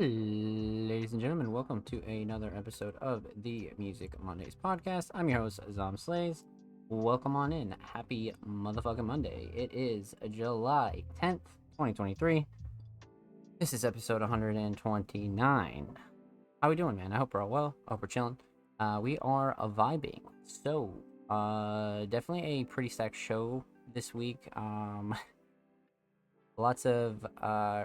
Ladies and gentlemen, welcome to another episode of the Music Mondays podcast. I'm your host, Zom Slays. Welcome on in. Happy motherfucking Monday. It is July 10th, 2023. This is episode 129. How we doing, man? I hope we're all well. I hope we're chilling. We are vibing. So, definitely a pretty stacked show this week. Lots of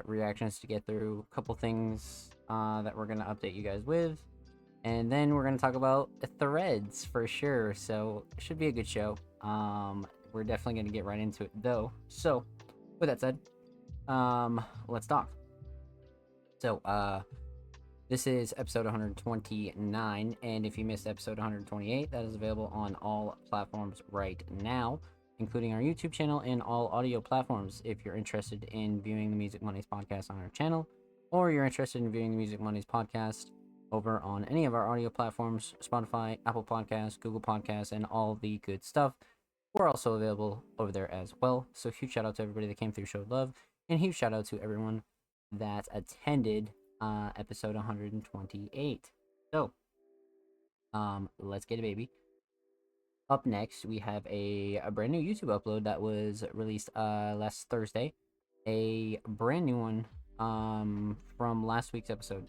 reactions to get through, a couple things that we're going to update you guys with, and then we're going to talk about Threads for sure. So it should be a good show. We're definitely going to get right into it though. So with that said, let's talk. So this is episode 129, and if you missed episode 128, that is available on all platforms right now, including our YouTube channel and all audio platforms. If you're interested in viewing the Music Mondays podcast on our channel, or you're interested in viewing the Music Mondays podcast over on any of our audio platforms, Spotify, Apple Podcasts, Google Podcasts, and all the good stuff, we're also available over there as well. So huge shout out to everybody that came through, showed love, and huge shout out to everyone that attended episode 128. So let's get it, baby. Up next, we have a brand new YouTube upload that was released last Thursday. A brand new one from last week's episode.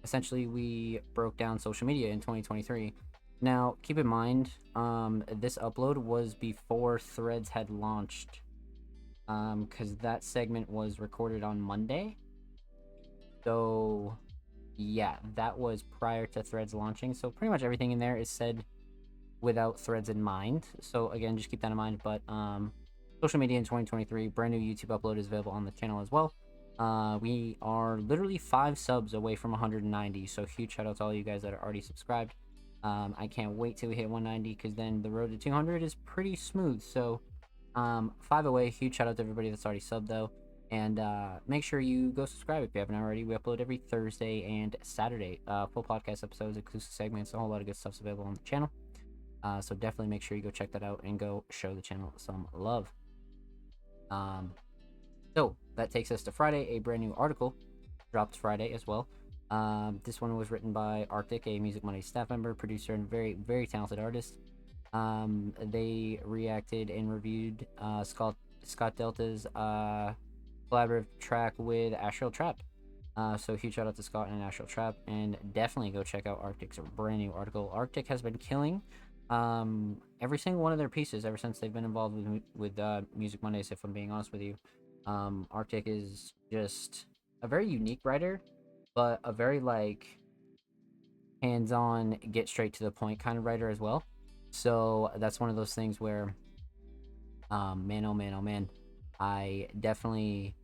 Essentially, we broke down social media in 2023. Now, keep in mind, this upload was before Threads had launched, because that segment was recorded on Monday. So, yeah, that was prior to Threads launching. So pretty much everything in there is said without Threads in mind. So again, just keep that in mind. But social media in 2023, brand new YouTube upload is available on the channel as well. We are literally 5 subs away from 190, so huge shout out to all you guys that are already subscribed. I can't wait till we hit 190, because then the road to 200 is pretty smooth. So 5 away. Huge shout out to everybody that's already subbed though, and make sure you go subscribe if you haven't already. We upload every Thursday and Saturday, full podcast episodes, exclusive segments, a whole lot of good stuff's available on the channel. So definitely make sure you go check that out and go show the channel some love. So that takes us to Friday. A brand new article dropped Friday as well. This one was written by Arctic, a Music Monday staff member, producer, and very, very talented artist. They reacted and reviewed Scott Delta's collaborative track with Astral Trap. So huge shout out to Scott and Astral Trap, and definitely go check out Arctic's brand new article. Arctic has been killing every single one of their pieces ever since they've been involved with Music Mondays, if I'm being honest with you. Arctic is just a very unique writer, but a very like hands-on, get straight to the point kind of writer as well. So that's one of those things where man, oh man, oh man, I definitely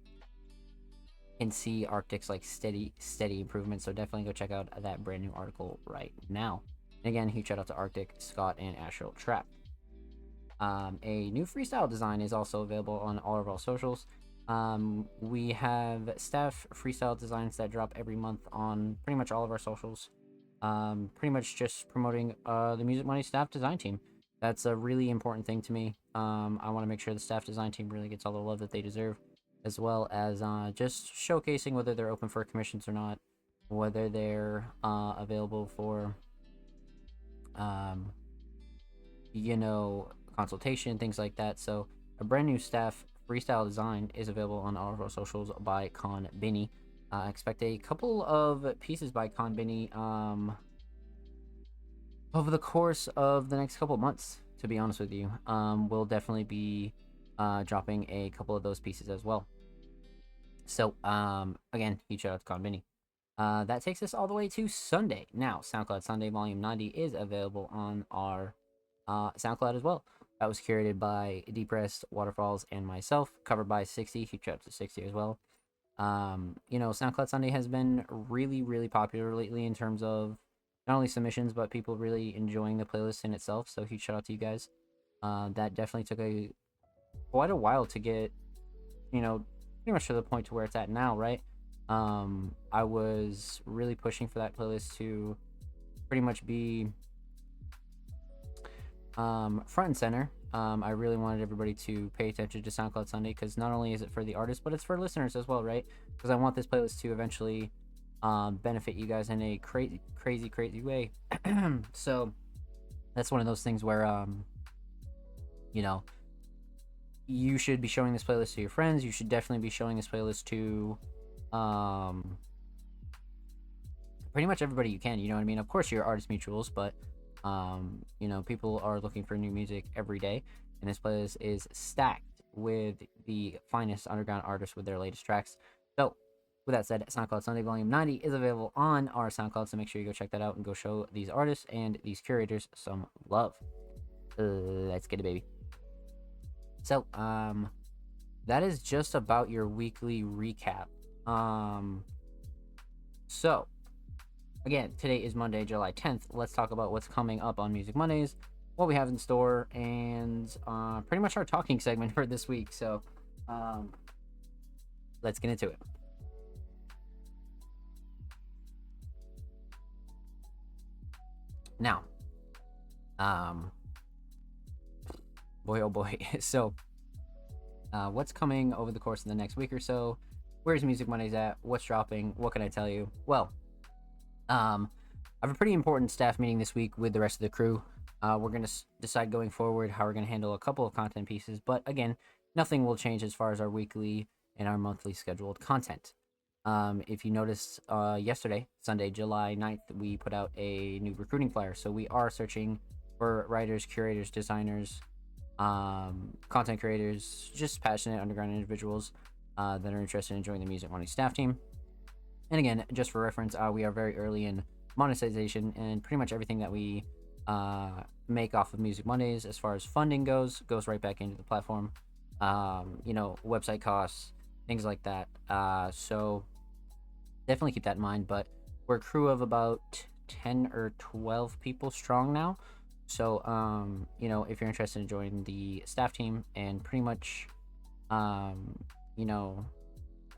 can see Arctic's like steady improvement. So definitely go check out that brand new article right now. And again, huge shout out to Arctic, Scott, and Astral Trap. A new freestyle design is also available on all of our socials. We have staff freestyle designs that drop every month on pretty much all of our socials. Pretty much just promoting the Music Monday staff design team. That's a really important thing to me. I want to make sure the staff design team really gets all the love that they deserve, as well as just showcasing whether they're open for commissions or not, whether they're available for consultation, things like that. So a brand new staff freestyle design is available on all of our socials by Con Binny. Expect a couple of pieces by Con Binny over the course of the next couple of months, to be honest with you. We'll definitely be dropping a couple of those pieces as well. So again, huge shout out to Con Binny. That takes us all the way to Sunday. Now, SoundCloud Sunday Volume 90 is available on our SoundCloud as well. That was curated by Depressed, Waterfalls, and myself, covered by 60. Huge shout out to 60 as well. SoundCloud Sunday has been really, really popular lately in terms of not only submissions, but people really enjoying the playlist in itself. So huge shout out to you guys. That definitely took quite a while to get, pretty much to the point to where it's at now, right? I was really pushing for that playlist to pretty much be front and center. I really wanted everybody to pay attention to SoundCloud Sunday, because not only is it for the artists, but it's for listeners as well, right? Because I want this playlist to eventually benefit you guys in a crazy way. So that's one of those things where you know, you should be showing this playlist to your friends. You should definitely be showing this playlist to um pretty much everybody you can, you know what I mean? Of course your artist mutuals, but you know, people are looking for new music every day, and this playlist is stacked with the finest underground artists with their latest tracks. So with that said, SoundCloud Sunday Volume 90 is available on our SoundCloud, so make sure you go check that out and go show these artists and these curators some love. Let's get it, baby. So that is just about your weekly recap. So again, today is Monday, July 10th. Let's talk about what's coming up on Music Mondays, what we have in store, and pretty much our talking segment for this week. So let's get into it. Now, boy oh boy. So what's coming over the course of the next week or so? Where's Music Mondays at? What's dropping? What can I tell you? Well, I have a pretty important staff meeting this week with the rest of the crew. We're going to decide going forward how we're going to handle a couple of content pieces, but again, nothing will change as far as our weekly and our monthly scheduled content. If you noticed, yesterday, Sunday, July 9th, we put out a new recruiting flyer. So we are searching for writers, curators, designers, content creators, just passionate underground individuals that are interested in joining the Music Monday staff team. And again, just for reference, we are very early in monetization, and pretty much everything that we make off of Music Mondays as far as funding goes right back into the platform. You know, website costs, things like that. So definitely keep that in mind. But we're a crew of about 10 or 12 people strong now. So, you know, if you're interested in joining the staff team and pretty much, you know,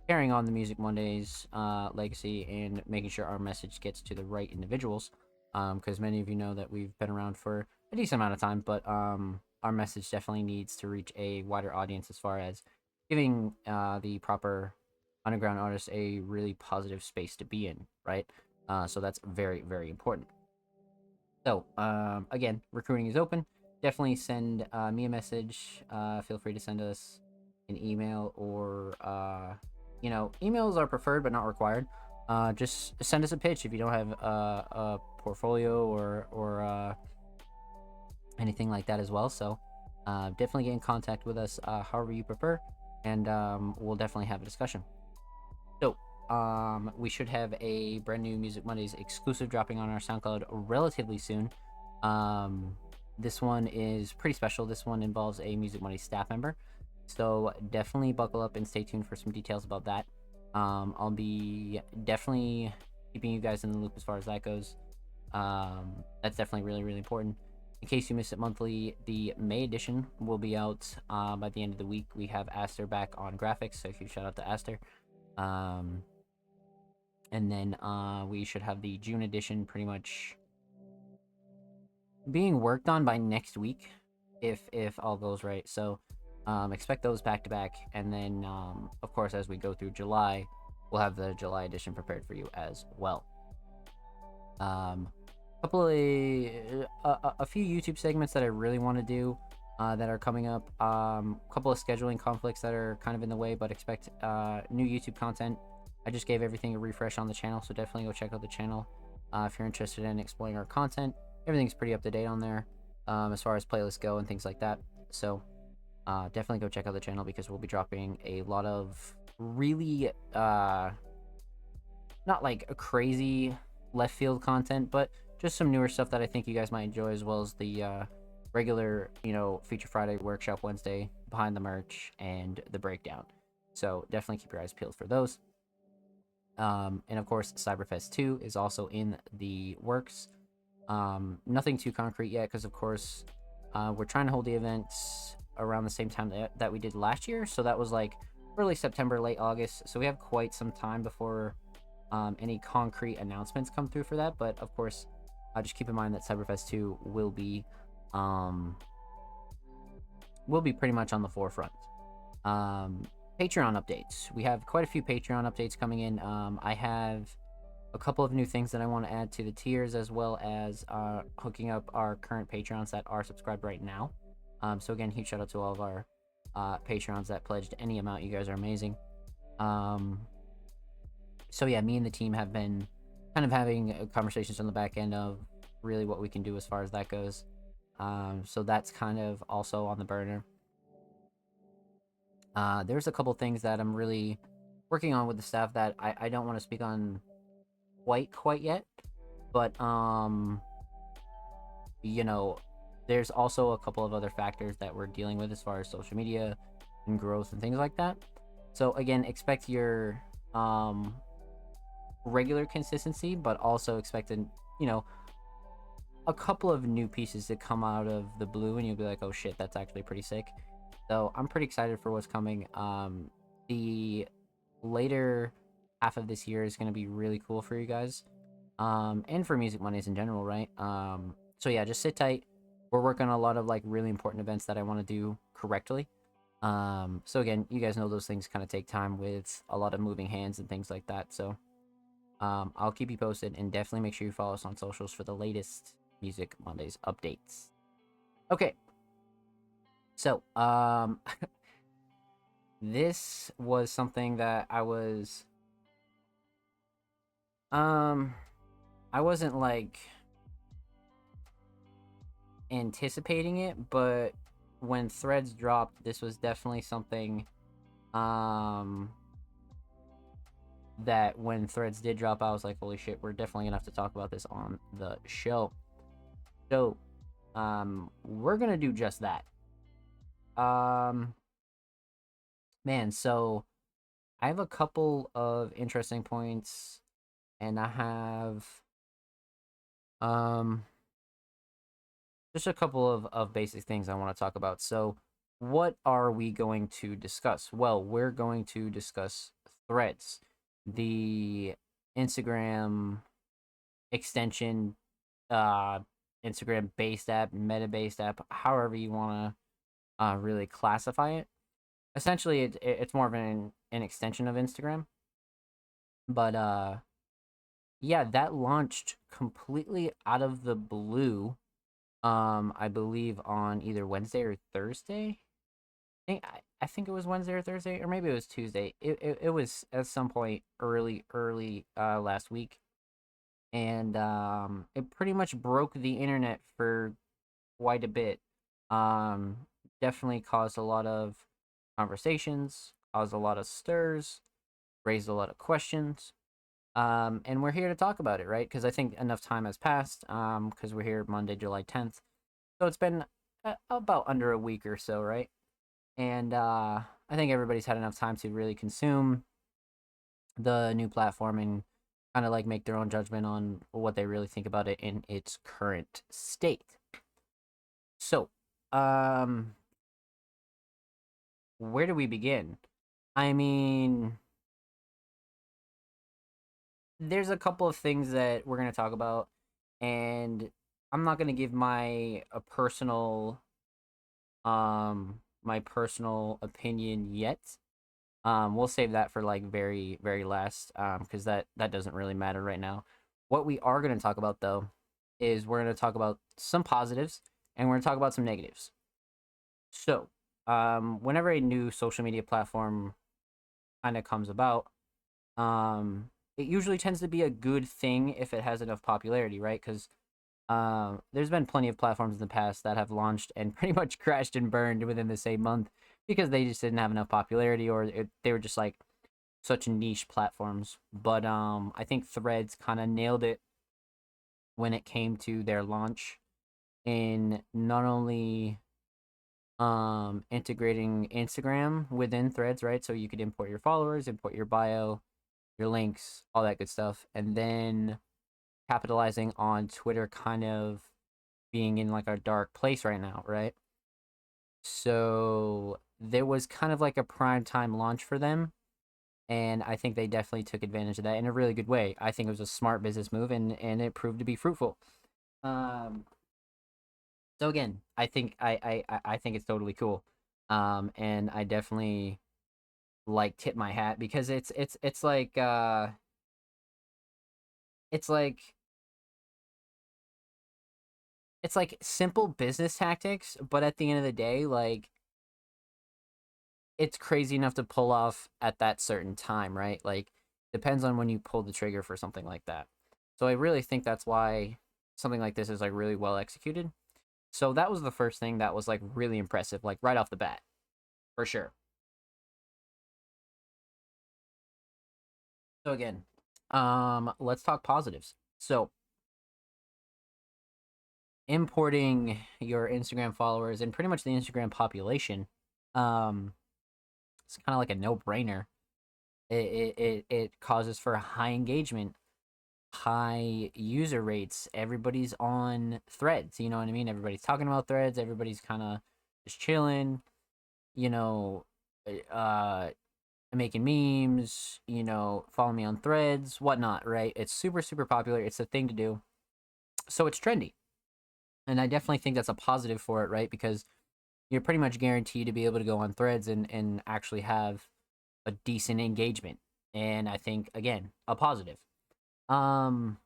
carrying on the Music Mondays legacy and making sure our message gets to the right individuals, because many of you know that we've been around for a decent amount of time, but our message definitely needs to reach a wider audience as far as giving the proper underground artists a really positive space to be in, right? So that's very, very important. So, again, recruiting is open. Definitely send me a message. Feel free to send us an email, or, you know, emails are preferred but not required. Just send us a pitch if you don't have a portfolio or anything like that as well. So, definitely get in contact with us however you prefer, and we'll definitely have a discussion. So, we should have a brand new Music Mondays exclusive dropping on our SoundCloud relatively soon. This one is pretty special. This one involves a Music Mondays staff member, so definitely buckle up and stay tuned for some details about that. I'll be definitely keeping you guys in the loop as far as that goes. That's definitely really, really important. In case you missed it monthly, the May edition will be out by the end of the week. We have Aster back on graphics, so huge shout out to Aster. And then we should have the June edition pretty much being worked on by next week, if all goes right. So expect those back to back, and then of course as we go through July, we'll have the July edition prepared for you as well. Couple of a few YouTube segments that I really want to do that are coming up. Couple of scheduling conflicts that are kind of in the way, but expect new YouTube content. I just gave everything a refresh on the channel, so definitely go check out the channel if you're interested in exploring our content. Everything's pretty up to date on there as far as playlists go and things like that. So definitely go check out the channel, because we'll be dropping a lot of really not like a crazy left field content, but just some newer stuff that I think you guys might enjoy, as well as the regular, you know, Feature Friday, Workshop Wednesday, Behind the Merch, and the Breakdown. So definitely keep your eyes peeled for those. And of course, Cyberfest 2 is also in the works. Nothing too concrete yet, because of course we're trying to hold the events around the same time that we did last year. So that was like early September, late August. So we have quite some time before any concrete announcements come through for that. But of course, just keep in mind that Cyberfest 2 will be pretty much on the forefront. Patreon updates. We have quite a few Patreon updates coming in. I have a couple of new things that I want to add to the tiers, as well as hooking up our current Patreons that are subscribed right now. So again, huge shout out to all of our Patreons that pledged any amount. You guys are amazing. So yeah, me and the team have been kind of having conversations on the back end of really what we can do as far as that goes. So that's kind of also on the burner. There's a couple things that I'm really working on with the staff that I don't want to speak on quite yet, but you know, there's also a couple of other factors that we're dealing with as far as social media and growth and things like that. So again, expect your regular consistency, but also expect a couple of new pieces to come out of the blue, and you'll be like, oh shit, that's actually pretty sick. So I'm pretty excited for what's coming. The later half of this year is going to be really cool for you guys, and for Music Mondays in general, right? So yeah, just sit tight. We're working on a lot of like really important events that I want to do correctly. So again, you guys know those things kind of take time with a lot of moving hands and things like that. So I'll keep you posted, and definitely make sure you follow us on socials for the latest Music Mondays updates. Okay. So, this was something that I wasn't like anticipating it, but when Threads dropped, this was definitely something that when Threads did drop, I was like, holy shit, we're definitely gonna have to talk about this on the show. So, we're gonna do just that. Man, so I have a couple of interesting points, and I have um just a couple of basic things I want to talk about. So, what are we going to discuss? Well, we're going to discuss Threads, the Instagram extension, uh, Instagram based app, meta based app, however you want to really classify it. Essentially, it's more of an extension of Instagram, but yeah, that launched completely out of the blue. I believe on either Wednesday or Thursday. I think it was Wednesday or Thursday, or maybe it was Tuesday. It was at some point early last week, and it pretty much broke the internet for quite a bit. Um, Definitely caused a lot of conversations, caused a lot of stirs, raised a lot of questions. And we're here to talk about it, right? Because I think enough time has passed. Because we're here Monday, July 10th, so it's been about under a week or so, right? And I think everybody's had enough time to really consume the new platform and kind of like make their own judgment on what they really think about it in its current state. So, where do we begin? I mean, there's a couple of things that we're going to talk about, and I'm not going to give my personal opinion yet. We'll save that for like very very last, because that doesn't really matter right now. What we are going to talk about though is we're going to talk about some positives, and we're going to talk about some negatives. So, whenever a new social media platform kind of comes about, it usually tends to be a good thing if it has enough popularity, right? Because there's been plenty of platforms in the past that have launched and pretty much crashed and burned within the same month because they just didn't have enough popularity, or they were just like such niche platforms. But I think Threads kind of nailed it when it came to their launch in not only integrating Instagram within Threads, right? So you could import your followers, import your bio, your links, all that good stuff, and then capitalizing on Twitter kind of being in like a dark place right now, right? So there was kind of like a prime time launch for them, and I think they definitely took advantage of that in a really good way. I think it was a smart business move, and it proved to be fruitful. Um, so again, I think it's totally cool. And I definitely like tip my hat because it's like it's like it's like simple business tactics, but at the end of the day, like it's crazy enough to pull off at that certain time, right? Like depends on when you pull the trigger for something like that. So I really think that's why something like this is like really well executed. So that was the first thing that was like really impressive, like right off the bat, for sure. So again, let's talk positives. So importing your Instagram followers and pretty much the Instagram population, um, it's kind of like a no-brainer. It causes for high engagement, high user rates. Everybody's on threads, you know what I mean? Everybody's talking about threads, everybody's kind of just chilling, you know, uh making memes, follow me on threads, whatnot, right? It's super, super popular. It's a thing to do. So it's trendy. And I definitely think that's a positive for it, right? Because you're pretty much guaranteed to be able to go on threads and actually have a decent engagement. And I think, again, a positive. Um,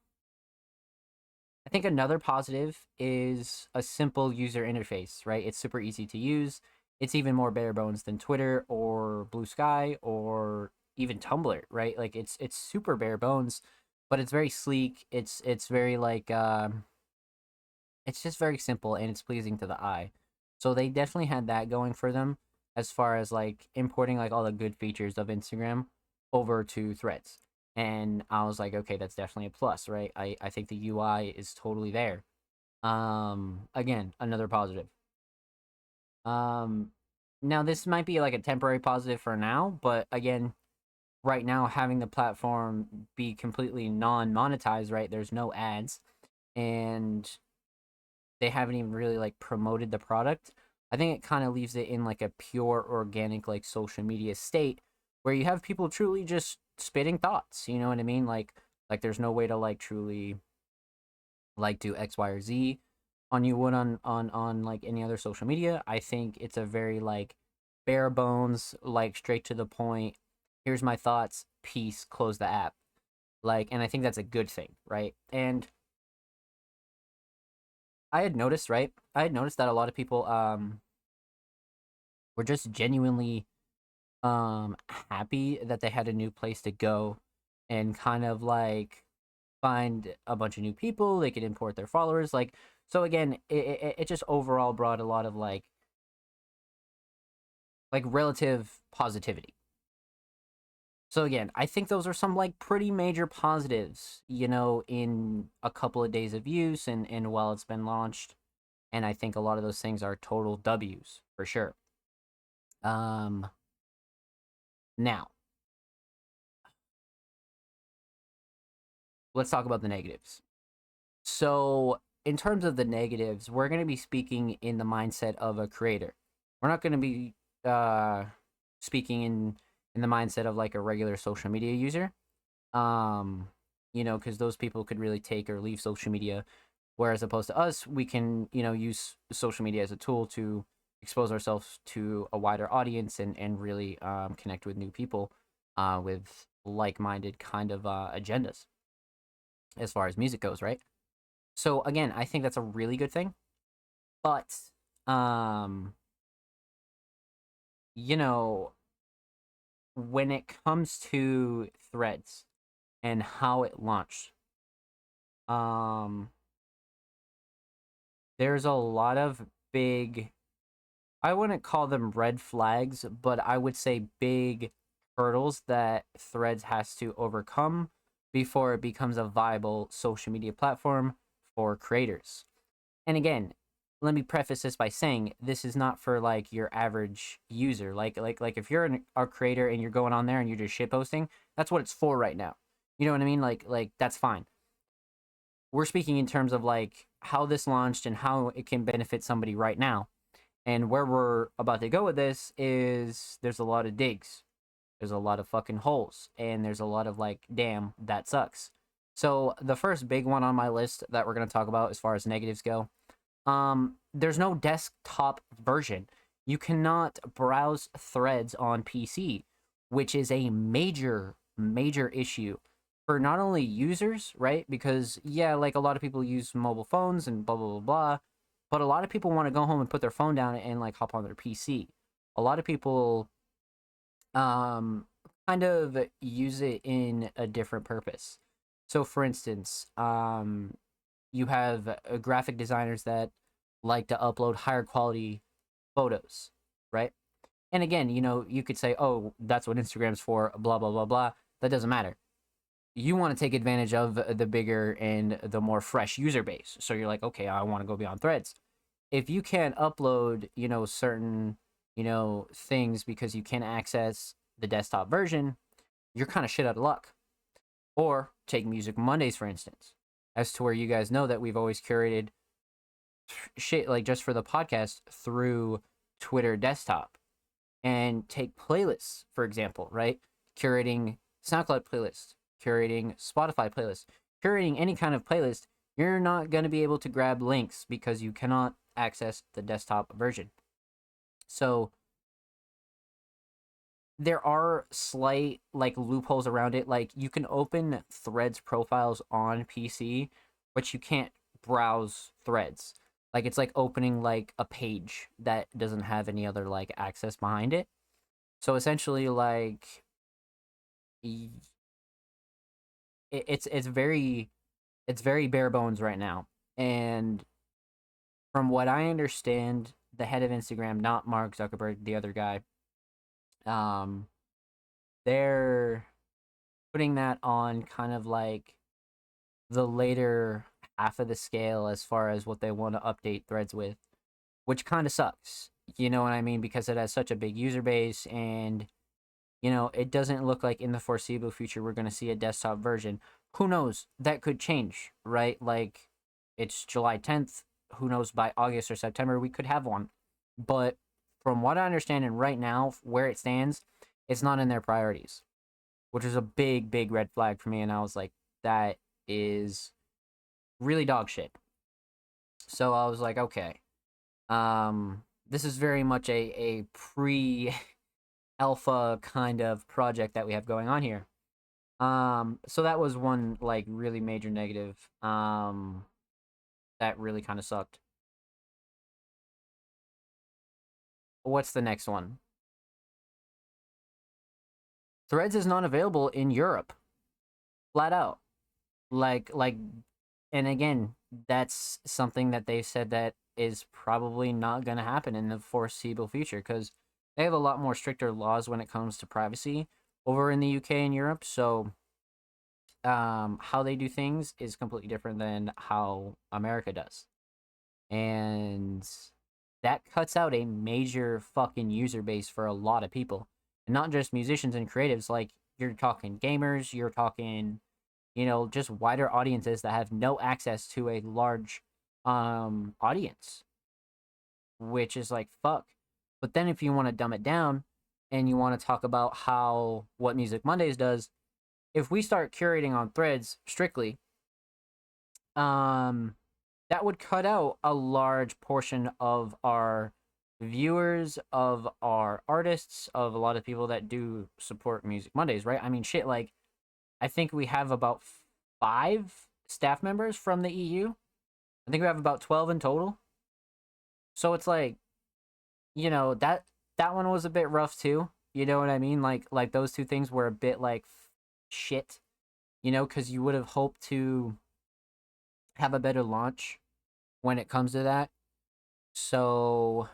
I think another positive is a simple user interface, right? It's super easy to use. It's even more bare bones than Twitter or Blue Sky or even Tumblr, right? Like it's super bare bones, but it's very sleek. It's very like it's just very simple and it's pleasing to the eye. So they definitely had that going for them as far as like importing like all the good features of Instagram over to Threads. And I was like, okay, that's definitely a plus, right? I think the UI is totally there. Again, another positive. Um Now this might be like a temporary positive for now, but again, right now having the platform be completely non-monetized, right? There's no ads and they haven't even really like promoted the product. I think it kind of leaves it in like a pure organic like social media state where you have people truly just spitting thoughts, you know what I mean? Like there's no way to like truly like do X, Y, or Z on you would on like any other social media. I think it's a very like bare bones, like straight to the point. Here's my thoughts, peace, close the app. Like, and I think that's a good thing, right? And I had noticed, right? I had noticed that a lot of people were just genuinely happy that they had a new place to go and kind of like find a bunch of new people they could import their followers like so again it just overall brought a lot of like relative positivity. So again, I think those are some like pretty major positives, in a couple of days of use and while it's been launched. And I think a lot of those things are total W's for sure. um Now let's talk about the negatives. So, in terms of the negatives, we're going to be speaking in the mindset of a creator. We're not going to be uh, speaking in the mindset of like a regular social media user. Um, because those people could really take or leave social media. Whereas opposed to us, we can use social media as a tool to expose ourselves to a wider audience and really connect with new people with like-minded kind of agendas as far as music goes, right? So again, I think that's a really good thing. But um, you know, when it comes to Threads and how it launched, um, there's a lot of big, I wouldn't call them red flags, but I would say big hurdles that Threads has to overcome before it becomes a viable social media platform for creators. And again, let me preface this by saying this is not for like your average user. Like if you're a creator and you're going on there and you're just shit posting, that's what it's for right now. You know what I mean? Like that's fine. We're speaking in terms of like how this launched and how it can benefit somebody right now. And where we're about to go with this is there's a lot of digs. There's a lot of fucking holes and there's a lot of like damn, that sucks. So the first big one on my list that we're going to talk about as far as negatives go, there's no desktop version. You cannot browse threads on PC, which is a major issue for not only users, right? Because yeah, like a lot of people use mobile phones and blah blah blah blah, but a lot of people want to go home and put their phone down and like hop on their PC. A lot of people um kind of use it in a different purpose. So for instance, you have graphic designers that like to upload higher quality photos, right? And again, you could say, "Oh, that's what Instagram's for," blah blah blah blah. That doesn't matter. You want to take advantage of the bigger and the more fresh user base. So you're like, "Okay, I want to go beyond Threads." If you can't upload, certain, things because you can't access the desktop version, you're kind of shit out of luck. Or take Music Mondays, for instance, as to where you guys know that we've always curated shit like just for the podcast through Twitter desktop. And take playlists, for example, right? Curating SoundCloud playlists, curating Spotify playlists, curating any kind of playlist, you're not going to be able to grab links because you cannot access the desktop version. So there are slight like loopholes around it. Like you can open Threads profiles on PC, but you can't browse Threads. Like it's like opening like a page that doesn't have any other like access behind it. So essentially, like it's very bare bones right now. And from what I understand, the head of Instagram, not Mark Zuckerberg, the other guy, um, they're putting that on kind of like the later half of the scale as far as what they want to update Threads with, which kind of sucks. You know what I mean? Because it has such a big user base, and it doesn't look like in the foreseeable future we're going to see a desktop version. Who knows? That could change, right? Like, it's July 10th. Who knows, by August or September, we could have one. But from what I understand, and right now, where it stands, it's not in their priorities, which is a big, big red flag for me. And I was like, that is really dog shit. So I was like, okay. This is very much a pre alpha kind of project that we have going on here. So that was one like really major negative. That really kind of sucked. What's the next one? Threads is not available in Europe, flat out. Like, and again, that's something that they said that is probably not going to happen in the foreseeable future because they have a lot more stricter laws when it comes to privacy over in the UK and Europe. So how they do things is completely different than how America does. And that cuts out a major fucking user base for a lot of people. And not just musicians and creatives, like you're talking gamers, you're talking, just wider audiences that have no access to a large audience, which is like fuck. But then if you want to dumb it down and you want to talk about how what Music Mondays does, if we start curating on Threads strictly, um, that would cut out a large portion of our viewers, of our artists, of a lot of people that do support Music Mondays, right? I mean, shit, like, I think we have about 5 staff members from the EU. I think we have about 12 in total. So it's like, that one was a bit rough too. You know what I mean? Like those two things were a bit like shit, because you would have hoped to have a better launch when it comes to that. So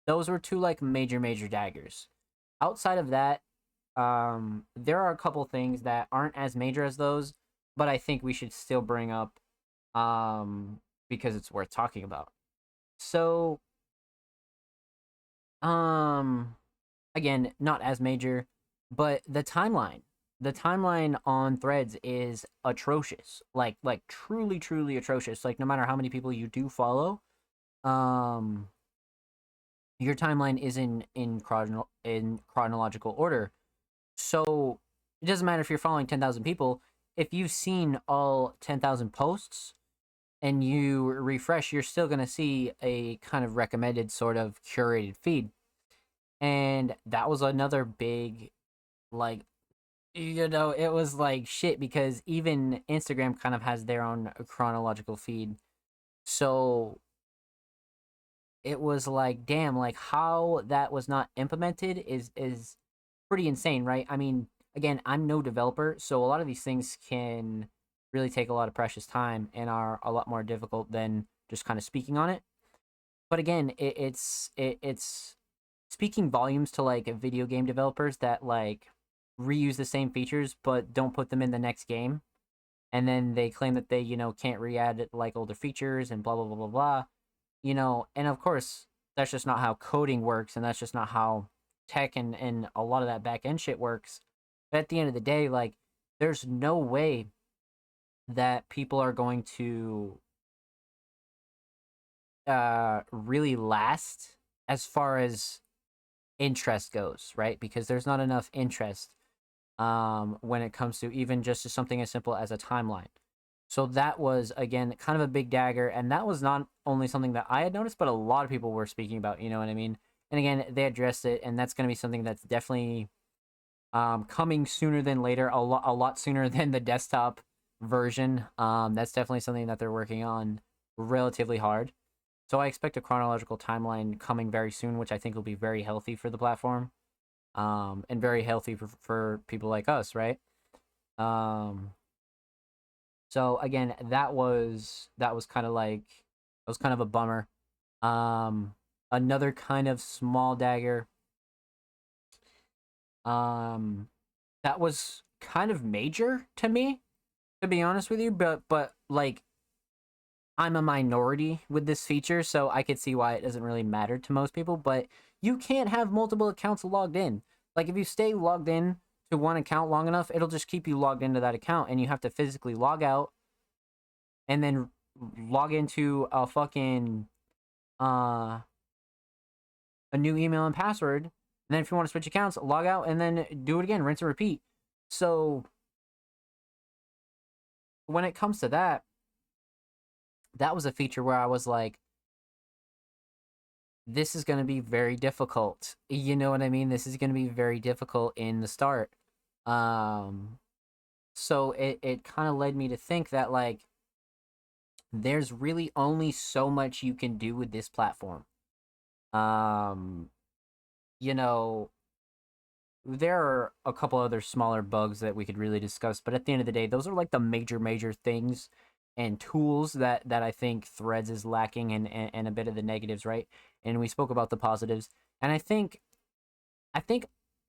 those were two like major daggers. Outside of that, there are a couple things that aren't as major as those, but I think we should still bring up because it's worth talking about. So um again, not as major, but the timeline on Threads is atrocious. Like truly atrocious. Like no matter how many people you do follow, um your timeline is in chronological order. So it doesn't matter if you're following 10,000 people. If you've seen all 10,000 posts and you refresh, you're still going to see a kind of recommended sort of curated feed. And that was another big like You know, it was like shit because even Instagram kind of has their own chronological feed. So it was like, damn, like how that was not implemented is pretty insane, right? I mean, again, I'm no developer, so a lot of these things can really take a lot of precious time and are a lot more difficult than just kind of speaking on it. But again, it's speaking volumes to like video game developers that like reuse the same features but don't put them in the next game, and then they claim that they can't re-add like older features and blah blah blah blah blah. And of course that's just not how coding works, and that's just not how tech and a lot of that back end shit works. But at the end of the day, like, there's no way that people are going to really last as far as interest goes, right? Because there's not enough interest when it comes to even just something as simple as a timeline. So that was again kind of a big dagger, and that was not only something that I had noticed, but a lot of people were speaking about. You know what I mean? And again, they addressed it, and that's going to be something that's definitely coming sooner than later, a lot sooner than the desktop version. That's definitely something that they're working on relatively hard. So I expect a chronological timeline coming very soon, which I think will be very healthy for the platform, and very healthy for people like us, right? Um, so again, that was kind of like that was kind of a bummer. Um, Another kind of small dagger. Um, that was kind of major to me, to be honest with you. But like, I'm a minority with this feature, so I could see why it doesn't really matter to most people. But you can't have multiple accounts logged in. Like, if you stay logged in to one account long enough, it'll just keep you logged into that account, and you have to physically log out and then log into a fucking uh a new email and password. And then if you want to switch accounts, log out and then do it again, rinse and repeat. So when it comes to that, that was a feature where I was like, this is going to be very difficult. You know what I mean? This is going to be very difficult in the start. Um, so it kind of led me to think that, like, there's really only so much you can do with this platform. Um, you know, there are a couple other smaller bugs that we could really discuss, but at the end of the day, those are like the major things and tools that I think Threads is lacking, and a bit of the negatives, right? And we spoke about the positives, and I think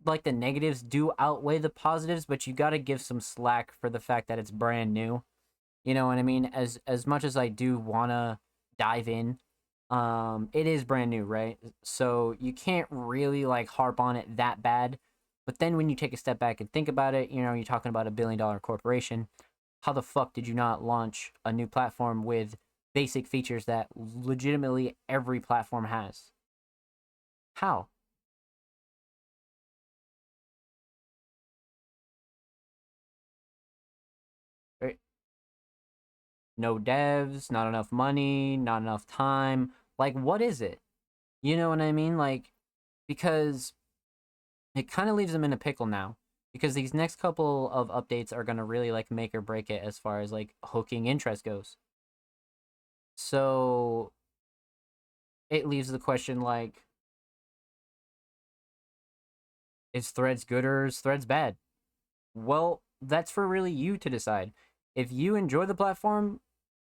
like the negatives do outweigh the positives, but you got to give some slack for the fact that it's brand new. You know what I mean? As much as I do wanna dive in, it is brand new, right? So you can't really like harp on it that bad. But then when you take a step back and think about it, you're talking about a $1 billion corporation. How the fuck did you not launch a new platform with basic features that legitimately every platform has? How? Right? No devs, not enough money, not enough time. Like, what is it? You know what I mean? Like, because it kind of leaves them in a pickle now, because these next couple of updates are going to really like make or break it as far as like hooking interest goes. So it leaves the question like, is Threads good or is Threads bad? Well, that's for really you to decide. If you enjoy the platform,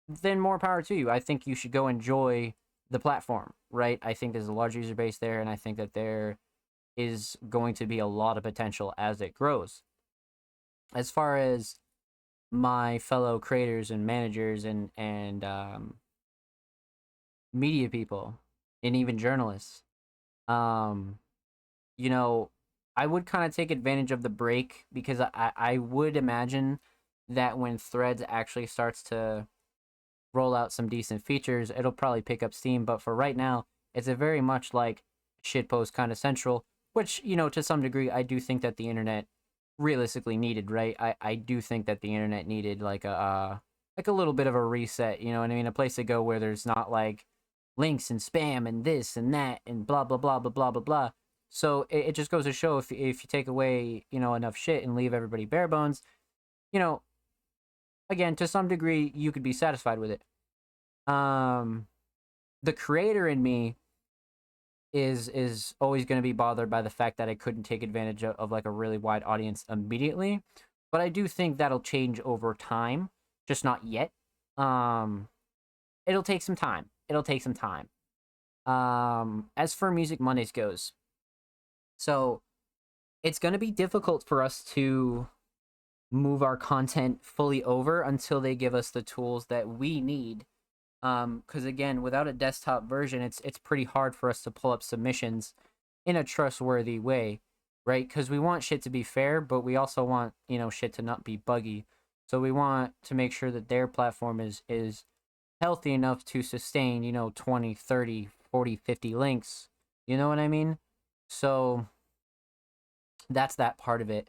then more power to you. I think you should go enjoy the platform, right? I think there's a large user base there, and I think that there is going to be a lot of potential as it grows. As far as my fellow creators and managers and media people and even journalists, um, you know, I would kind of take advantage of the break, because I would imagine that when Threads actually starts to roll out some decent features, it'll probably pick up steam. But for right now, it's a very much like shitpost kind of central, which, to some degree, I do think that the internet realistically needed, right? I do think that the internet needed like a little bit of a reset, you know what I mean? A place to go where there's not like links and spam and this and that and blah blah blah blah blah blah blah. So it just goes to show, if you take away, enough shit and leave everybody bare bones, you know, again, to some degree, you could be satisfied with it. Um, the creator in me is always going to be bothered by the fact that I couldn't take advantage of like a really wide audience immediately, but I do think that'll change over time, just not yet. Um, it'll take some time. It'll take some time. As for Music Mondays goes, so it's going to be difficult for us to move our content fully over until they give us the tools that we need. Because again, without a desktop version, it's pretty hard for us to pull up submissions in a trustworthy way, right? Because we want shit to be fair, but we also want, shit to not be buggy. So we want to make sure that their platform is healthy enough to sustain, 20, 30, 40, 50 links. You know what I mean? So that's that part of it.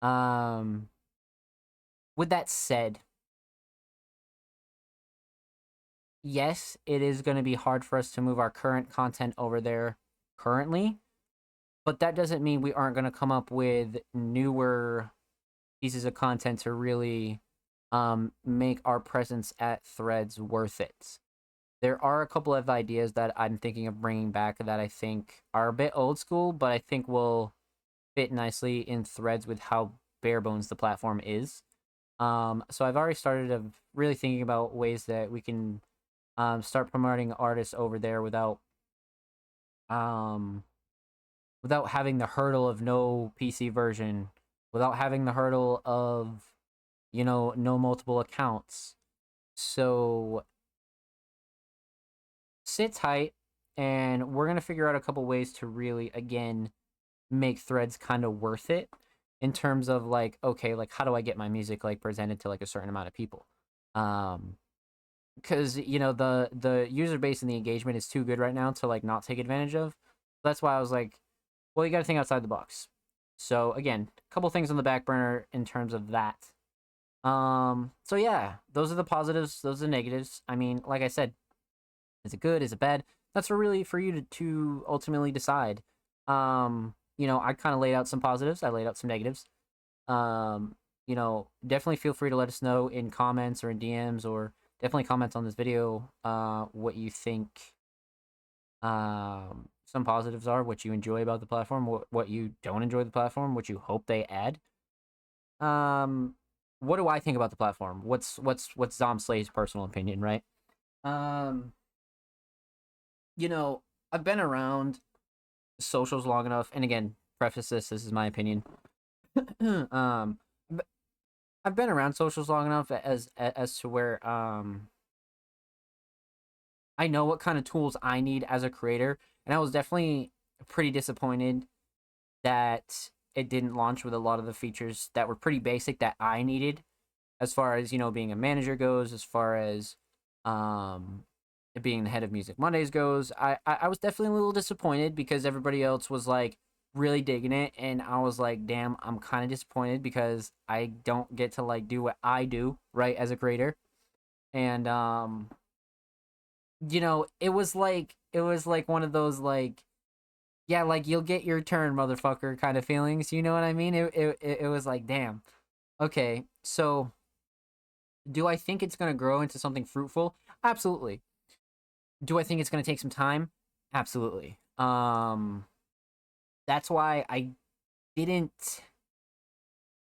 Um, with that said, yes, it is going to be hard for us to move our current content over there currently, but that doesn't mean we aren't going to come up with newer pieces of content to really make our presence at Threads worth it. There are a couple of ideas that I'm thinking of bringing back that I think are a bit old school, but I think will fit nicely in Threads with how bare bones the platform is. So I've already started of really thinking about ways that we can start promoting artists over there um, without having the hurdle of no PC version, without having the hurdle of no multiple accounts. So sit tight, and we're gonna figure out a couple ways to really again make Threads kind of worth it in terms of like, okay, like how do I get my music like presented to like a certain amount of people? Because the user base and the engagement is too good right now to like not take advantage of. That's why I was like, well, you got to think outside the box. So again, a couple things on the back burner in terms of that. So yeah, those are the positives, those are the negatives. I mean, like I said, is it good, is it bad? That's really for you to ultimately decide. I kind of laid out some positives, I laid out some negatives. Definitely feel free to let us know in comments or in DMs, or definitely comment on this video what you think some positives are, what you enjoy about the platform, what you don't enjoy the platform, what you hope they add. What do I think about the platform? What's Zom Slay's personal opinion, right? Um, you know, I've been around socials long enough, and again, preface this is my opinion. um, I've been around socials long enough as to where I know what kind of tools I need as a creator, and I was definitely pretty disappointed that it didn't launch with a lot of the features that were pretty basic that I needed, as far as being a manager goes, as far as um being the head of Music Mondays goes. I was definitely a little disappointed because everybody else was like really digging it, and I was like, damn, I'm kind of disappointed because I don't get to like do what I do right as a creator. And it was like one of those like, yeah, like you'll get your turn, motherfucker, kind of feelings. You know what I mean? It was like, damn. Okay, so do I think it's gonna grow into something fruitful? Absolutely. Do I think it's gonna take some time? Absolutely. That's why I didn't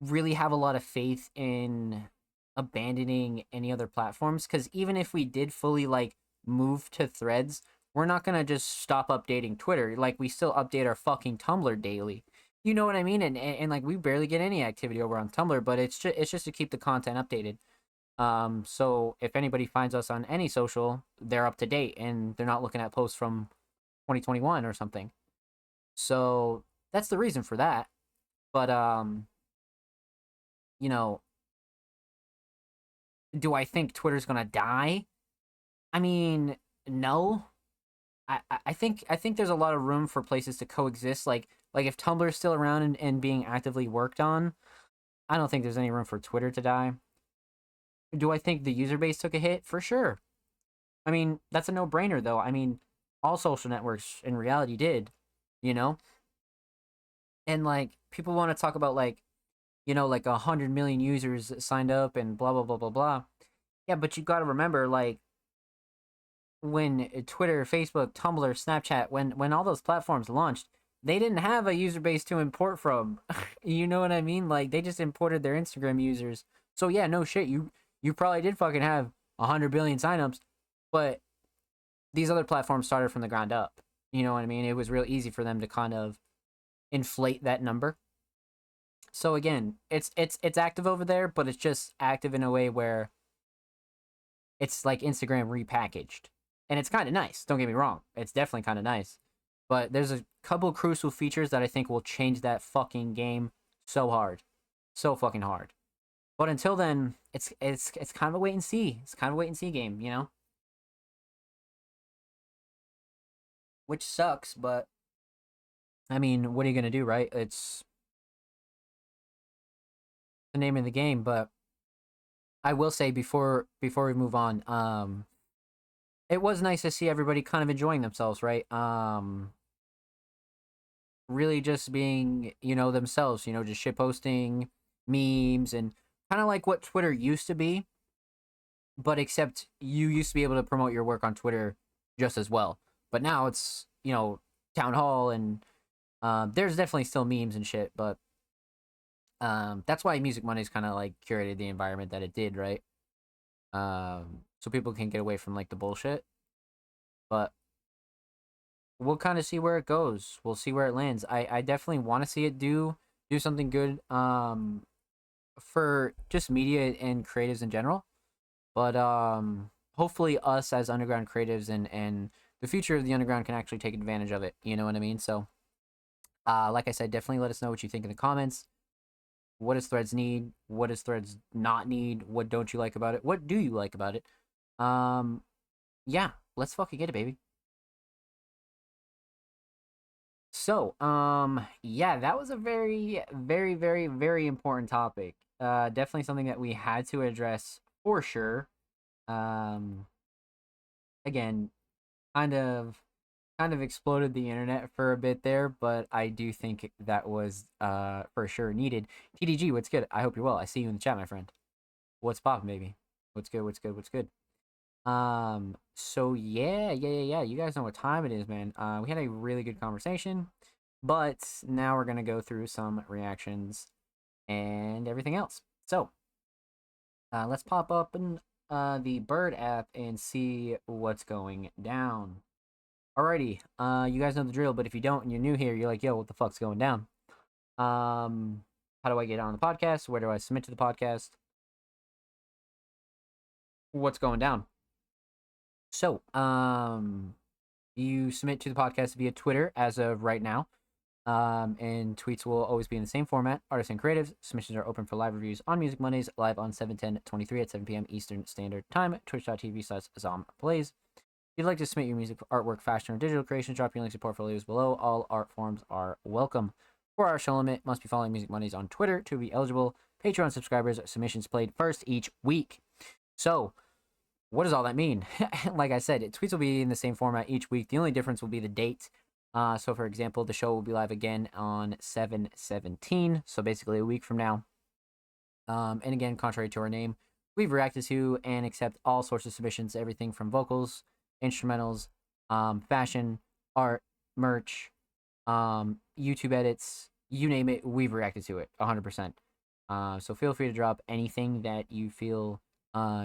really have a lot of faith in abandoning any other platforms, because even if we did fully like move to Threads, we're not gonna just stop updating Twitter. Like, we still update our fucking Tumblr daily. You know what I mean? And like, we barely get any activity over on Tumblr, but it's just to keep the content updated. So if anybody finds us on any social, they're up to date and they're not looking at posts from 2021 or something. So that's the reason for that. But you know, do I think Twitter's gonna die? I mean, no. I think there's a lot of room for places to coexist. Like if Tumblr's still around and being actively worked on, I don't think there's any room for Twitter to die. Do I think the user base took a hit? For sure. I mean, that's a no brainer though. I mean, all social networks in reality did. you know? And like people want to talk about like, like 100 million users signed up and blah blah blah blah blah. Yeah, but you got to remember, like, when Twitter, Facebook, Tumblr, Snapchat, when all those platforms launched, they didn't have a user base to import from. You know what I mean? Like they just imported their Instagram users. So yeah, no shit, you probably did fucking have 100 billion signups, but these other platforms started from the ground up. You know what I mean? It was real easy for them to kind of inflate that number. So again, it's active over there, but it's just active in a way where it's like Instagram repackaged. And it's kind of nice. Don't get me wrong. It's definitely kind of nice. But there's a couple crucial features that I think will change that fucking game so hard. So fucking hard. But until then, it's kind of a wait and see. It's kind of a wait and see game, Which sucks, but I mean, what are you going to do, right? It's the name of the game, but I will say before we move on, it was nice to see everybody kind of enjoying themselves, right? Really just being, themselves, just shit posting, memes, and kind of like what Twitter used to be, but except you used to be able to promote your work on Twitter just as well. But now it's, town hall, and there's definitely still memes and shit, but that's why Music Mondays kind of like curated the environment that it did, right? So people can get away from like the bullshit. But we'll kind of see where it goes. We'll see where it lands. I definitely want to see it do something good for just media and creatives in general. But hopefully us as underground creatives and the future of the underground can actually take advantage of it. You know what I mean? So like I said, definitely let us know what you think in the comments. What does Threads need? What does Threads not need? What don't you like about it? What do you like about it? Um yeah, let's fucking get it, baby. So, yeah, that was a very, very, very, very important topic. Definitely something that we had to address for sure. Um, again, kind of, kind of exploded the internet for a bit there, but I do think that was, for sure needed. TDG, what's good? I hope you're well. I see you in the chat, my friend. What's poppin', baby? What's good? What's good? What's good? So yeah. You guys know what time it is, man. We had a really good conversation, but now we're gonna go through some reactions and everything else. So, let's pop up in the Bird app and see what's going down. Alrighty, you guys know the drill, but if you don't and you're new here, you're like, yo, what the fuck's going down? How do I get on the podcast? Where do I submit to the podcast? What's going down? So, you submit to the podcast via Twitter as of right now. And tweets will always be in the same format. Artists and creatives. Submissions are open for live reviews on Music Mondays, live on 7/10/23 at 7 p.m. Eastern Standard Time. Twitch.tv/ZomPlays. If you'd like to submit your music, artwork, fashion, or digital creations, drop your links to portfolios below. All art forms are welcome. 4-hour show limit. Must be following Music Mondays on Twitter to be eligible. Patreon subscribers. Submissions played first each week. So, what does all that mean? Like I said, tweets will be in the same format each week. The only difference will be the date. So, for example, the show will be live again on 7/17, so basically a week from now. And again, contrary to our name, we've reacted to and accept all sorts of submissions, everything from vocals, instrumentals, fashion, art, merch, YouTube edits, you name it, we've reacted to it 100%. So feel free to drop anything that you feel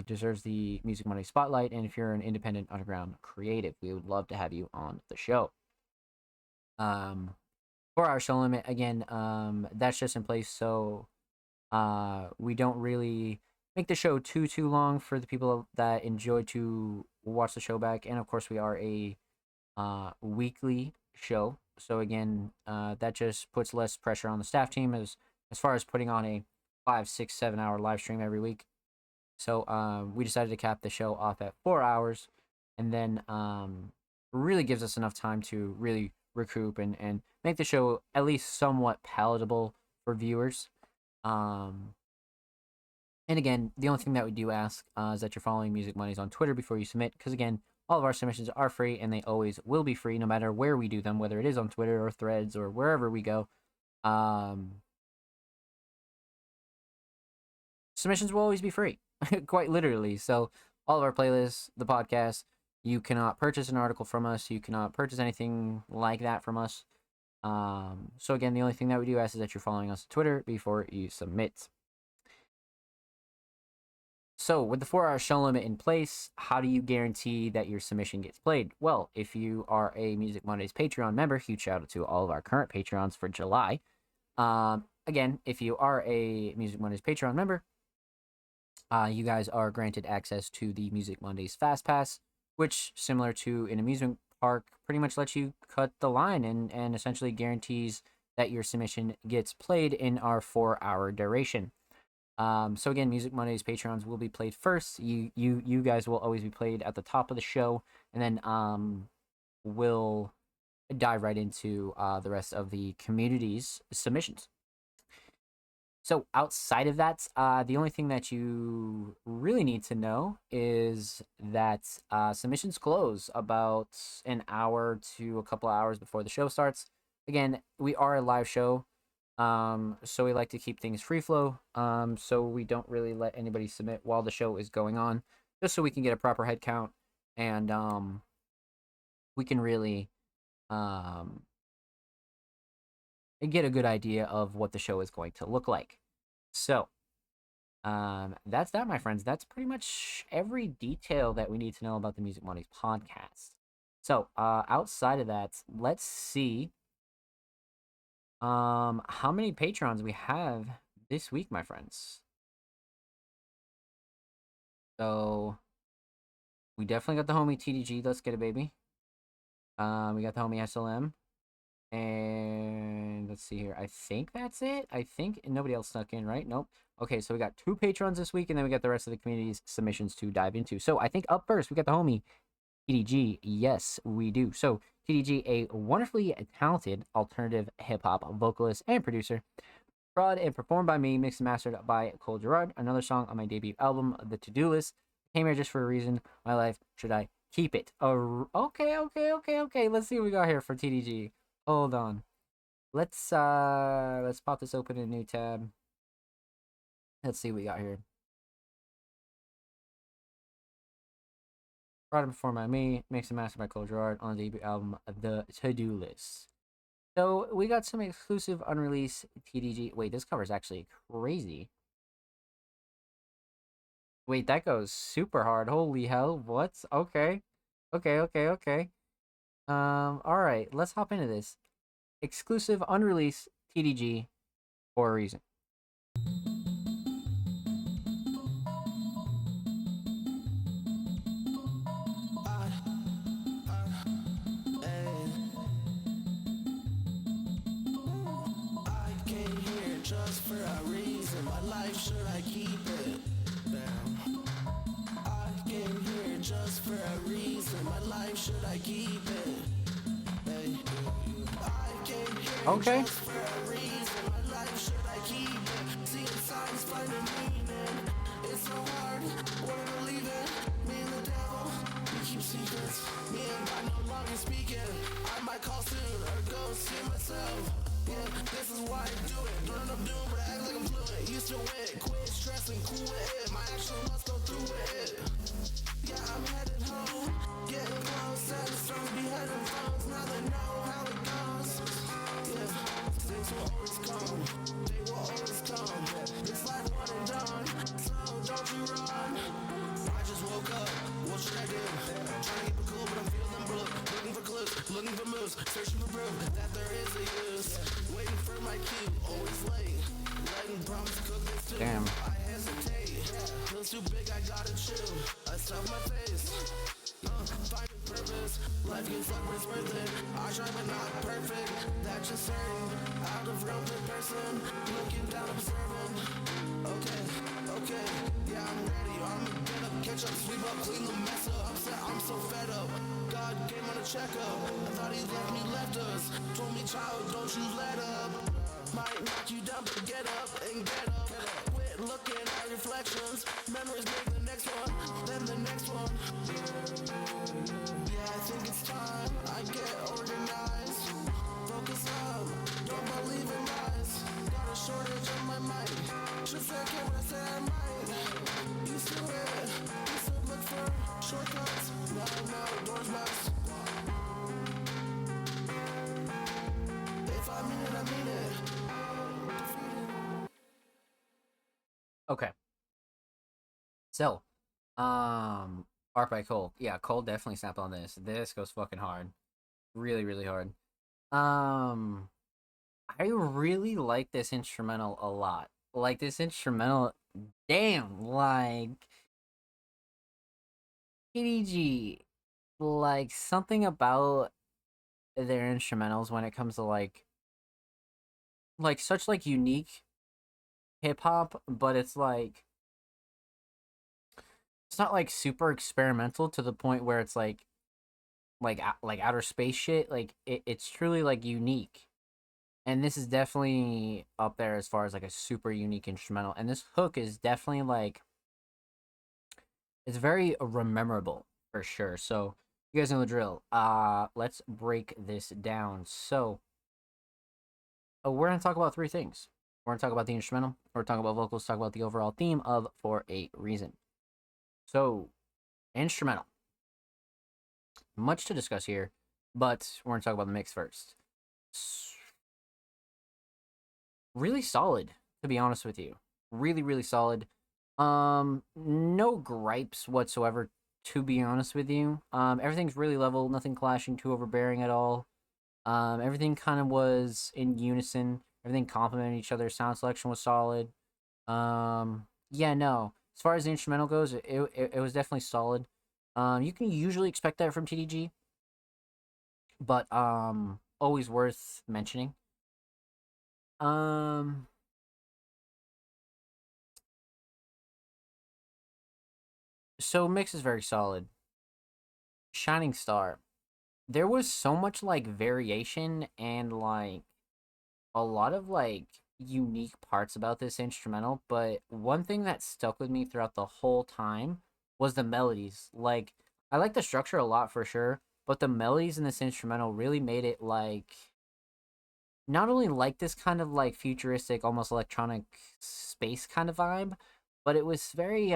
deserves the Music Monday spotlight. And if you're an independent underground creative, we would love to have you on the show. 4-hour show limit again. That's just in place so we don't really make the show too long for the people that enjoy to watch the show back. And of course, we are a weekly show, so again, that just puts less pressure on the staff team as far as putting on a 5, 6, 7 hour live stream every week. So we decided to cap the show off at 4 hours, and then really gives us enough time to really recoup and make the show at least somewhat palatable for viewers. And again, the only thing that we do ask is that you're following Music Mondays on Twitter before you submit, because again, All of our submissions are free, and they always will be free, no matter where we do them, whether it is on Twitter or Threads or wherever we go. Submissions will always be free, quite literally. So all of our playlists, the podcast, you cannot purchase an article from us. You cannot purchase anything like that from us. So again, the only thing that we do ask is that you're following us on Twitter before you submit. So with the 4-hour show limit in place, how do you guarantee that your submission gets played? Well, if you are a Music Mondays Patreon member, huge shout out to all of our current Patreons for July. Again, if you are a Music Mondays Patreon member, you guys are granted access to the Music Mondays Fast Pass, which, similar to an amusement park, pretty much lets you cut the line and essentially guarantees that your submission gets played in our 4-hour duration. So again, Music Mondays Patreons will be played first. You guys will always be played at the top of the show, and then we'll dive right into the rest of the community's submissions. So outside of that, the only thing that you really need to know is that submissions close about an hour to a couple hours before the show starts. Again, we are a live show. So we like to keep things free flow. So we don't really let anybody submit while the show is going on, just so we can get a proper head count and we can really get a good idea of what the show is going to look like. So that's that, my friends. That's pretty much every detail that we need to know about the Music Mondays podcast. So outside of that, let's see how many patrons we have this week, my friends. So we definitely got the homie TDG. Let's get it, baby. We got the homie SLM. And let's see here. I think that's it. I think nobody else snuck in, right? Nope. Okay, so we got 2 patrons this week, and then we got the rest of the community's submissions to dive into. So I think up first, we got the homie TDG. Yes, we do. So TDG, a wonderfully talented alternative hip-hop vocalist and producer. Brought and performed by me, mixed and mastered by Cole Gerard. Another song on my debut album, The To-Do List. Came here just for a reason. My life, should I keep it? Okay. Let's see what we got here for TDG. Hold on. Let's pop this open in a new tab. Let's see what we got here. Brought and performed by me, mixed and mastered by Cole Gerard on the debut album, The To-Do List. So we got some exclusive unreleased TDG. Wait, this cover is actually crazy. Wait, that goes super hard. Holy hell. What? Okay. Okay. Alright, let's hop into this. Exclusive unreleased TDG for a reason. Just for a reason, my life, should I keep it? Damn. I came here just for a reason, my life, should I keep it? Hey. I came here just for a reason, my life, should I keep it? Seeing signs, finding meaning. It's so hard, wanna believe it. Me and the devil, we keep secrets. Me and God no longer speaking. I might call soon or go see myself. Yeah, this is why I do it. Don't end up doing, but I act like I'm fluent. Used to win, quit stressing, cool with it. My action must go through with it. Yeah, I'm headed home, getting close. And the storms be heading phones. Now they know how it goes. Yeah, things will always come. They will always come. It's like one and done. So don't you run. I just woke up. What should I do? Trying to keep it cool, but I'm feeling blue. Looking for clues, looking for moves, searching for proof that there is a use. Waiting for my cue, always late. Letting promise cook this too. Damn. I hesitate. Feels too big, I gotta chew. I stuff my face. Finding purpose. Life gets like, but it's worth it. I try, but not perfect. That's just certain. Out of realm per person. Looking down, observing. Okay. Yeah, I'm ready. I'ma get up, catch up, sweep up, clean the mess up. Upset, I'm so fed up. God came on a checkup. I thought he left me left us. Told me, child, don't you let up. Might knock you down, but get up and get up. Quit looking at reflections. Memories make the next one, then the next one. Okay. So, um, Art by Cole. Yeah, Cole definitely snapped on this. This goes fucking hard. Really, really hard. Um, I really like this instrumental a lot. Like this instrumental, damn, like PDG, like something about their instrumentals when it comes to like such like unique hip hop, but it's not like super experimental to the point where it's like outer space shit. Like it's truly like unique. And this is definitely up there as far as like a super unique instrumental. And this hook is definitely like it's very memorable for sure. So you guys know the drill. Let's break this down. So we're gonna talk about three things. We're gonna talk about the instrumental. We're talking about vocals. Talk about the overall theme of For a Reason. So instrumental. Much to discuss here, but we're gonna talk about the mix first. Really solid, to be honest with you. Really, really solid. No gripes whatsoever, to be honest with you. Everything's really level, nothing clashing, too overbearing at all. Everything kind of was in unison. Everything complemented each other. Sound selection was solid. Yeah, no. As far as the instrumental goes, it was definitely solid. You can usually expect that from TDG, but always worth mentioning. Um, so mix is very solid. Shining Star. There was so much like variation and like a lot of like unique parts about this instrumental, but one thing that stuck with me throughout the whole time was the melodies. Like I like the structure a lot for sure, but the melodies in this instrumental really made it like not only like this kind of like futuristic almost electronic space kind of vibe, but it was very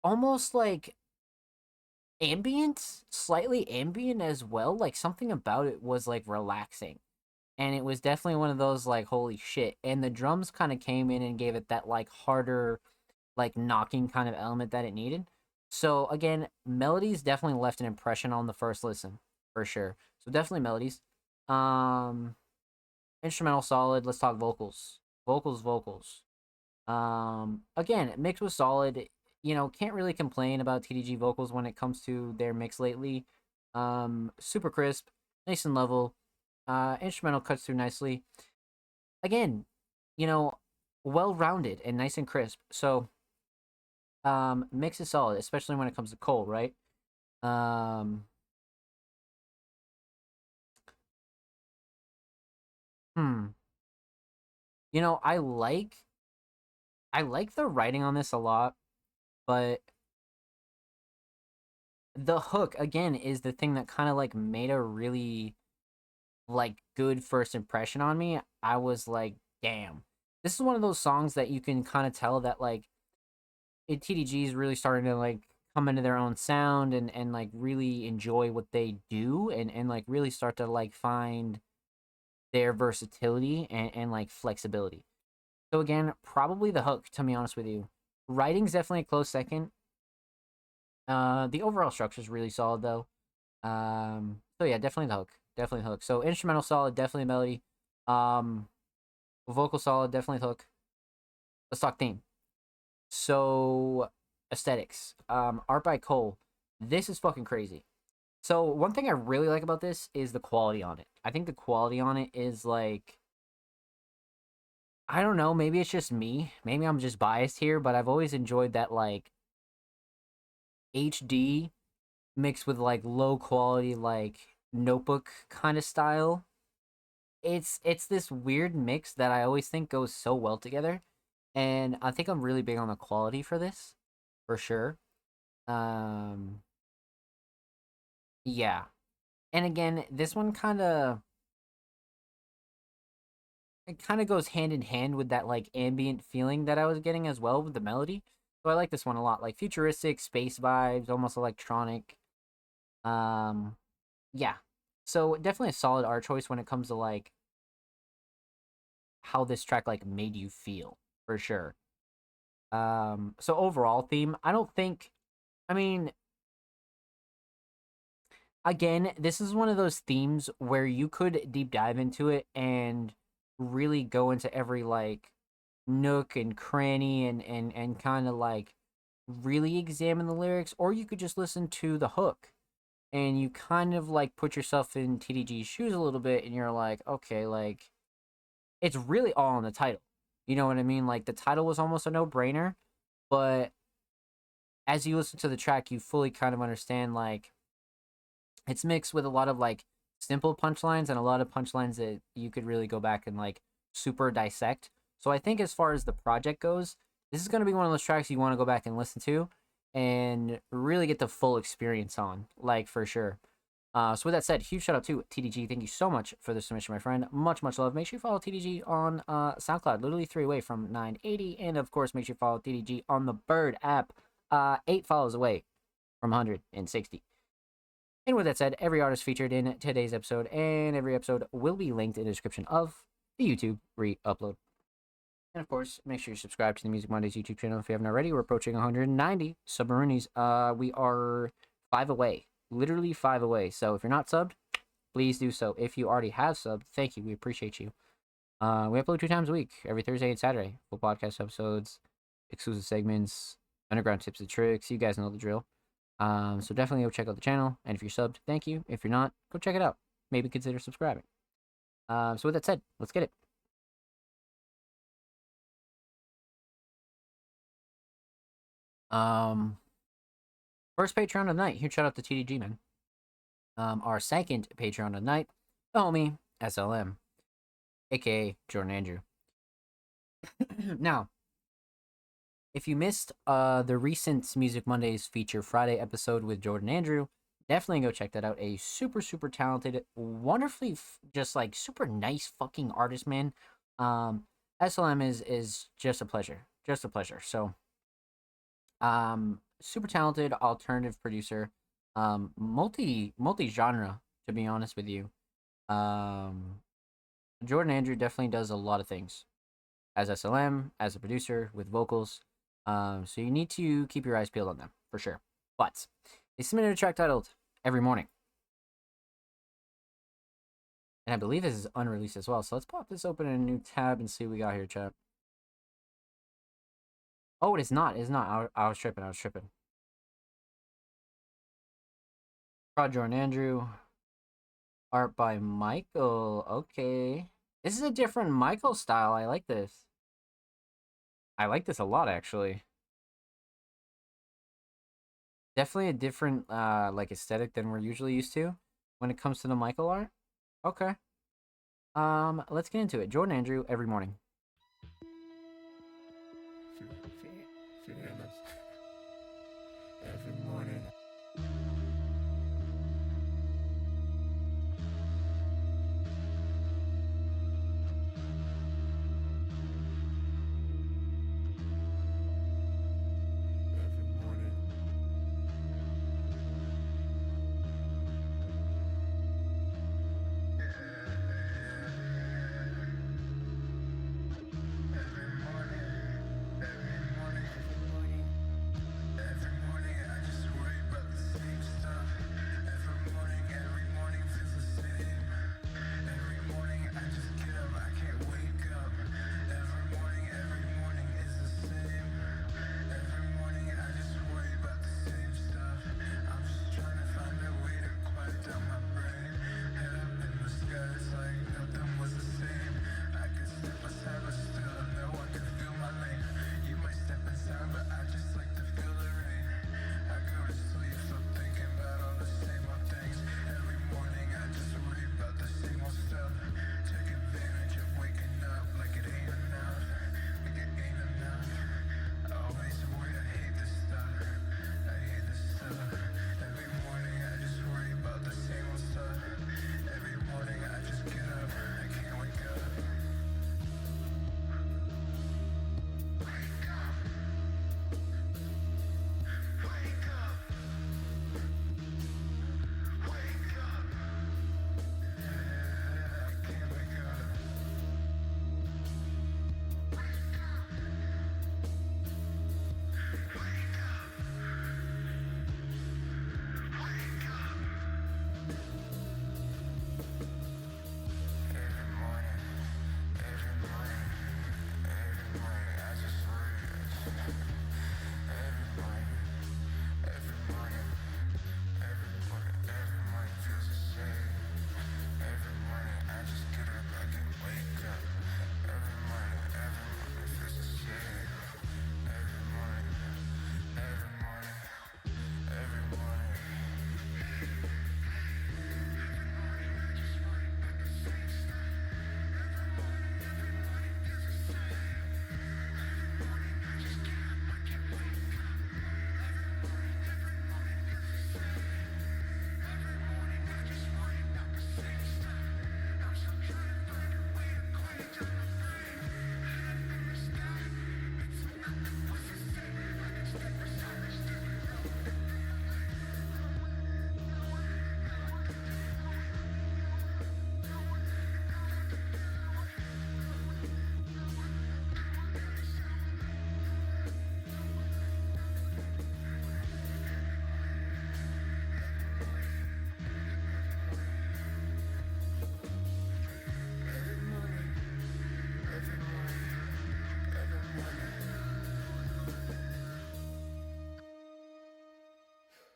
almost like ambient, slightly ambient as well. Like something about it was like relaxing. And it was definitely one of those like holy shit. And the drums kind of came in and gave it that like harder, like knocking kind of element that it needed. So again, melodies definitely left an impression on the first listen for sure. So definitely melodies. Um Instrumental solid. Let's talk vocals. Vocals. Again, mix was solid. You know, can't really complain about TDG vocals when it comes to their mix lately. Super crisp, nice and level. Instrumental cuts through nicely. Again, you know, well rounded and nice and crisp. So, mix is solid, especially when it comes to Cole, right? Um, hmm. You know, I like the writing on this a lot, but the hook again is the thing that kind of like made a really like good first impression on me. I was like, damn. This is one of those songs that you can kind of tell that like TDG is really starting to like come into their own sound and like really enjoy what they do and like really start to like find their versatility and like flexibility. So again, probably the hook, to be honest with you. Writing's definitely a close second. The overall structure is really solid though. So yeah, definitely the hook. Definitely the hook. So instrumental solid, definitely melody. Um, Vocal solid, definitely hook. Let's talk theme. So aesthetics. Art by Cole. This is fucking crazy. So one thing I really like about this is the quality on it. I think the quality on it is like I don't know, maybe it's just me. Maybe I'm just biased here, but I've always enjoyed that like HD mixed with like low quality like notebook kind of style. It's this weird mix that I always think goes so well together. And I think I'm really big on the quality for this, for sure. Um yeah. And again, this one kind of goes hand in hand with that like ambient feeling that I was getting as well with the melody. So I like this one a lot. Like futuristic, space vibes, almost electronic. Um yeah. So definitely a solid art choice when it comes to like how this track like made you feel for sure. So overall theme, I don't think, I mean, again, this is one of those themes where you could deep dive into it and really go into every like nook and cranny and kind of like really examine the lyrics, or you could just listen to the hook and you kind of like put yourself in TDG's shoes a little bit and you're like, okay, like it's really all in the title. You know what I mean? Like the title was almost a no-brainer, but as you listen to the track, you fully kind of understand like it's mixed with a lot of like simple punchlines and a lot of punchlines that you could really go back and like super dissect. So I think as far as the project goes, this is going to be one of those tracks you want to go back and listen to and really get the full experience on, like for sure. So with that said, huge shout out to TDG. Thank you so much for the submission, my friend. Much, much love. Make sure you follow TDG on SoundCloud, literally 3 away from 980. And of course, make sure you follow TDG on the Bird app, 8 follows away from 160. And with that said, every artist featured in today's episode and every episode will be linked in the description of the YouTube re-upload. And of course, make sure you subscribe to the Music Mondays YouTube channel if you haven't already. We're approaching 190 Submaroonies. We are 5 away, literally 5 away. So if you're not subbed, please do so. If you already have subbed, thank you. We appreciate you. We upload 2 times a week, every Thursday and Saturday. Full podcast episodes, exclusive segments, underground tips and tricks. You guys know the drill. So definitely go check out the channel. And if you're subbed, thank you. If you're not, go check it out. Maybe consider subscribing. So with that said, let's get it. First Patreon of the night. Huge shout out to TDG, man. Our second Patreon of the night, the homie SLM, aka Jordan Andrew. Now, if you missed the recent Music Mondays Feature Friday episode with Jordan Andrew, definitely go check that out. A super, super talented, wonderfully, just like super nice fucking artist, man. SLM is just a pleasure. Just a pleasure. So, super talented alternative producer, multi genre, to be honest with you. Jordan Andrew definitely does a lot of things as SLM, as a producer with vocals. So you need to keep your eyes peeled on them for sure. But they submitted a track titled Every Morning. And I believe this is unreleased as well. So let's pop this open in a new tab and see what we got here, chat. Oh, it is not. It is not. I was tripping. Prod Jordan Andrew. Art by Michael. Okay. This is a different Michael style. I like this. I like this a lot, actually. Definitely a different like aesthetic than we're usually used to when it comes to the Michael art. Okay. Let's get into it. Jordan Andrew, Every Morning. Every morning. Every morning. Every morning.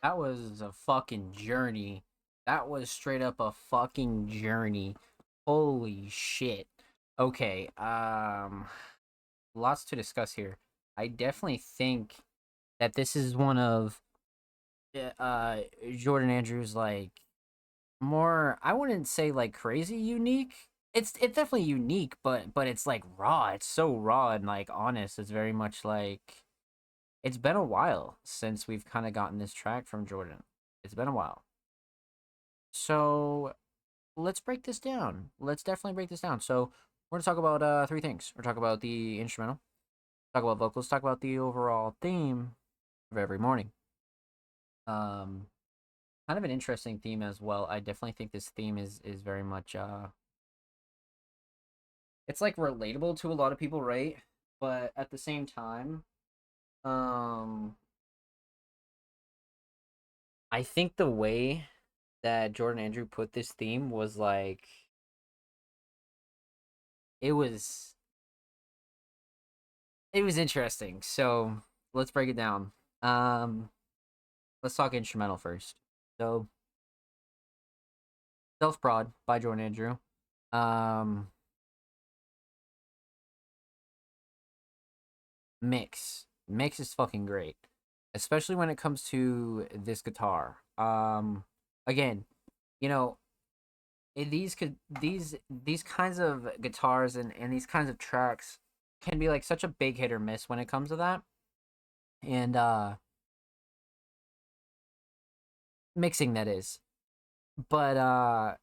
That was a fucking journey. That was straight up a fucking journey. Holy shit. Okay, lots to discuss here. I definitely think that this is one of uh Jordan Andrews like more, I wouldn't say like crazy unique. It's definitely unique, but it's like raw. It's so raw and like honest. It's very much like it's been a while since we've kind of gotten this track from Jordan. It's been a while. So let's break this down. Let's definitely break this down. So we're gonna talk about three things. We're talk about the instrumental, talk about vocals, talk about the overall theme of every morning. Um, Kind of an interesting theme as well. I definitely think this theme is very much it's like relatable to a lot of people, right? But at the same time, um, I think the way that Jordan Andrew put this theme was like it was it was interesting. So let's break it down. Um, let's talk instrumental first. So Self Prod by Jordan Andrew. Um, Mix is fucking great, especially when it comes to this guitar. Again, you know, these kinds of guitars and these kinds of tracks can be like such a big hit or miss when it comes to that. And mixing, that is. But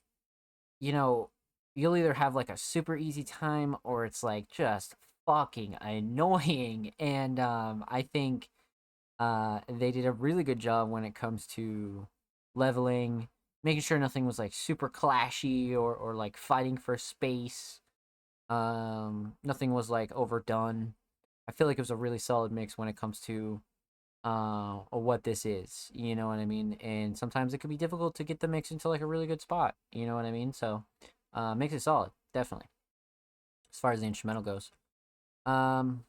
you know, you'll either have like a super easy time or it's like just fucking annoying. And I think they did a really good job when it comes to leveling, making sure nothing was like super clashy or like fighting for space. Nothing was like overdone. I feel like it was a really solid mix when it comes to what this is. You know what I mean? And sometimes it can be difficult to get the mix into like a really good spot. You know what I mean? So makes it solid, definitely. As far as the instrumental goes. Um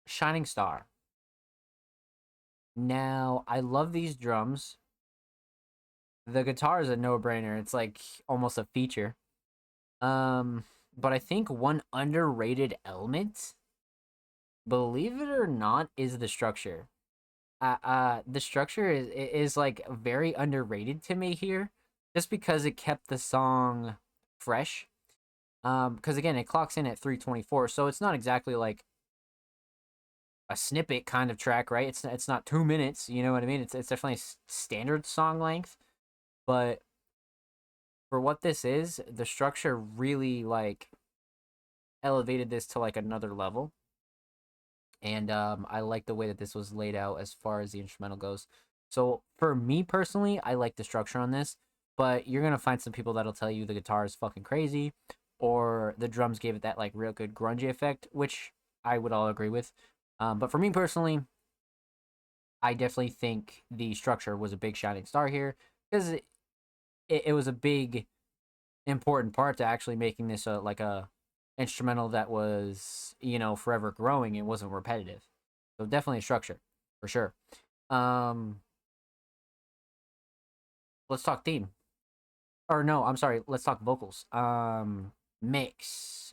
Shining Star. Now, I love these drums. The guitar is a no-brainer. It's like almost a feature. Um but I think one underrated element, believe it or not, is the structure. The structure is like very underrated to me here, just because it kept the song fresh. Because again, it clocks in at 3:24, so it's not exactly like a snippet kind of track, right? It's not 2 minutes. You know what I mean? It's definitely standard song length, but for what this is, the structure really like elevated this to like another level. And I like the way that this was laid out as far as the instrumental goes. So for me personally, I like the structure on this, but you're gonna find some people that'll tell you the guitar is fucking crazy, or the drums gave it that like real good grungy effect, which I would all agree with. But for me personally, I definitely think the structure was a big shining star here because it was a big important part to actually making this a like a instrumental that was, you know, forever growing and wasn't repetitive. So definitely a structure for sure. Um, let's talk theme. Or no, I'm sorry. Let's talk vocals. Mix.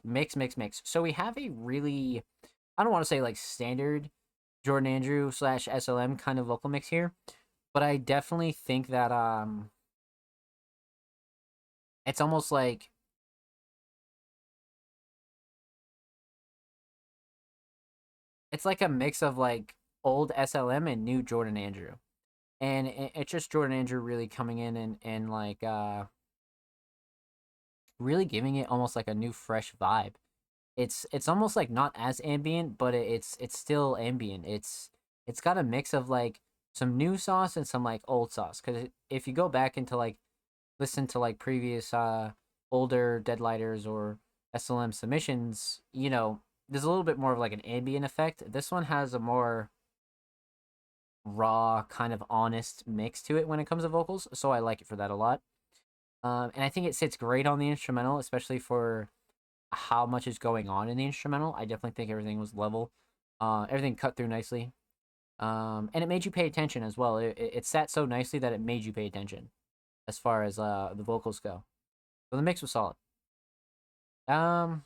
So we have a really, I don't want to say like standard Jordan Andrew slash SLM kind of vocal mix here, but I definitely think that it's almost like it's like a mix of like old SLM and new Jordan Andrew. And it's just Jordan Andrew really coming in and like really giving it almost like a new fresh vibe. It's almost like not as ambient, but it's still ambient. It's got a mix of like some new sauce and some like old sauce. Because if you go back into like listen to like previous older Deadlighters or SLM submissions, you know, there's a little bit more of like an ambient effect. This one has a more raw, kind of honest mix to it when it comes to vocals, so I like it for that a lot. And I think it sits great on the instrumental, especially for how much is going on in the instrumental. I definitely think everything was level. Everything cut through nicely. And it made you pay attention as well. It sat so nicely that it made you pay attention as far as the vocals go. So the mix was solid. Um,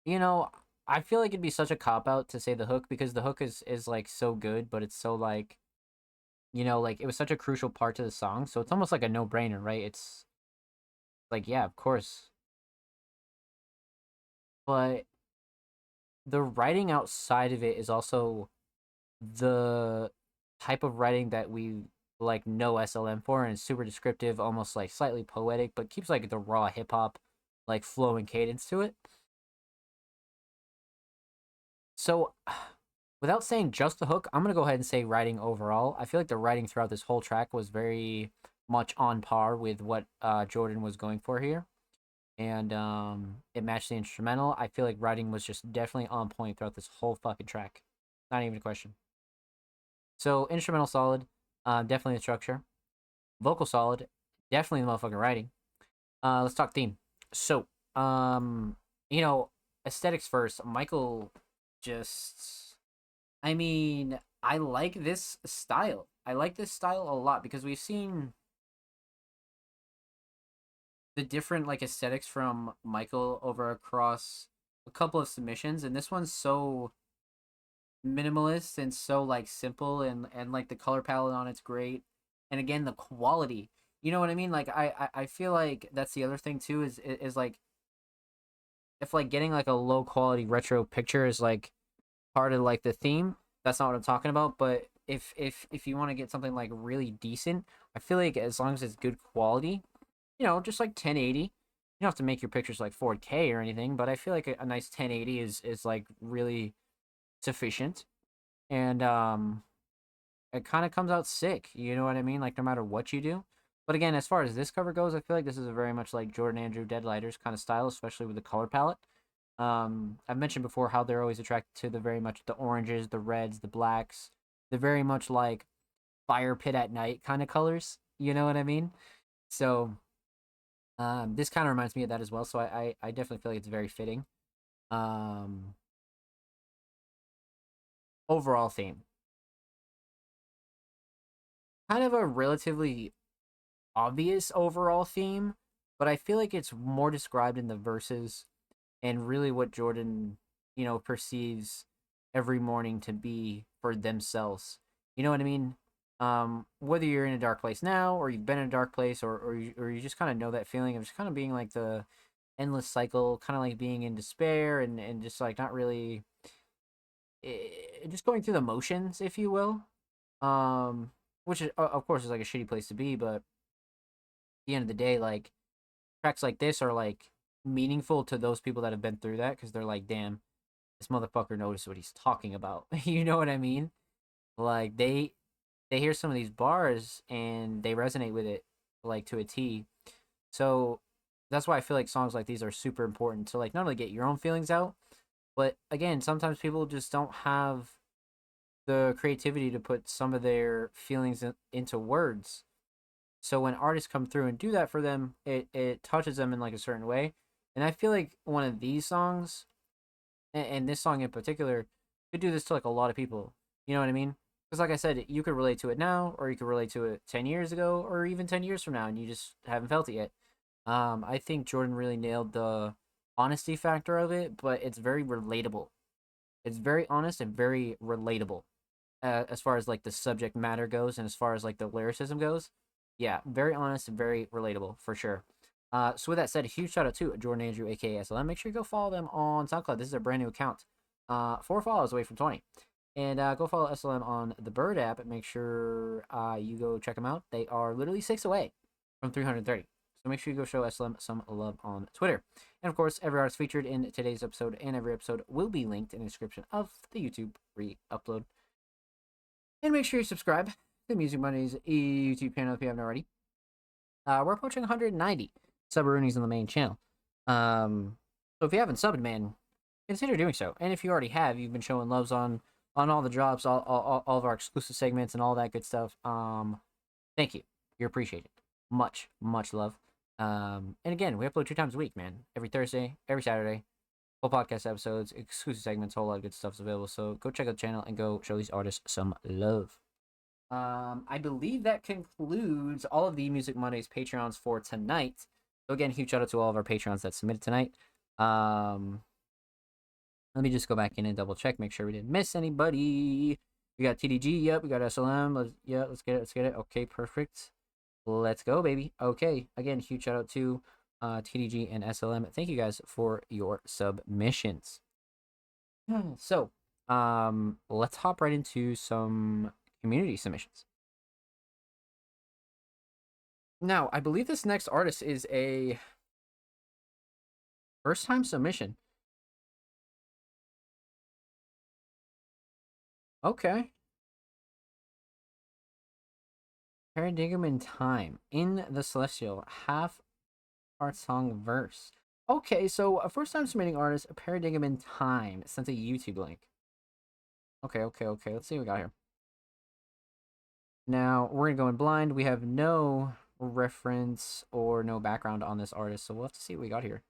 you know, I feel like it'd be such a cop out to say the hook because the hook is like so good, but it's so like like it was such a crucial part to the song, so it's almost like a no brainer, right? It's like yeah, of course, but the writing outside of it is also the type of writing that we like know SLM for, and it's super descriptive, almost like slightly poetic, but keeps like the raw hip hop like flow and cadence to it. So, without saying just the hook, I'm gonna go ahead and say writing overall. I feel like the writing throughout this whole track was very much on par with what Jordan was going for here, and it matched the instrumental. I feel like writing was just definitely on point throughout this whole fucking track. Not even a question. So instrumental solid, definitely the structure. Vocal solid, definitely the motherfucking writing. Let's talk theme. So, um, you know, aesthetics first. Michael just I mean, I like this style. I like this style a lot because we've seen the different like aesthetics from Michael over across a couple of submissions, and this one's so minimalist and so like simple, and like the color palette on it's great, and again the quality. You know what I mean? Like I feel like that's the other thing too is like if like getting like a low quality retro picture is like part of like the theme. That's not what I'm talking about. But if you want to get something like really decent, I feel like as long as it's good quality, just like 1080. You don't have to make your pictures like 4K or anything, but I feel like a nice 1080 is like really sufficient, and it kind of comes out sick. You know what I mean? Like no matter what you do. But again, as far as this cover goes, I feel like this is a very much like Jordan Andrew Deadlighters kind of style, especially with the color palette. I've mentioned before how they're always attracted to the very much the oranges, the reds, the blacks, the very much like fire pit at night kind of colors. You know what I mean? So this kind of reminds me of that as well. So I definitely feel like it's very fitting. Um, Overall theme, kind of a relatively obvious overall theme, but I feel like it's more described in the verses and really what Jordan, perceives every morning to be for themselves. You know what I mean? Whether you're in a dark place now, or you've been in a dark place, or you just kind of know that feeling of just kind of being like the endless cycle, kind of like being in despair and just like not really, just going through the motions, if you will. Which is of course is like a shitty place to be, but at the end of the day, like tracks like this are like meaningful to those people that have been through that because they're like, damn, this motherfucker knows what he's talking about. You know what I mean? Like they hear some of these bars and they resonate with it like to a T. So that's why I feel like songs like these are super important to like not only get your own feelings out, but again, sometimes people just don't have the creativity to put some of their feelings into words. So when artists come through and do that for them, it touches them in like a certain way. And I feel like one of these songs, and this song in particular, could do this to like a lot of people. You know what I mean? Because like I said, you could relate to it now, or you could relate to it 10 years ago, or even 10 years from now, and you just haven't felt it yet. I think Jordan really nailed the honesty factor of it, but it's very relatable. It's very honest and very relatable, as far as like the subject matter goes, and as far as like the lyricism goes. Yeah, very honest and very relatable for sure. So with that said, a huge shout out to Jordan Andrew, aka SLM. Make sure you go follow them on SoundCloud. This is a brand new account. 4 follows away from 20. And go follow SLM on the Bird app and make sure you go check them out. They are literally 6 away from 330. So make sure you go show SLM some love on Twitter. And of course, every artist featured in today's episode and every episode will be linked in the description of the YouTube re-upload. And make sure you subscribe to the Music Mondays YouTube channel if you haven't already. We're approaching 190 subroonies on the main channel. So if you haven't subbed, man, consider doing so. And if you already have, you've been showing loves on all the drops, all of our exclusive segments, and all that good stuff. Thank you. You're appreciated. Much, much love. And again, we upload 2 times a week, man. Every Thursday, every Saturday. full podcast episodes, exclusive segments, whole lot of good stuff's available. So go check out the channel and go show these artists some love. I believe that concludes all of the Music Mondays Patreons for tonight. So again, huge shout out to all of our Patreons that submitted tonight. Let me just go back in and double check, make sure we didn't miss anybody. We got TDG, yep. We got SLM, let's get it. Okay, perfect. Let's go, baby. Okay, again, huge shout out to TDG and SLM. Thank you guys for your submissions. So, let's hop right into some community submissions. Now, I believe this next artist is a first-time submission. Okay. Paradigm in Time in the Celestial half heart song verse. Okay, so a first time submitting artist, a Paradigm in Time, sent a YouTube link. Okay. Let's see what we got here. Now we're gonna go in blind. We have no reference or no background on this artist, so we'll have to see what we got here.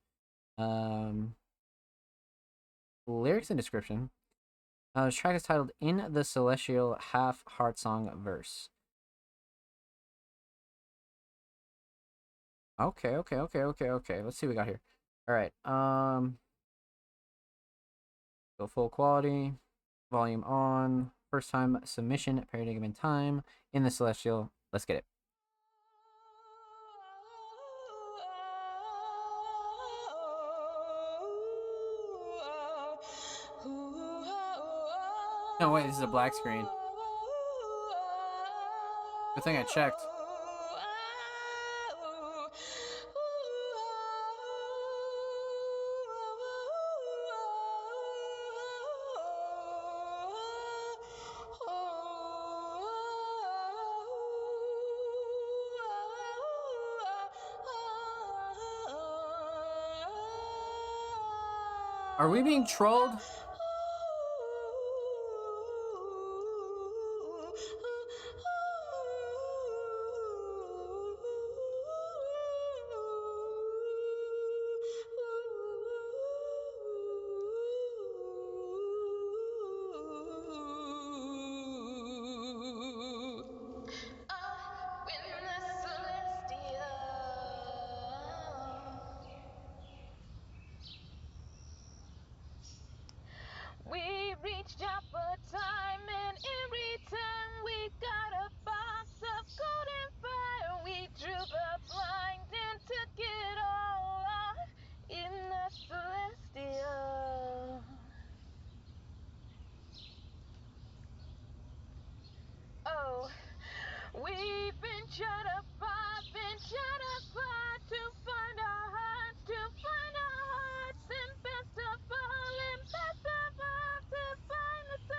Lyrics and description. This track is titled "In the Celestial Half Heart Song Verse." Okay. Let's see what we got here. All right. So full quality, volume on, first time submission, Paradigm in Time, in the Celestial. Let's get it. No, wait, this is a black screen. Good thing I checked. Are we being trolled? We reached out for time, and in return we got a box of golden fire. We drew the blind and took it all off in the celestial. Oh, we've been shut up to find our hearts, and best of all, to find the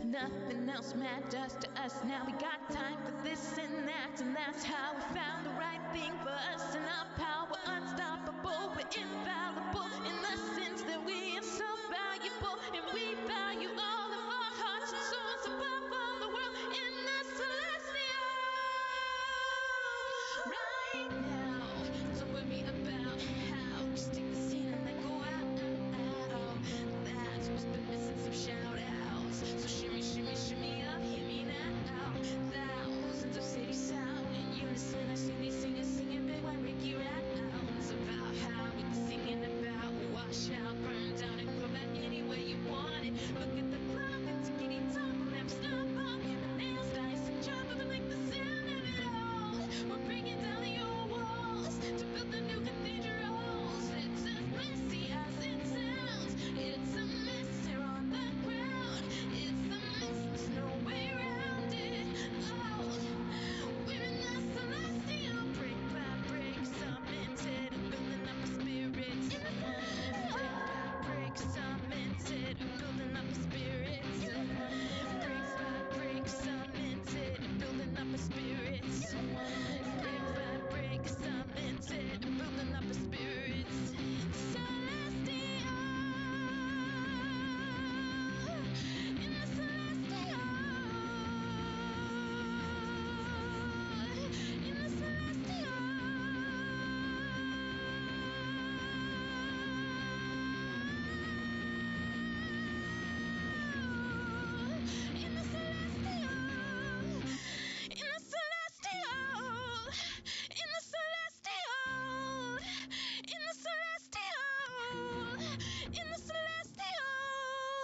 Nothing else matters to us now. We got time for this and that's how we found the right thing for us. And our power unstoppable, we're infallible in the sense that we are so valuable, and we value all of our hearts and souls above all the world in the celestial. Right now, so with me about how we stick the scene and then go out. That's what's been missing, some shout outs. So shimmy up, hear me now. Thousands of cities sound in unison. I see these singers singing big while Ricky rap. It's about how we singing about wash out.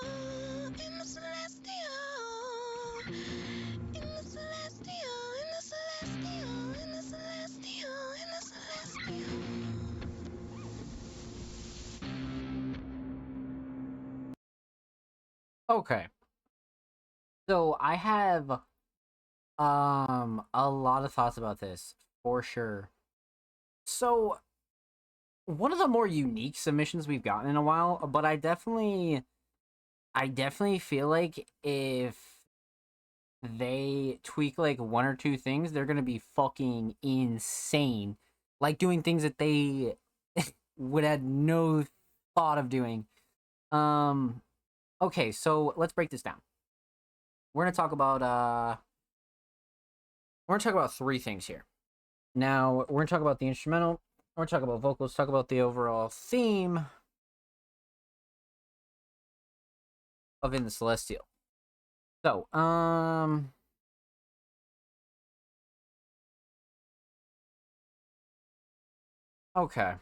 in the celestial, in the celestial, in the celestial, in the celestial, in the celestial. Okay. So I have a lot of thoughts about this for sure. So one of the more unique submissions we've gotten in a while, but I definitely feel like if they tweak like one or two things, they're gonna be fucking insane. Like doing things that they would have no thought of doing. Um okay, so let's break this down. We're gonna talk about three things here. Now we're gonna talk about the instrumental, we're gonna talk about vocals, talk about the overall theme of In the Celestial. So, okay.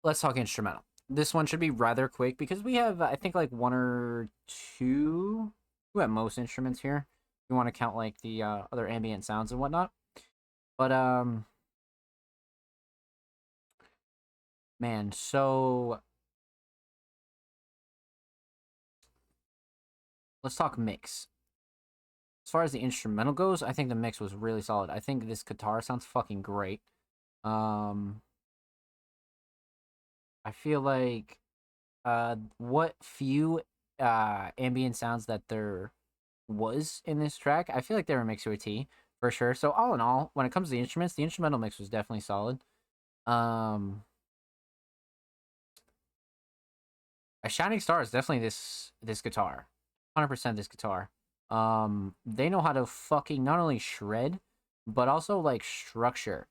Let's talk instrumental. This one should be rather quick because we have, I think, like one or two at most instruments here. You want to count like the other ambient sounds and whatnot. But man, so let's talk mix. As far as the instrumental goes, I think the mix was really solid. I think this guitar sounds fucking great. Um, I feel like what few ambient sounds that there was in this track, I feel like they were mixed to a T for sure. So all in all, when it comes to the instruments, the instrumental mix was definitely solid. Um, a shining star is definitely this guitar, 100% this guitar. They know how to fucking not only shred, but also like structure,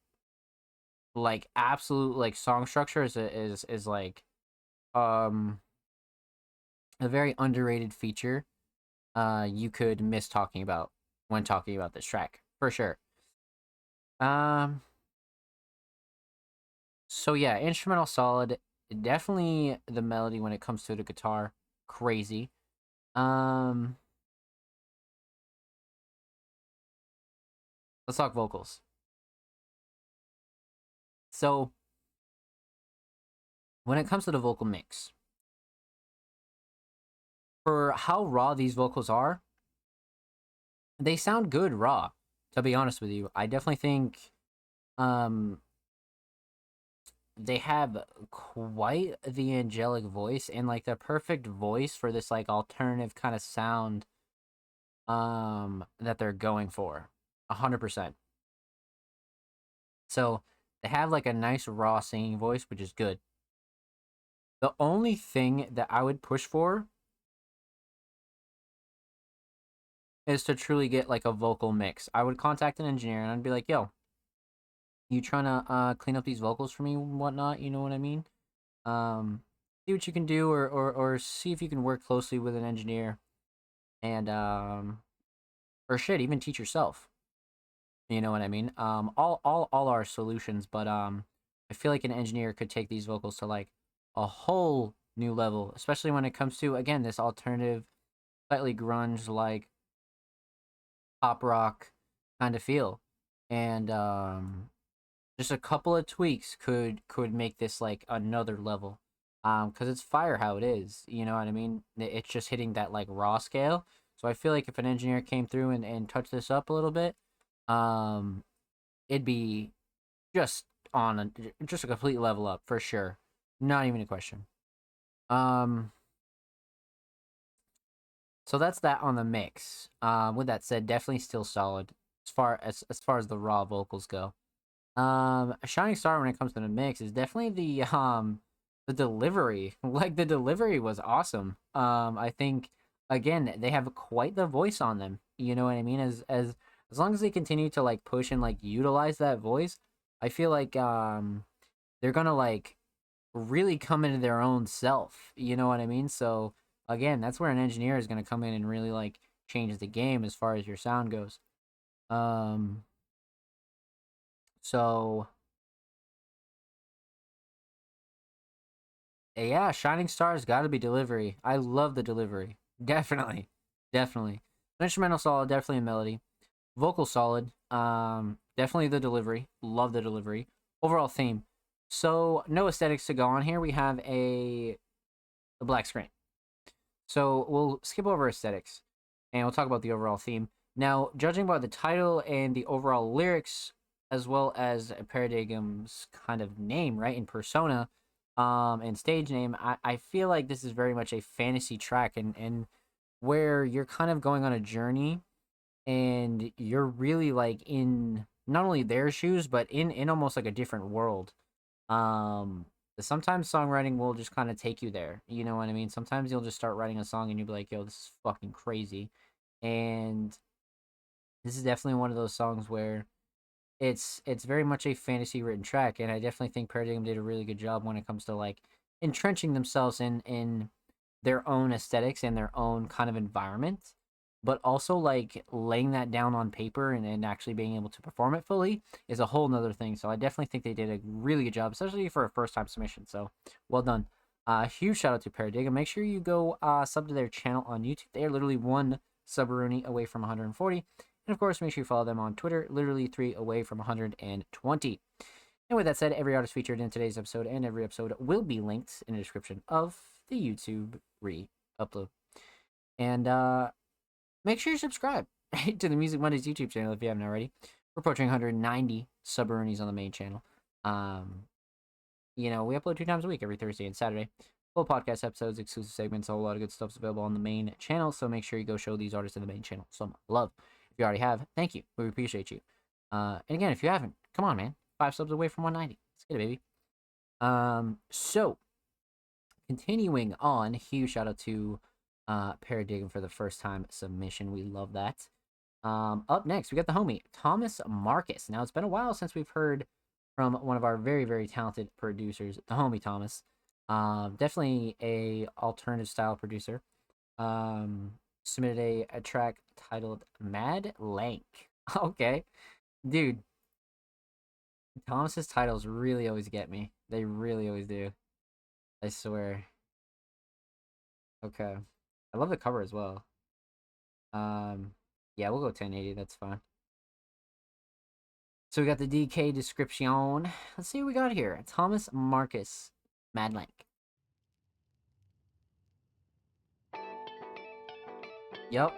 like absolute like song structure is like um a very underrated feature you could miss talking about when talking about this track for sure. Um so yeah, instrumental solid, definitely the melody when it comes to the guitar crazy. Um let's talk vocals. So when it comes to the vocal mix, for how raw these vocals are, they sound good raw, to be honest with you. I definitely think um they have quite the angelic voice and like the perfect voice for this like alternative kind of sound that they're going for 100%. So they have like a nice raw singing voice, which is good. The only thing that I would push for is to truly get like a vocal mix. I would contact an engineer and I'd be like, yo, you trying to clean up these vocals for me and whatnot, you know what I mean? um See what you can do, or see if you can work closely with an engineer, and or shit, even teach yourself, you know what I mean? All our solutions, but I feel like an engineer could take these vocals to like a whole new level, especially when it comes to, again, this alternative, slightly grunge like pop rock kind of feel. And just a couple of tweaks could make this like another level. Because it's fire how it is, you know what I mean? It's just hitting that like raw scale. So I feel like if an engineer came through and touched this up a little bit, um it'd be just on just a complete level up for sure, not even a question. um so that's that on the mix. With that said, definitely still solid as far as the raw vocals go. A shining star when it comes to the mix is definitely the delivery. Like the delivery was awesome. I think again they have quite the voice on them. You know what I mean? As long as they continue to like push and like utilize that voice, I feel like they're gonna like really come into their own self. You know what I mean? So again, that's where an engineer is gonna come in and really like change the game as far as your sound goes. Um, so Yeah, Shining Stars got to be delivery. I love the delivery. Definitely, definitely. Instrumental solid, definitely a melody. Vocal solid. Definitely the delivery. Love the delivery. Overall theme. So no aesthetics to go on here. We have a black screen. So we'll skip over aesthetics, and we'll talk about the overall theme. Now, judging by the title and the overall lyrics, as well as Paradigm's kind of name, right, in persona, and stage name, I feel like this is very much a fantasy track, and where you're kind of going on a journey, and you're really like in not only their shoes, but in almost like a different world. um Sometimes songwriting will just kind of take you there, you know what I mean? Sometimes you'll just start writing a song and you'll be like, yo, this is fucking crazy. And this is definitely one of those songs where it's very much a fantasy written track, and I definitely think Paradigm did a really good job when it comes to like entrenching themselves in their own aesthetics and their own kind of environment, but also like laying that down on paper and actually being able to perform it fully is a whole nother thing. So I definitely think they did a really good job, especially for a first time submission. So well done. Huge shout out to Paradigm. Make sure you go sub to their channel on YouTube. They are literally one Subaruni away from 140. And of course, make sure you follow them on Twitter, literally 3 away from 120. And with that said, every artist featured in today's episode and every episode will be linked in the description of the YouTube re-upload. And make sure you subscribe to the Music Mondays YouTube channel if you haven't already. We're approaching 190 Subarunies on the main channel. We upload 2 times a week, every Thursday and Saturday. Full podcast episodes, exclusive segments, a whole lot of good stuff's available on the main channel. So make sure you go show these artists in the main channel some love. If you already have, thank you. We appreciate you. And again, if you haven't, come on, man. 5 subs away from 190. Let's get it, baby. So continuing on, huge shout out to Paradigm for the first time submission. We love that. Up next, we got the homie Thomas Marcus. Now, it's been a while since we've heard from one of our very, very talented producers, the homie Thomas. Definitely a alternative style producer. Submitted a track titled Mad Lank. Okay, dude. Thomas's titles really always get me. They really always do. I swear. Okay. I love the cover as well. Yeah, we'll go 1080. That's fine. So we got the DK description. Let's see what we got here. Thomas Marcus, Mad Lank. Yup.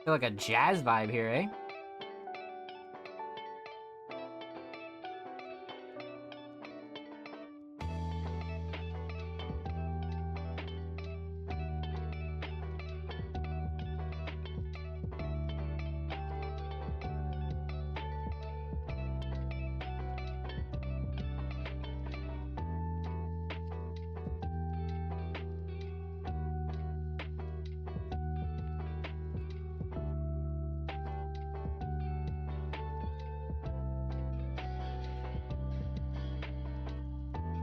Feel like a jazz vibe here, eh?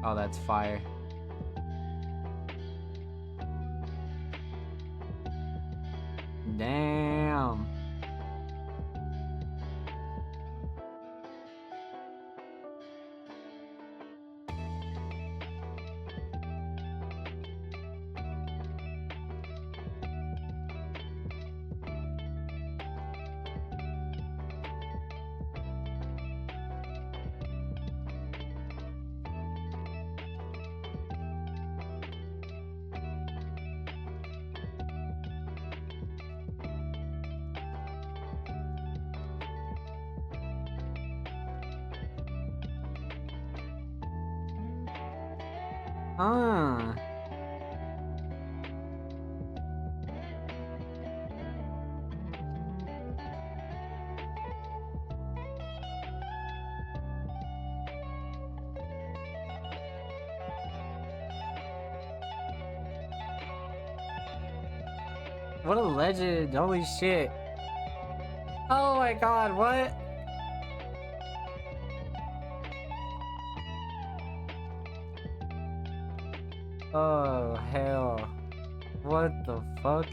Oh, that's fire. Damn. Ah. What a legend. Holy shit. Oh my god, what? Oh, hell. What the fuck?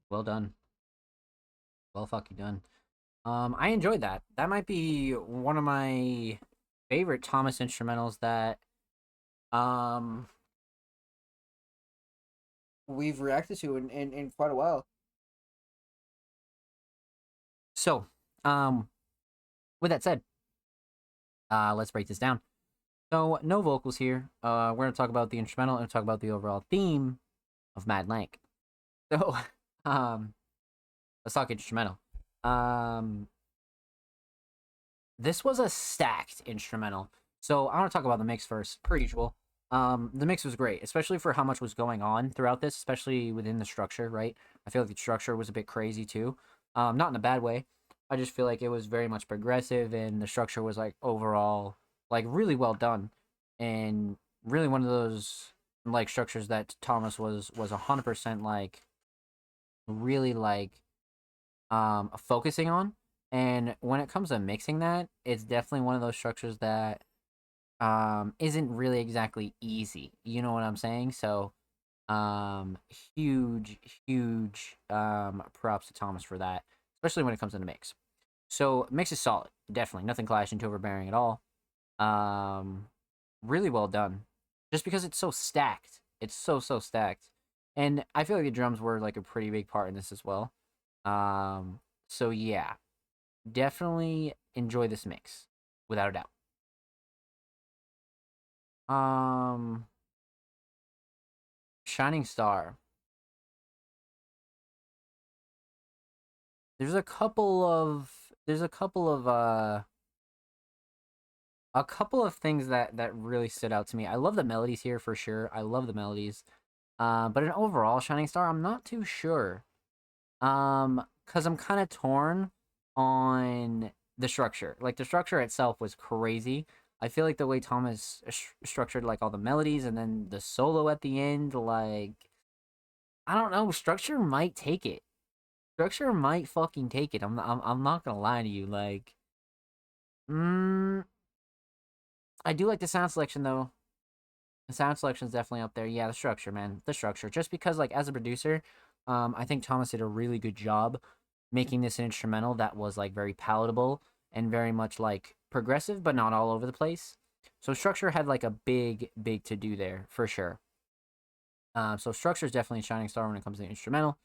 Well done. Well fucking done. I enjoyed that. That might be one of my favorite Thomas instrumentals that um we've reacted to in quite a while. So, um, with that said, let's break this down. So, no vocals here. We're gonna talk about the instrumental and talk about the overall theme of Mad Lank. So, um, let's talk instrumental. Um, this was a stacked instrumental. So I want to talk about the mix first, per usual. The mix was great, especially for how much was going on throughout this, especially within the structure, right? I feel like the structure was a bit crazy too. Not in a bad way. I just feel like it was very much progressive and the structure was like overall like really well done. And really one of those like structures that Thomas was 100% like really like focusing on. And when it comes to mixing that, it's definitely one of those structures that isn't really exactly easy. You know what I'm saying? So um huge huge props to Thomas for that, especially when it comes to the mix. So mix is solid, definitely nothing clashing to overbearing at all. Um really well done. Just because it's so stacked. It's so stacked. And I feel like the drums were like a pretty big part in this as well. So yeah, definitely enjoy this mix without a doubt. Um Shining Star. There's a couple of there's a couple of things that really stood out to me. I love the melodies here for sure. I love the melodies. But an overall Shining Star, I'm not too sure. Cuz I'm kind of torn on the structure. Like the structure itself was crazy. I feel like the way Thomas structured like all the melodies and then the solo at the end, like I don't know, structure might take it. Structure might fucking take it. I'm not gonna lie to you. Like, mm, I do like the sound selection though. The sound selection is definitely up there. Yeah, the structure, man, the structure. Just because, like, as a producer, I think Thomas did a really good job making this an instrumental that was like very palatable and very much like progressive, but not all over the place. So structure had like a big to do there for sure. So structure is definitely a shining star when it comes to the instrumental.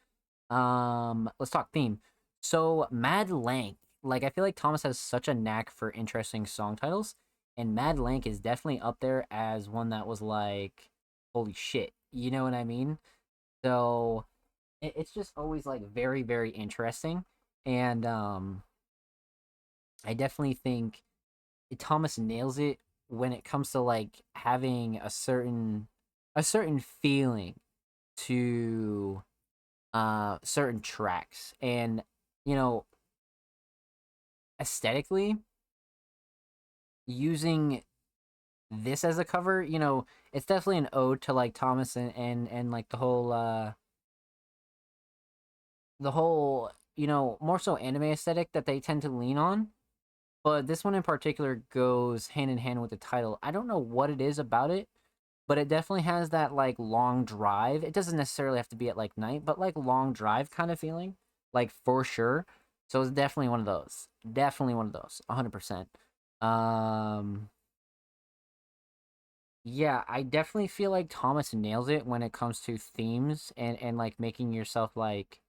Let's talk theme. So Mad Lank, like I feel like Thomas has such a knack for interesting song titles, and Mad Lank is definitely up there as one that was like, holy shit, you know what I mean? So it's just always like very interesting, and I definitely think Thomas nails it when it comes to like having a certain feeling to certain tracks. And you know, aesthetically, using this as a cover, you know, it's definitely an ode to like Thomas and like the whole, you know, more so anime aesthetic that they tend to lean on. But this one in particular goes hand in hand with the title. I don't know what it is about it, but it definitely has that like long drive. It doesn't necessarily have to be at like night, but like long drive kind of feeling, like for sure. So it's definitely one of those. Definitely one of those. 100%. Um yeah, I definitely feel like Thomas nails it when it comes to themes and like making yourself like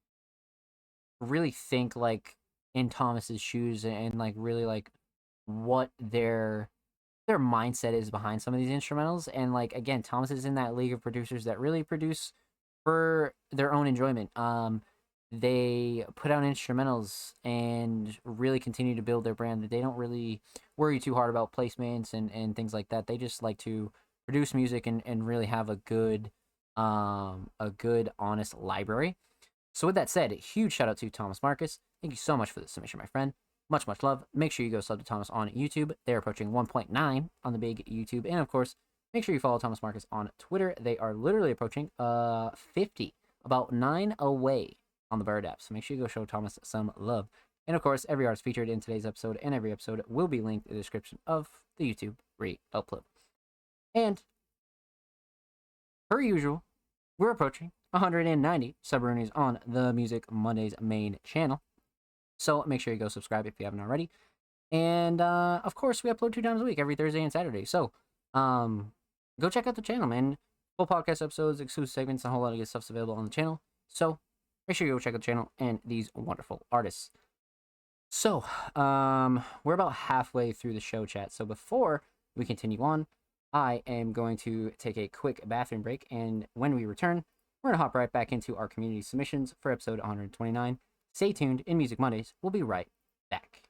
really think like in Thomas's shoes and like really like what their mindset is behind some of these instrumentals. And like again, Thomas is in that league of producers that really produce for their own enjoyment. They put out instrumentals and really continue to build their brand. They don't really worry too hard about placements and things like that. They just like to produce music and really have a good honest library. So with that said, huge shout out to Thomas Marcus. Thank you so much for the submission, my friend. Much love. Make sure you go sub to Thomas on YouTube. They're approaching 1.9 on the big YouTube. And of course, make sure you follow Thomas Marcus on Twitter. They are literally approaching 50, about 9 away on the Bird app. So make sure you go show Thomas some love. And of course, every artist featured in today's episode and every episode will be linked in the description of the YouTube re-upload. And per usual, we're approaching 190 Subroonies on the Music Mondays main channel. So make sure you go subscribe if you haven't already. And of course, we upload 2 times a week, every Thursday and Saturday. So go check out the channel, man. Full podcast episodes, exclusive segments, and a whole lot of good stuff's available on the channel. So make sure you go check out the channel and these wonderful artists. So we're about halfway through the show, chat. So before we continue on, I am going to take a quick bathroom break. And when we return, we're going to hop right back into our community submissions for episode 129. Stay tuned in Music Mondays. We'll be right back.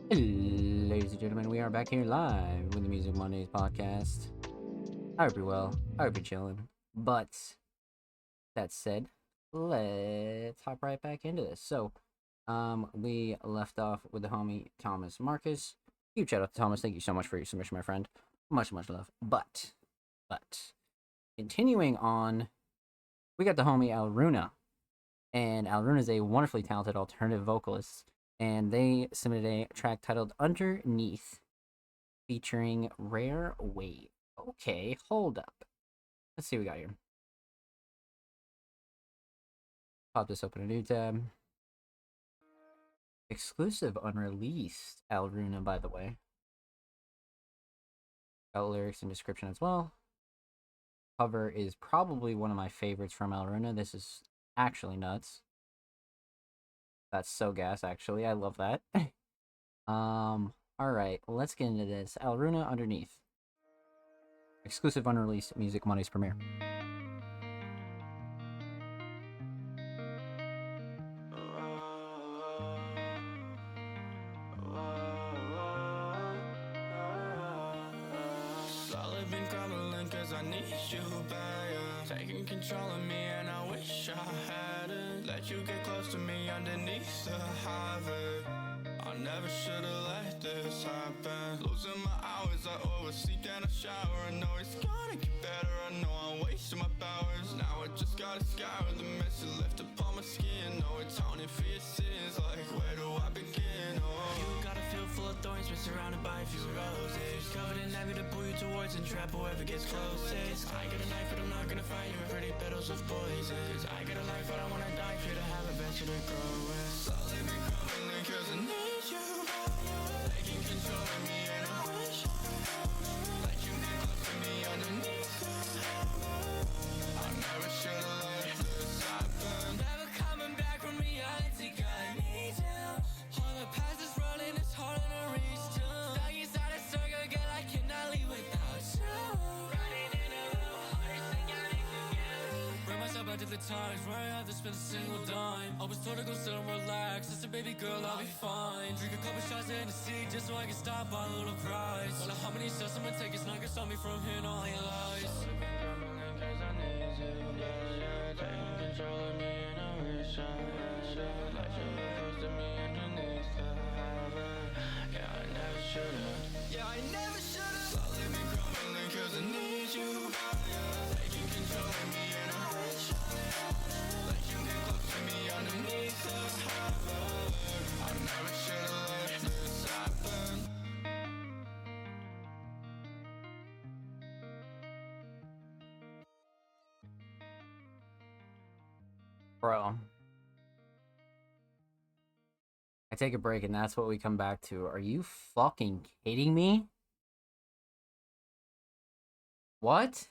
Ladies and gentlemen, we are back here live with the Music Mondays podcast. I hope you're well. I hope you're chilling. But that said, let's hop right back into this. So, we left off with the homie Thomas Marcus. Huge shout out to Thomas. Thank you so much for your submission, my friend. Much love. But continuing on, we got the homie Alruna. And Alruna is a wonderfully talented alternative vocalist. And they submitted a track titled Underneath. featuring Rare Wave. Okay, hold up. Let's see what we got here. Pop this open a new tab. Exclusive unreleased Alruna, by the way. Got lyrics and description as well. Cover is probably one of my favorites from Alruna. This is actually nuts. That's so gas, actually. I love that. Alright, let's get into this. Alruna underneath. Exclusive unreleased Music Mondays premiere. Slowly been crumbling cause I need you back. Taking control of me and I wish I had it. Let you get close to me underneath the highway. I never should've let this happen. Losing my hours, I oversleep and I shower. I know it's gonna get better, I know I'm wasting my powers. Now I just gotta scour the mess that left upon my skin. No atoning for your sins, like where do I begin? Oh, you got a field full of thorns, but surrounded by a few roses. Covered in ivy to pull you towards and trap whoever gets closest. I got a knife but I'm not gonna fight you with pretty petals of poison. Cause I got a life but I wanna die for you to have a venture to grow with. Slowly been crumbling cause I need you. Taking control of me and I wish let you get close to me underneath the hammer. I never should've let this happen. Never coming back from reality, God, I need you. All the past is running, it's harder to reach to. Stuck inside a circle, girl, I cannot leave without you. Running in a little harder, think I need to get. Bring myself back to the times where I had to spend a single dime. I was told to go sit and relax. I said, baby girl, I'll be fine. Drink a couple shots in the sea just so I can stop my little cries. Don't know how many shots I'm gonna take, it's not gonna stop me from hearing all your lies. Taking control of me and I wish I had. Let you get close to me underneath the highway. Yeah, I never should've. Yeah, I never should've. Slowly been crumbling cause I need you. Taking control of me and I wish I had. Let you get close to me underneath the highway. I never should've let this happen. Bro. I take a break and that's what we come back to. Are you fucking kidding me? What?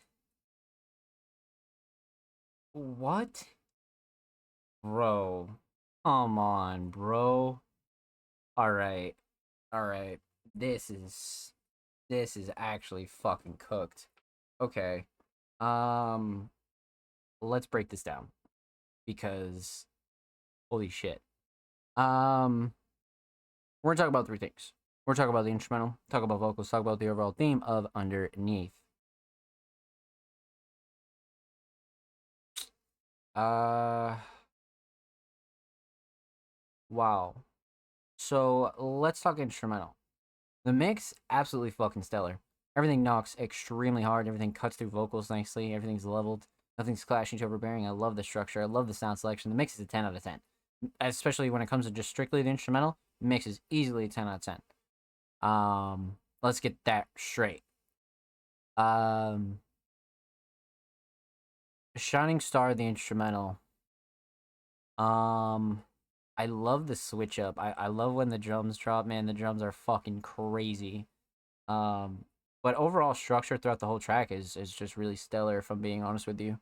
What? Bro. Come on, bro. Alright. Alright. This is actually fucking cooked. Okay. Let's break this down. Because holy shit. We're gonna talk about three things. We're talking about the instrumental, talk about vocals, talk about the overall theme of Underneath. Wow. So let's talk instrumental. The mix, absolutely fucking stellar. Everything knocks extremely hard. Everything cuts through vocals nicely. Everything's leveled. Nothing's clashing to overbearing. I love the structure. I love the sound selection. The mix is a 10 out of 10. Especially when it comes to just strictly the instrumental, the mix is easily a 10 out of 10. Let's get that straight. Shining Star, the instrumental. I love the switch up. I love when the drums drop, man. The drums are fucking crazy. But overall structure throughout the whole track is just really stellar, if I'm being honest with you.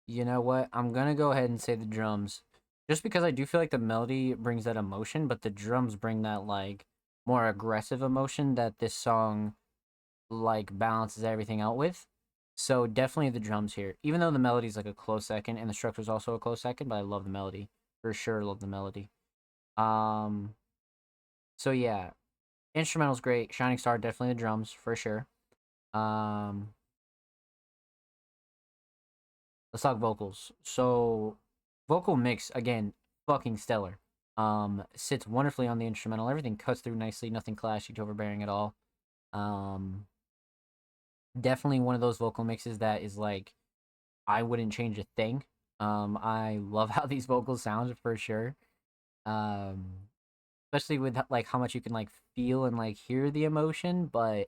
You know what? I'm gonna go ahead and say the drums. Just because I do feel like the melody brings that emotion, but the drums bring that, like, more aggressive emotion that this song, like, balances everything out with. So definitely the drums here. Even though the melody's like a close second, and the structure's also a close second, but I love the melody. For sure love the melody. So yeah. Instrumental's great. Shining Star, definitely the drums, for sure. Let's talk vocals. So, vocal mix, again, fucking stellar. Sits wonderfully on the instrumental. Everything cuts through nicely. Nothing clashing to overbearing at all. Definitely one of those vocal mixes that is like, I wouldn't change a thing. I love how these vocals sound for sure. Um, especially with like how much you can like feel and like hear the emotion, but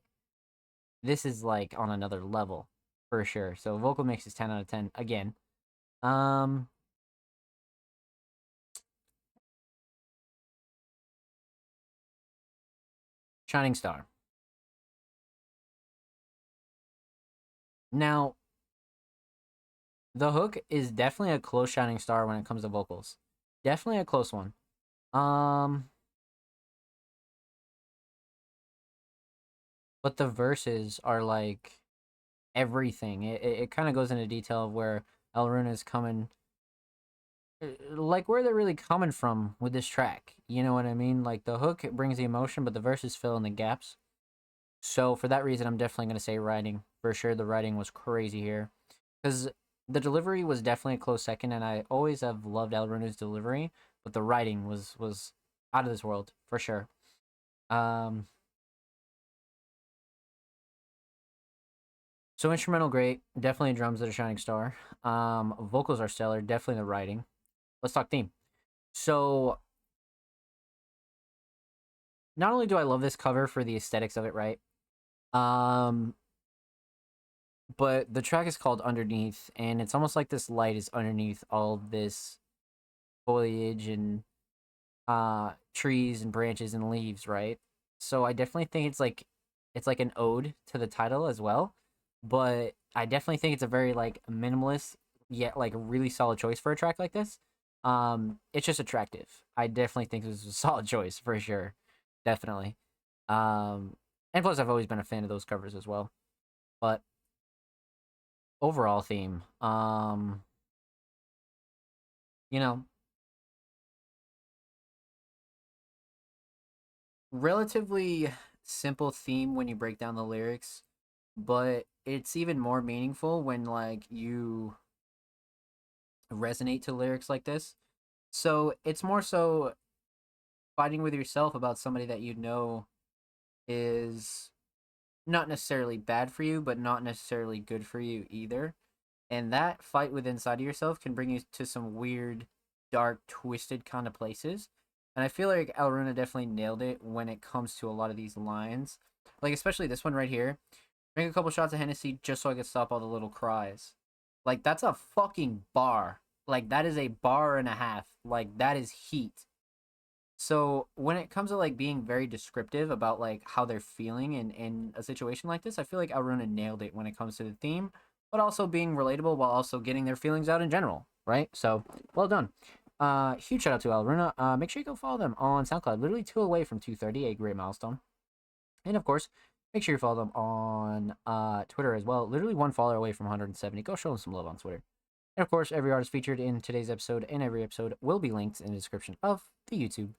this is like on another level for sure. So vocal mix is 10 out of 10 again. Um Shining Star. Now, the hook is definitely a close Shining Star when it comes to vocals. Definitely a close one. Um but the verses are like everything. It kind of goes into detail of where Elruna is coming, like where they're really coming from with this track. You know what I mean? Like the hook it brings the emotion, but the verses fill in the gaps. So for that reason, I'm definitely gonna say writing for sure. The writing was crazy here, because the delivery was definitely a close second, and I always have loved Elruna's delivery, but the writing was out of this world for sure. Um, so instrumental great, definitely drums that are shining star. Vocals are stellar, definitely the writing. Let's talk theme. So not only do I love this cover for the aesthetics of it, right? Um, but the track is called Underneath, and it's almost like this light is underneath all this foliage and trees and branches and leaves, right? So I definitely think it's like an ode to the title as well. But I definitely think it's a very like minimalist yet like really solid choice for a track like this. It's just attractive. I definitely think this is a solid choice for sure. Definitely. And plus I've always been a fan of those covers as well. But overall theme, you know, relatively simple theme when you break down the lyrics, but it's even more meaningful when like you resonate to lyrics like this. So it's more so fighting with yourself about somebody that you know is not necessarily bad for you, but not necessarily good for you either. And that fight with inside of yourself can bring you to some weird, dark, twisted kind of places. And I feel like Alruna definitely nailed it when it comes to a lot of these lines. Like, especially this one right here. Drink a couple shots of Hennessy just so I could stop all the little cries. Like, that's a fucking bar. Like, that is a bar and a half. Like, that is heat. So when it comes to like being very descriptive about like how they're feeling in a situation like this, I feel like Alruna nailed it when it comes to the theme, but also being relatable while also getting their feelings out in general, right? So well done. Huge shout out to Alruna. Make sure you go follow them on SoundCloud. Literally 2 away from 230, a great milestone. And of course, make sure you follow them on Twitter as well. Literally 1 follower away from 170. Go show them some love on Twitter. And of course, every artist featured in today's episode and every episode will be linked in the description of the YouTube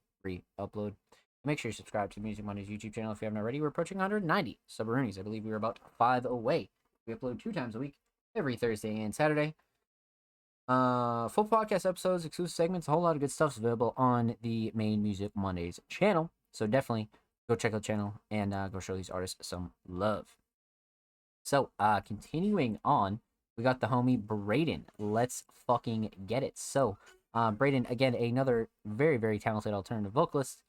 upload. Make sure you subscribe to Music Mondays YouTube channel if you haven't already. We're approaching 190 Subaroonies. I believe we were about 5 away. We upload 2 times a week, every Thursday and Saturday. Full podcast episodes, exclusive segments, a whole lot of good stuff is available on the main Music Mondays channel. So definitely go check out the channel and go show these artists some love. So continuing on, we got the homie Braden. Let's fucking get it. So Braden, again, another very, very talented alternative vocalist.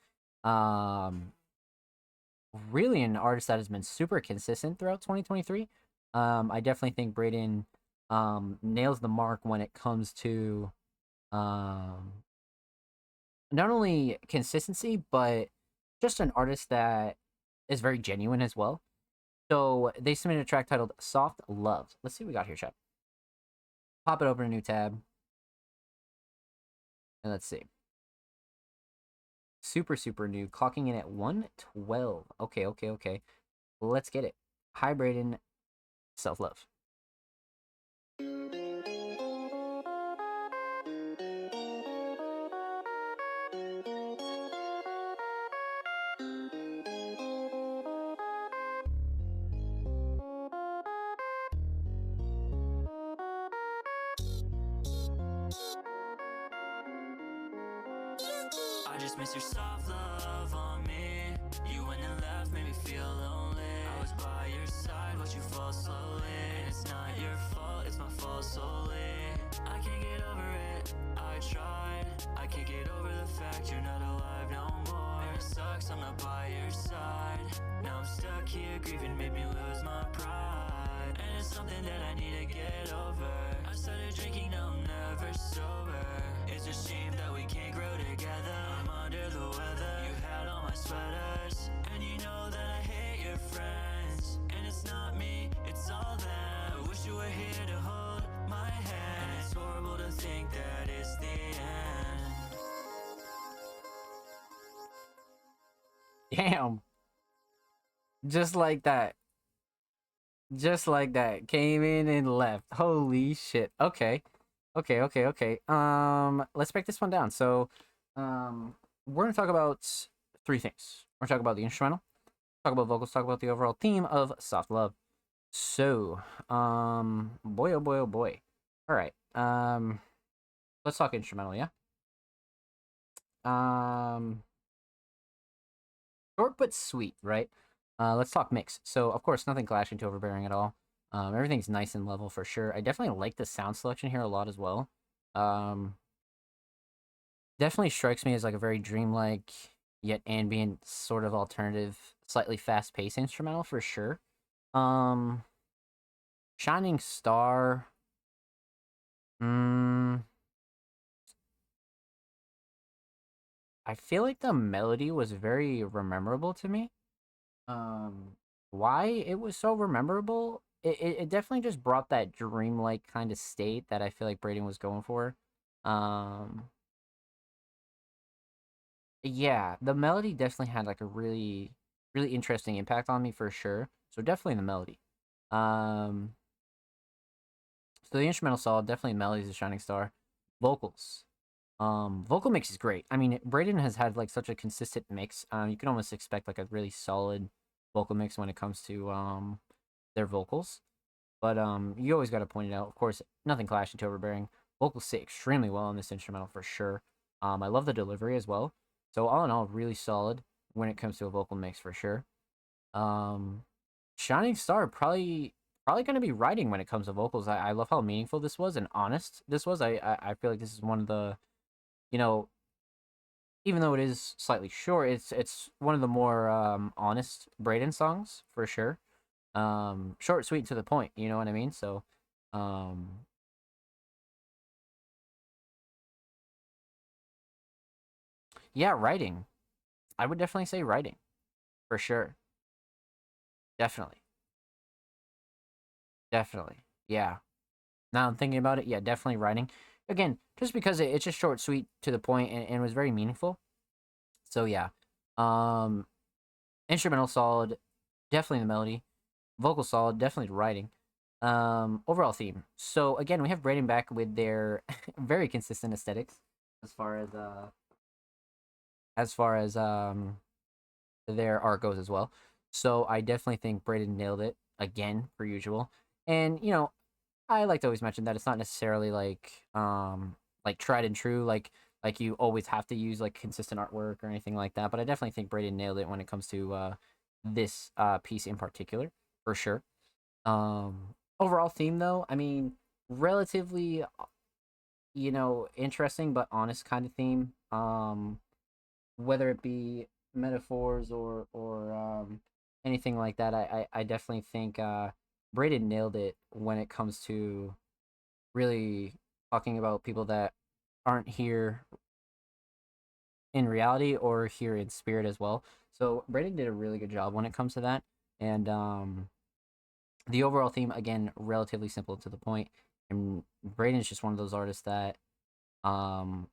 Really an artist that has been super consistent throughout 2023. I definitely think Braden nails the mark when it comes to not only consistency, but just an artist that is very genuine as well. So they submitted a track titled Soft Love. Let's see what we got here, chat. Pop it open a new tab. And let's see. Super, super new. Clocking in at 112. Okay. Let's get it. Hi, Braden. Self-love. I just miss your soft love on me. You went and left, made me feel lonely. I was by your side, watch you fall slowly. And it's not your fault, it's my fault solely. I can't get over it, I tried. I can't get over the fact you're not alive no more. And it sucks, I'm not by your side. Now I'm stuck here grieving, made me lose my pride. And it's something that I need to get over. I started drinking, now I'm never sober. It's a shame that we can't grow together. I'm under the weather, you had all my sweaters. And you know that I hate your friends. And it's not me, it's all them. I wish you were here to hold my hand. And it's horrible to think that it's the end. Damn. Just like that. Just like that. Came in and left. Holy shit. Okay. Okay. Let's break this one down. So, we're gonna talk about three things. We're gonna talk about the instrumental, talk about vocals, talk about the overall theme of Soft Love. So, boy, oh boy, oh boy. All right. Let's talk instrumental, yeah. Short but sweet, right? Let's talk mix. So, of course, nothing clashing to overbearing at all. Everything's nice and level for sure. I definitely like the sound selection here a lot as well. Definitely strikes me as like a very dreamlike yet ambient sort of alternative, slightly fast-paced instrumental for sure. Shining Star. I feel like the melody was very rememberable to me. Why it was so rememberable? It definitely just brought that dreamlike kind of state that I feel like Braden was going for. Yeah, the melody definitely had like a really, really interesting impact on me for sure. So definitely the melody. So the instrumental solid, definitely melodies a shining star. Vocals. Vocal mix is great. I mean, Braden has had like such a consistent mix. You can almost expect like a really solid vocal mix when it comes to their vocals. But you always got to point it out. Of course, nothing clashing to overbearing. Vocals sit extremely well on this instrumental for sure. I love the delivery as well. So all in all, really solid when it comes to a vocal mix for sure. Shining Star probably going to be writing when it comes to vocals. I love how meaningful this was and honest this was. I feel like this is one of the, you know, even though it is slightly short, it's one of the more honest Braden songs for sure. Short, sweet, to the point. You know what I mean? So, yeah, writing. I would definitely say writing for sure. Definitely, definitely. Yeah. Now I'm thinking about it. Yeah, definitely writing. Again, just because it's just short, sweet, to the point, and was very meaningful. So yeah, um, instrumental solid, definitely the melody. Vocal solid, definitely the writing. Overall theme. So again, we have Braden back with their very consistent aesthetics as far as their art goes as well. So I definitely think Braden nailed it again per usual. And I like to always mention that it's not necessarily like tried and true, like you always have to use like consistent artwork or anything like that. But I definitely think Braden nailed it when it comes to this piece in particular, for sure. Overall theme though, I mean, relatively interesting but honest kind of theme. Whether it be metaphors or anything like that, I definitely think Braden nailed it when it comes to really talking about people that aren't here in reality or here in spirit as well. So Braden did a really good job when it comes to that. And the overall theme, again, relatively simple to the point. And Braden's just one of those artists that, from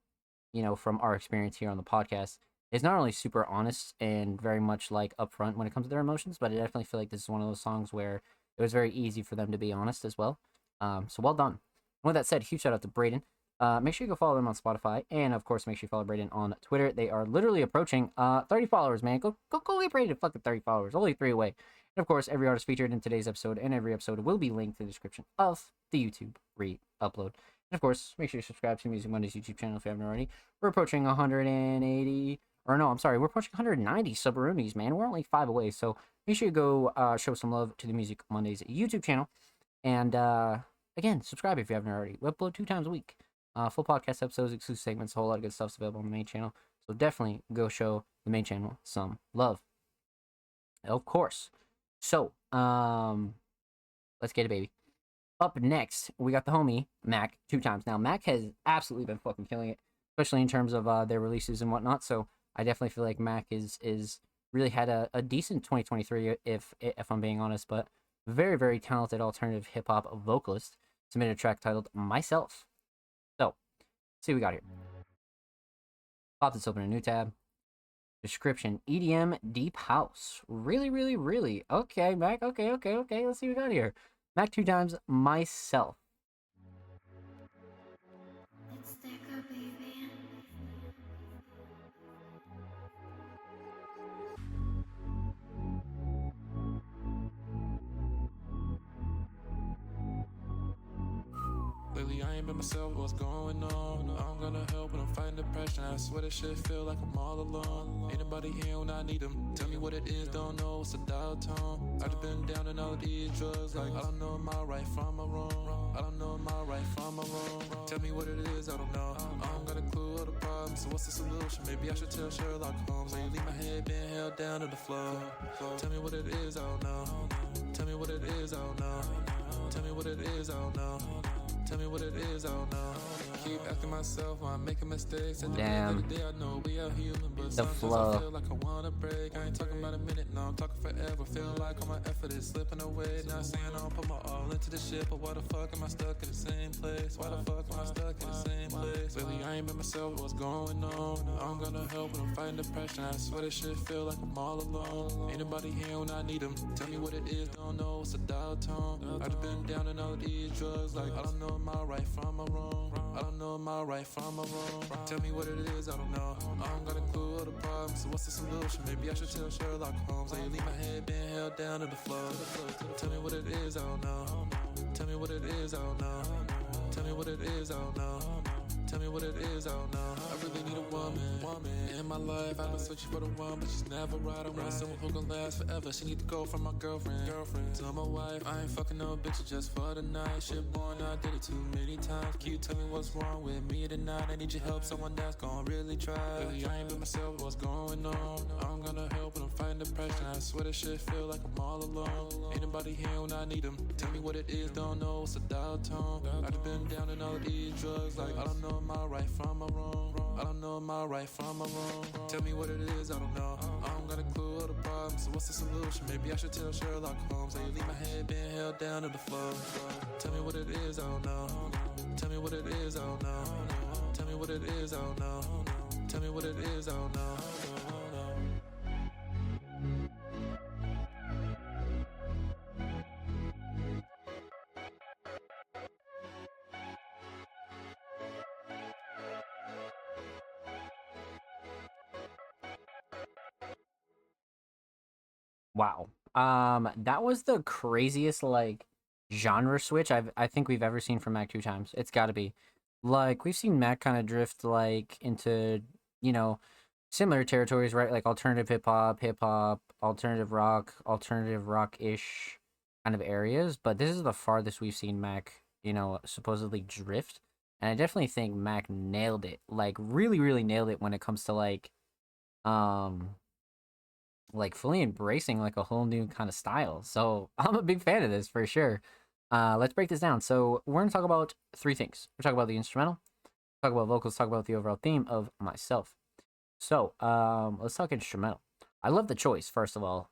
our experience here on the podcast, is not only super honest and very much like upfront when it comes to their emotions, but I definitely feel like this is one of those songs where it was very easy for them to be honest as well. So well done. With that said, huge shout out to Braden. Make sure you go follow them on Spotify, and of course, make sure you follow Braden on Twitter. They are literally approaching 30 followers, man. Go get Braden fucking 30 followers. Only 3 away. And of course, every artist featured in today's episode and every episode will be linked in the description of the YouTube re-upload. And of course, make sure you subscribe to Music Mondays YouTube channel if you haven't already. We're approaching 180 Or no, I'm sorry, we're pushing 190 Subarunis, man. We're only 5 away, so make sure you go show some love to the Music Mondays YouTube channel. And again, subscribe if you haven't already. We upload 2 times a week. Full podcast episodes, exclusive segments, a whole lot of good stuff's available on the main channel. So definitely go show the main channel some love. Of course. So, let's get it, baby. Up next, we got the homie, Mac, 2 times. Now, Mac has absolutely been fucking killing it, especially in terms of their releases and whatnot. So I definitely feel like Mac is really had a decent 2023, if I'm being honest, but very, very talented alternative hip-hop vocalist. Submitted a track titled Myself. So, let's see what we got here. Pop this open a new tab. Description: EDM Deep House. Really, really, really. Okay, Mac. Okay. Let's see what we got here. Mac 2 times, Myself. Let's stick up, baby. Lately I ain't been myself, what's going on? I'm gonna help when I'm fighting depression. I swear this shit feel like I'm all alone. Ain't nobody here when I need them. Tell me what it is, don't know, it's a dial tone. I've been down in all these drugs, like I don't know my right from my wrong. I don't know my right from my wrong. Tell me what it is, I don't know. I don't got a clue of the problem, so what's the solution? Maybe I should tell Sherlock Holmes. Lately my head been held down to the floor. Tell me what it is, I don't know. Tell me what it is, I don't know. Tell me what it is, I don't know. Tell me what it is, I don't know. Keep asking myself why I'm making mistakes. At the end of the day, I know we are human, but sometimes I feel like I wanna break. I ain't talking about a minute, no, I'm talking forever. Feeling like all my effort is slipping away. Not saying I don't put my all into the shit, but why the fuck am I stuck in the same place? Why the fuck am I stuck in the same place? Lately, I ain't been myself, what's going on? I'm gonna help when I'm fighting depression. I swear this shit feel like I'm all alone. Ain't nobody here when I need them. Tell me what it is, don't know, it's a dial tone. I've been down in all these drugs, like I don't know my right from my wrong. I don't know my right from my wrong. Tell me what it is, I don't know. I don't got a clue of the problem, so what's the solution? Maybe I should tell Sherlock Holmes. Lately my head been held down to the floor. Tell me what it is, I don't know. Tell me what it is, I don't know. Tell me what it is, I don't know. Tell me what it is, I don't know. I really need a woman in my life. I've been searching for the one, but she's never right. I want someone who can last forever. She need to go from my girlfriend. Tell my wife I ain't fucking no bitch just for the night. Shit, boy, I did it too many times. Can you tell me what's wrong with me tonight? I need your help, someone that's gonna really try. Really, I ain't been myself, what's going on? I'm gonna help when I'm fighting depression. I swear this shit feel like I'm all alone. Ain't nobody here when I need them. Tell me what it is, don't know, it's a dial tone. I've been down in all these drugs, like I don't know my right from my wrong. I don't know my right from my wrong. Tell me what it is, I don't know. I don't got a clue of the problem, so what's the solution? Maybe I should tell Sherlock Holmes. Lately my head been held down to the floor. Tell me what it is, I don't know. Tell me what it is, I don't know. Tell me what it is, I don't know. Tell me what it is, I don't know. Wow. That was the craziest like genre switch I think we've ever seen from Mac 2 times. It's got to be. Like we've seen Mac kind of drift like into, similar territories, right? Like alternative hip hop, alternative rock-ish kind of areas, but this is the farthest we've seen Mac, supposedly drift. And I definitely think Mac nailed it. Like really, really nailed it when it comes to like fully embracing like a whole new kind of style. So I'm a big fan of this for sure. Let's break this down. So we're gonna talk about 3 things. We're talking about the instrumental, talk about vocals, talk about the overall theme of Myself. So let's talk instrumental. I love the choice, first of all.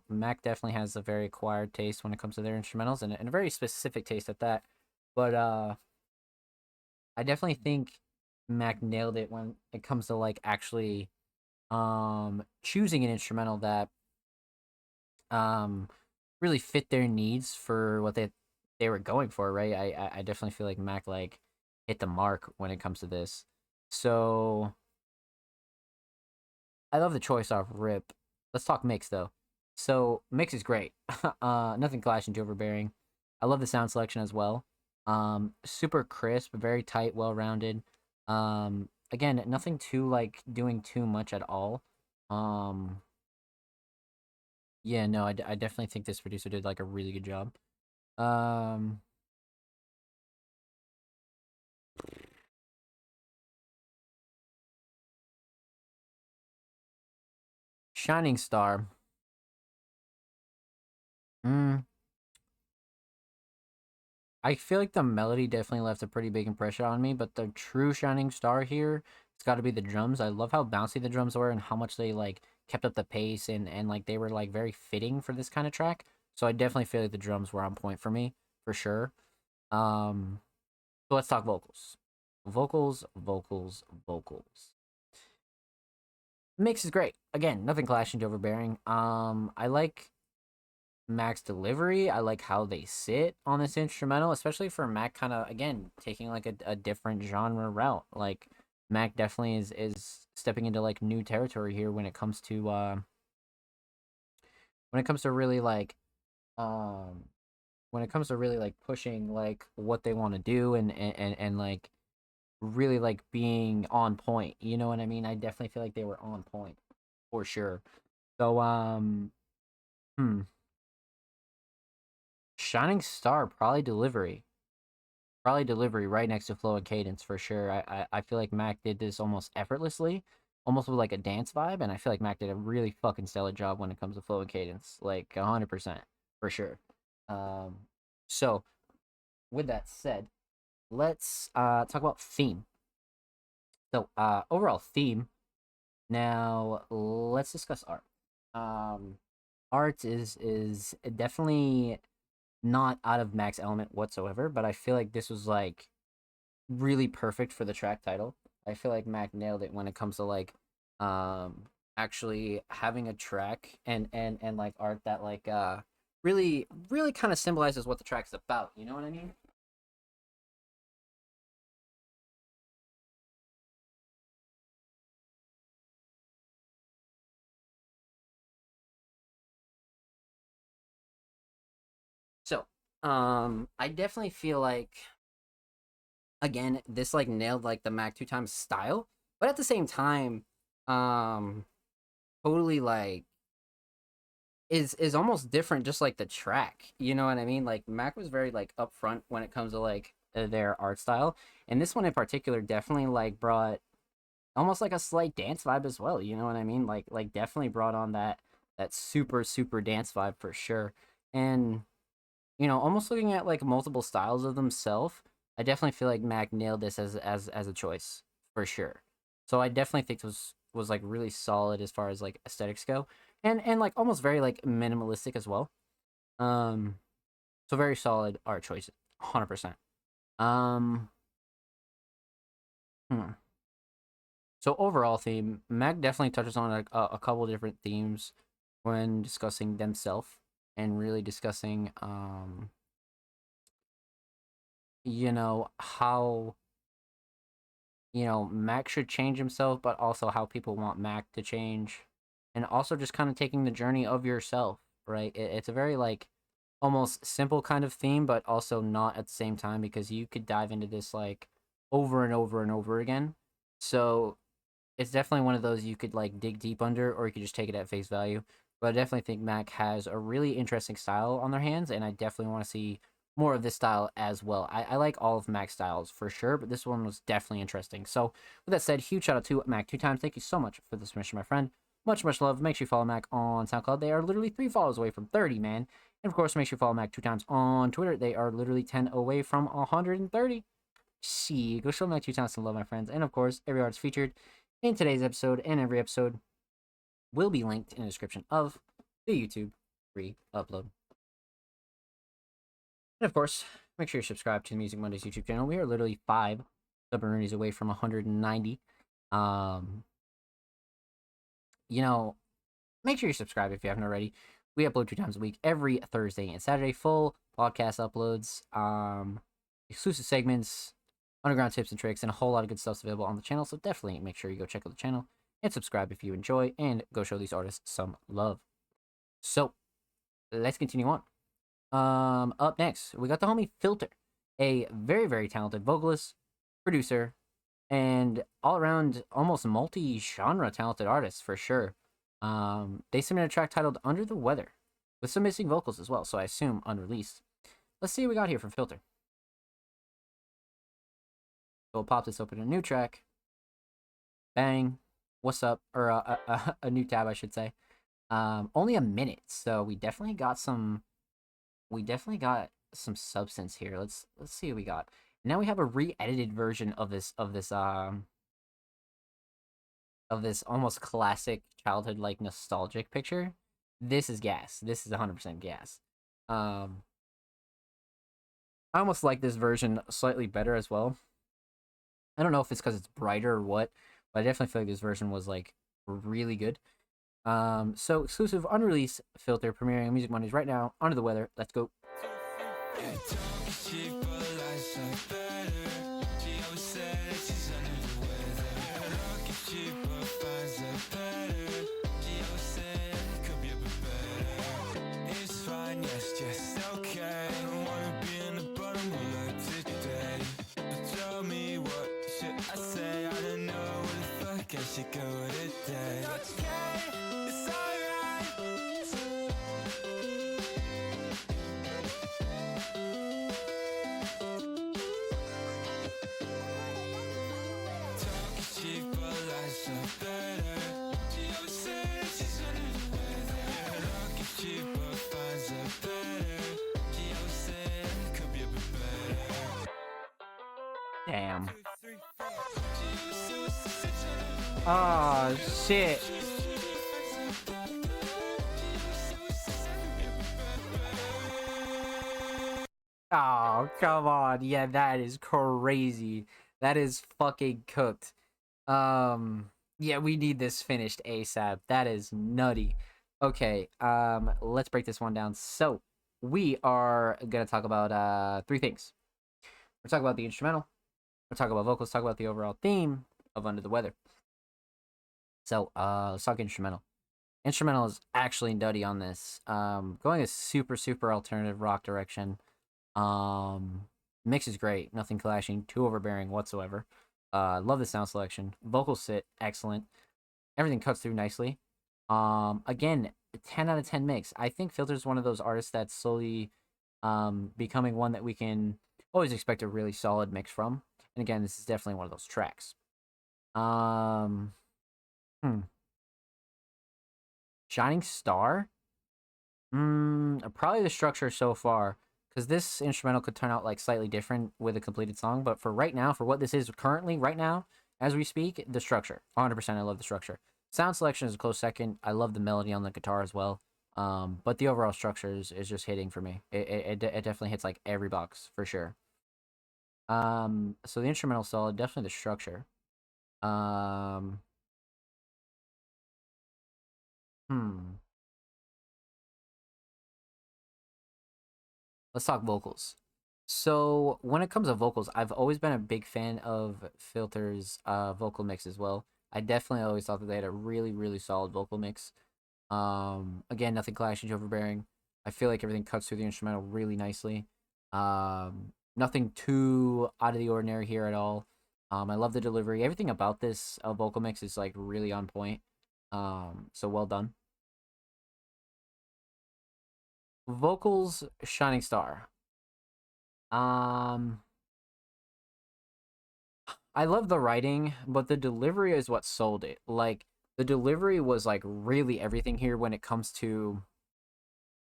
Mac definitely has a very acquired taste when it comes to their instrumentals, and a very specific taste at that. But I definitely think Mac nailed it when it comes to like actually choosing an instrumental that really fit their needs for what they were going for, right? I definitely feel like Mac like hit the mark when it comes to this. So I love the choice off rip. Let's talk mix though. So mix is great. Nothing clashing too overbearing. I love the sound selection as well. Super crisp, very tight, well rounded. again, nothing too like doing too much at all. Um, yeah, no, I definitely think this producer did like a really good job. Um, Shining Star. Mm, I feel like the melody definitely left a pretty big impression on me, but the true shining star here, it's got to be the drums. I love how bouncy the drums were and how much they like kept up the pace and like they were like very fitting for this kind of track. So I definitely feel like the drums were on point for me for sure. Um, so let's talk vocals. Vocals. Mix is great. Again, nothing clashing to overbearing. I like Mac's delivery. I like how they sit on this instrumental, especially for Mac kind of again taking like a different genre route. Like Mac definitely is stepping into like new territory here when it comes to really like um when it comes to really like pushing like what they want to do and like really like being on point. You know what I mean? I definitely feel like they were on point for sure. So hmm, Shining Star probably delivery right next to flow and cadence for sure. I feel like Mac did this almost effortlessly, almost with like a dance vibe, and I feel like Mac did a really fucking stellar job when it comes to flow and cadence, like 100% for sure. Um, so with that said, let's talk about theme. So overall theme. Now let's discuss art. Um, art is definitely not out of Mac's element whatsoever, but I feel like this was like really perfect for the track title. I feel like Mac nailed it when it comes to like actually having a track and like art that like really kind of symbolizes what the track's about, you know what I mean? So, I definitely feel like again, this like nailed like the Mac two times style, but at the same time, um totally like is almost different just like the track, you know what I mean? Like Mac was very like upfront when it comes to like their art style, and this one in particular definitely like brought almost like a slight dance vibe as well, you know what I mean? Like definitely brought on that super dance vibe for sure. And you know, almost looking at like multiple styles of themselves, I definitely feel like Mac nailed this as a choice for sure. So I definitely think this was like really solid as far as like aesthetics go, and like almost very like minimalistic as well. Um, so very solid art choice, 100%. Um, hmm. So overall theme, Mac definitely touches on like a couple different themes when discussing themselves and really discussing you know how Mac should change himself, but also how people want Mac to change, and also just kind of taking the journey of yourself, right? It's a very like almost simple kind of theme, but also not at the same time because you could dive into this like over and over and over again. So it's definitely one of those you could like dig deep under, or you could just take it at face value. But I definitely think Mac has a really interesting style on their hands, and I definitely want to see more of this style as well. I like all of Mac's styles for sure, but this one was definitely interesting. So with that said, huge shout out to Mac two times. Thank you so much for the submission, my friend. Much love. Make sure you follow Mac on SoundCloud. They are literally 3 follows away from 30, man. And of course, make sure you follow Mac two times on Twitter. They are literally 10 away from 130. See, go show Mac two times some love, my friends. And of course, every artist featured in today's episode and every episode will be linked in the description of the YouTube free upload. And of course, make sure you subscribe to the Music Mondays YouTube channel. We are literally 5 sub away from 190. Um, you know, make sure you subscribe if you haven't already. We upload 2 times a week, every Thursday and Saturday, full podcast uploads, exclusive segments, underground tips and tricks, and a whole lot of good stuff available on the channel. So definitely make sure you go check out the channel and subscribe if you enjoy, and go show these artists some love. So let's continue on. Up next, we got the homie Filter, a very talented vocalist, producer, and all around almost multi-genre talented artists for sure. They submitted a track titled Under the Weather with some missing vocals as well, so I assume unreleased. Let's see what we got here from Filter. We'll pop this open, a new track. Bang. What's up? Or a new tab, I should say. Only a minute, so we definitely got some substance here. Let's see what we got. Now we have a re-edited version of this almost classic childhood like nostalgic picture. This is gas. This is 100% gas. I almost like this version slightly better as well. I don't know if it's because it's brighter or what, but I definitely feel like this version was like really good. So exclusive unreleased Filter premiering on Music Mondays right now. Under the Weather. Let's go. She go today. That's okay, it's alright. Talking cheap, but life's so better. She always said she's under the weather. Talking cheap, but finds a better. She always said it could be a bit better. Damn. Oh shit. Oh, come on. Yeah, that is crazy. That is fucking cooked. Yeah, we need this finished ASAP. That is nutty. Okay, let's break this one down. So, we are gonna talk about three things. We're talking about the instrumental. We're talking about vocals, talk about the overall theme of Under the Weather. So, let's talk instrumental. Instrumental is actually nutty on this. Going a super, super alternative rock direction. Mix is great. Nothing clashing, too overbearing whatsoever. Love the sound selection. Vocals sit excellent. Everything cuts through nicely. Again, 10 out of 10 mix. I think Filter's one of those artists that's slowly becoming one that we can always expect a really solid mix from. And again, this is definitely one of those tracks. Shining Star? Probably the structure so far, because this instrumental could turn out like slightly different with a completed song, but for right now, for what this is currently, right now, as we speak, the structure. 100% I love the structure. Sound selection is a close second. I love the melody on the guitar as well. But the overall structure is just hitting for me. It definitely hits like every box, for sure. So the instrumental solid, definitely the structure. Let's talk vocals. So when it comes to vocals, I've always been a big fan of Filter's vocal mix as well. I definitely always thought that they had a really, really solid vocal mix. Again, nothing clashing, overbearing. I feel like everything cuts through the instrumental really nicely. Nothing too out of the ordinary here at all. I love the delivery. Everything about this vocal mix is like really on point. So well done. Vocals, Shining Star. I love the writing, but the delivery is what sold it. Like, the delivery was like really everything here when it comes to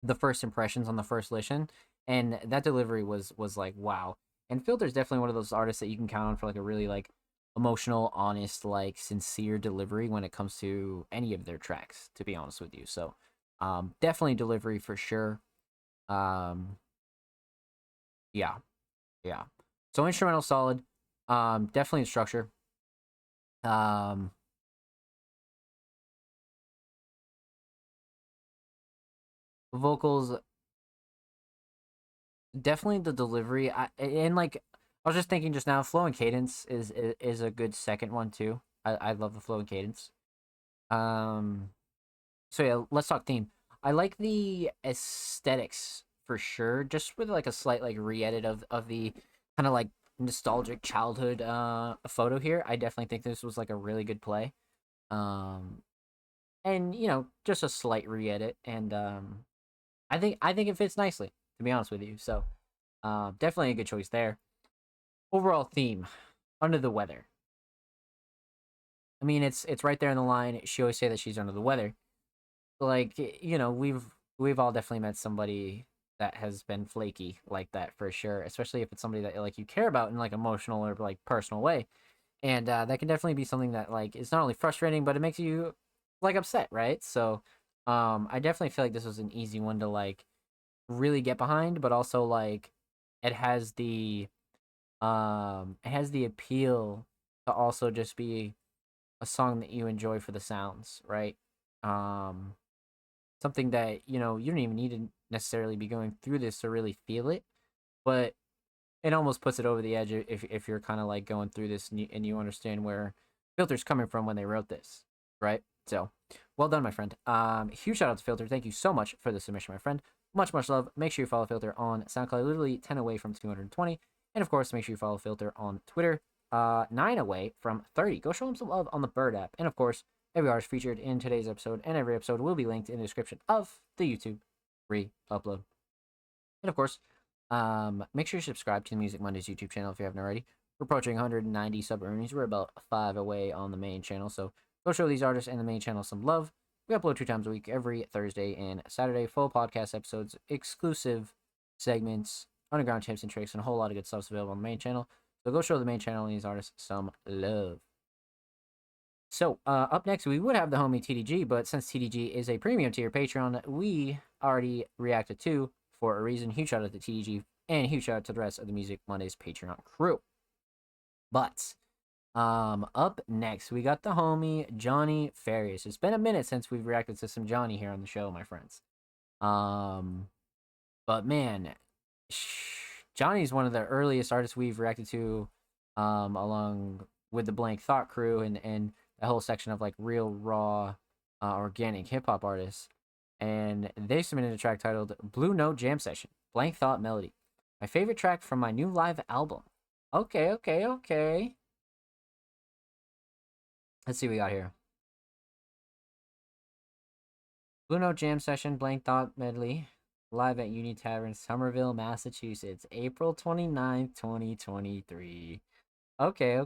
the first impressions on the first listen, and that delivery was like wow. And Filter's definitely one of those artists that you can count on for like a really like emotional, honest, like sincere delivery when it comes to any of their tracks, to be honest with you. So definitely delivery for sure. Yeah. So instrumental solid. Definitely in structure. Vocals, definitely the delivery. And like I was just thinking just now, flow and cadence is a good second one too. I love the flow and cadence. So yeah, let's talk theme. I like the aesthetics for sure, just with like a slight like re-edit of the kind of like nostalgic childhood photo here. I definitely think this was like a really good play. Um, and you know, just a slight re-edit, and I think it fits nicely, to be honest with you. So, definitely a good choice there. Overall theme, under the weather. I mean, it's right there in the line. She always say that she's under the weather. Like, you know, we've all definitely met somebody that has been flaky like that for sure, especially if it's somebody that like you care about in like emotional or like personal way. And that can definitely be something that like is not only frustrating, but it makes you like upset, right? So, I definitely feel like this was an easy one to like really get behind, but also like it has the appeal to also just be a song that you enjoy for the sounds, right? Um, something that you know you don't even need to necessarily be going through this to really feel it, but it almost puts it over the edge if you're kind of like going through this and you understand where Filter's coming from when they wrote this, right? So, well done, my friend. Huge shout out to Filter. Thank you so much for the submission, my friend. Much love. Make sure you follow Filter on SoundCloud, literally 10 away from 220, and of course, make sure you follow Filter on Twitter, 9 away from 30. Go show him some love on the Bird app, and of course, every artist featured in today's episode and every episode will be linked in the description of the YouTube re-upload. And of course, make sure you subscribe to the Music Mondays YouTube channel if you haven't already. We're approaching 190 sub earnings. We're about 5 away on the main channel, so go show these artists and the main channel some love. We upload 2 times a week, every Thursday and Saturday. Full podcast episodes, exclusive segments, underground tips and tricks, and a whole lot of good stuff available on the main channel. So go show the main channel and these artists some love. So, up next, we would have the homie TDG, but since TDG is a premium tier Patreon, we already reacted to for a reason. Huge shout out to TDG, and huge shout out to the rest of the Music Mondays Patreon crew. But, up next, we got the homie Johnny Farias. It's been a minute since we've reacted to some Johnny here on the show, my friends. But man, Johnny's one of the earliest artists we've reacted to, along with the Blank Thought crew and the whole section of like real raw organic hip-hop artists, and they submitted a track titled Blue Note Jam Session, Blank Thought Melody, my favorite track from my new live album. Okay. Let's see what we got here. Blue Note Jam Session, Blank Thought Medley, live at Uni Tavern, Somerville, Massachusetts, April 29th, 2023. Okay,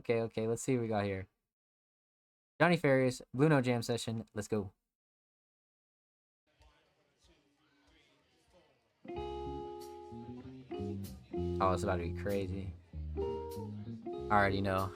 let's see what we got here. Johnny Farias, Blue Note Jam Session. Let's go. Oh, it's about to be crazy. I already know.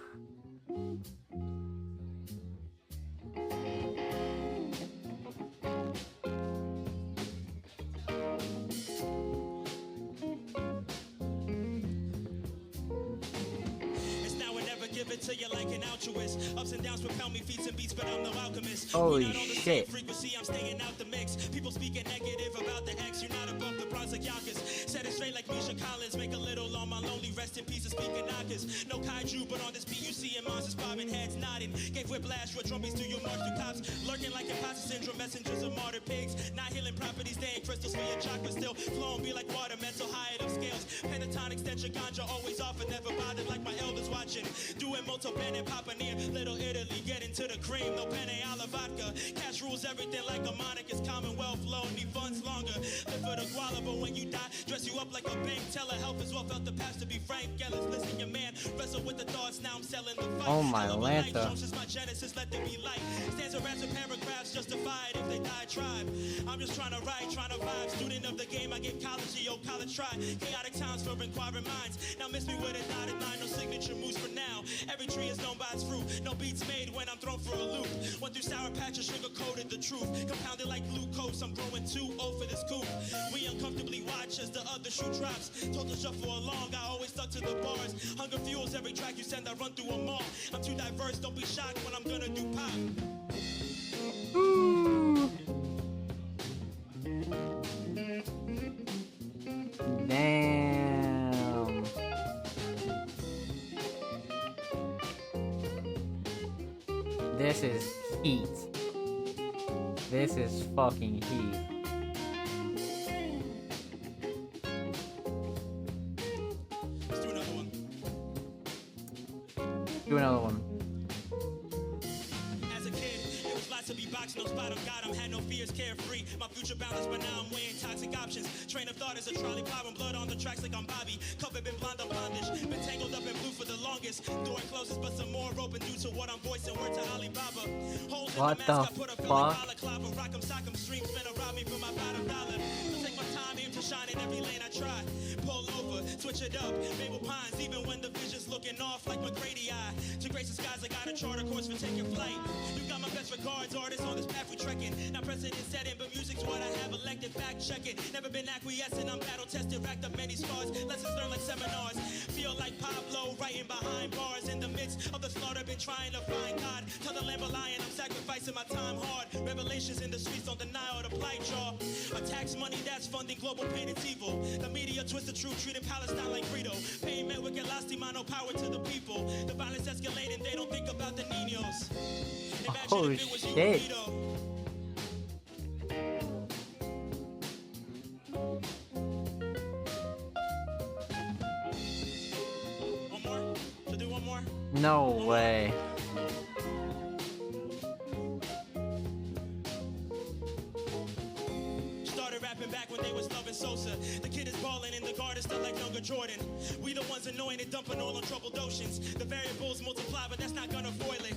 Give it to you like an altruist. Ups and downs propel me, feats and beats, but I'm no alchemist. Holy we not on the shit. same frequency, I'm staying out the mix. People speaking negative about the ex, you're not above the bronze like Yonkers. Set it straight like Misha Collins, make a little on my lonely, rest in peace of speaking knockers. No kaiju, but on this beat you see monsters bobbing, heads nodding. Gave whiplash, your drumbeats through your march through cops. Lurking like imposter syndrome, messengers of martyr pigs. Not healing properties, they ain't crystals for your chakra. Still flowing, be like water, mental high of scales. Pentatonic extension, ganja, always off and never bothered like my elders watching. Doing moto pen and Papa near Little Italy, get into the cream, no penne alla vodka. Cash rules everything like a Monica's Commonwealth loan, need funds longer. Live for the guala, but when you die, dress you up like a bank teller. Help is well felt the past to be frank. Ellis, listen, your man, wrestle with the thoughts, now I'm selling the fight. Oh my Lanta. Jones is my genesis, let there be light. Stands around some paragraphs justified if they die tribe. I'm just trying to write, trying to vibe. Student of the game, I get college, yo, college try. Chaotic times for inquiring minds. Now miss me with a dotted line, no signature moves for now. Every tree is known by its fruit. No beats made when I'm thrown for a loop. Went through sour patches, sugar coated the truth. Compounded like glucose, I'm growing too old for this coupe. We uncomfortably watch as the other shoe drops. Told to shuffle along, I always stuck to the bars. Hunger fuels every track you send, I run through them all. I'm too diverse, don't be shocked when I'm gonna do pop. Ooh. Damn. This is heat. This is fucking heat. Let's do another one. Do another one. As a kid, it was lots to be boxed, no spot on got 'em, had no fears, carefree. My future balanced, but now I'm weighing toxic options. Train of thought is a trolley problem, blood on the tracks like I'm Bobby. Covered been blonde on bondage, been tangled up in blue for the longest. Door closes, but some more open due to what I'm voicing. Word to Alibaba. Holes in What the the mask, I put a filling fuck? balaclava. Rock 'em, sock 'em, streams, finna rob me for my bottom dollar. So take my time, aim to shine in every lane I try. Pull over, switch it up, Mabel Pines, even when the vision's looking off like McGrady eye. To grace the skies, I got a charter course for taking flight. You got my best regards, artists on this path we trekking. Not precedent setting, but music's what I have elected. Fact checking, never been acquiescent. I'm battle tested, racked up many scars. Lessons learned like seminars. Feel like Pablo, writing behind bars. In the midst of the slaughter, been trying to find God. Tell the lamb a lion, I'm sacrificing my time hard. Revelations in the streets, don't deny or the plight, y'all. A tax money that's funding global pain, it's evil. The media twist the truth, treating Palestine like Credo. Pain met with Galastima, no power to the people. The violence escalating, they don't think about the niños. Imagine Oh, if it was you shit. and me, though. One more? Should I do one more? No way. Started rapping back when they was loving Sosa. The kid is balling in the garden, still like younger Jordan. We the ones annoying and dumping all on troubled oceans. The variables multiply, but that's not gonna foil it.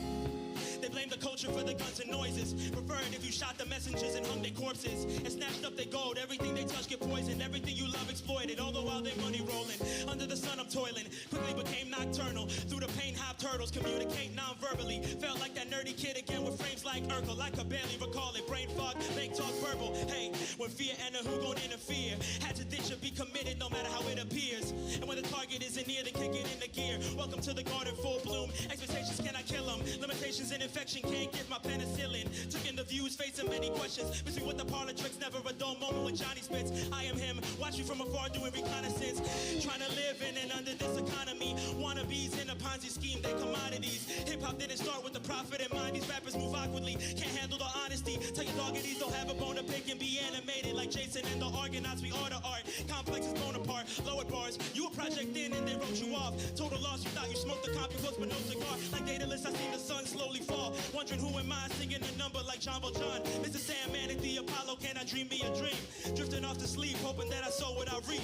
They blame the culture for the guns and noises. Preferred if you shot the messengers and hung their corpses and snatched up their gold. Everything they touch get poisoned. Everything you love exploited. All the while they money rolling. Under the sun I'm toiling. Quickly became nocturnal. Through the pain hop turtles. Communicate non-verbally. Felt like that nerdy kid again with frames like Urkel. I could barely recall it. Brain fog, make talk verbal. Hey, when fear enter, who gon' interfere? Had to ditch or be committed no matter how it appears. And when the target isn't near, then kick it in the gear. Welcome to the garden full bloom. Expectations cannot kill them. Limitations and infection can't give my penicillin. Took in the views, facing many questions. Between what the parlor tricks, never a dull moment when Johnny spits. I am him, watch me from afar doing reconnaissance. Trying to live in and under this economy. Wannabes in a Ponzi scheme, they commodities. Hip hop didn't start with the profit in mind. These rappers move awkwardly, can't handle the honesty. Tell your dog these don't have a bone to pick and be animated like Jason and the Argonauts. We are the art, complexes blown apart. Lowered bars, you a project in and they wrote you off. Total loss, you thought you smoked the copy books but no cigar. Like Daedalus, I seen the sun slowly fall. Wondering who am I singing a number like John Valjean. Mr. Sandman at the Apollo, can I dream me a dream? Drifting off to sleep, hoping that I sow what I reap.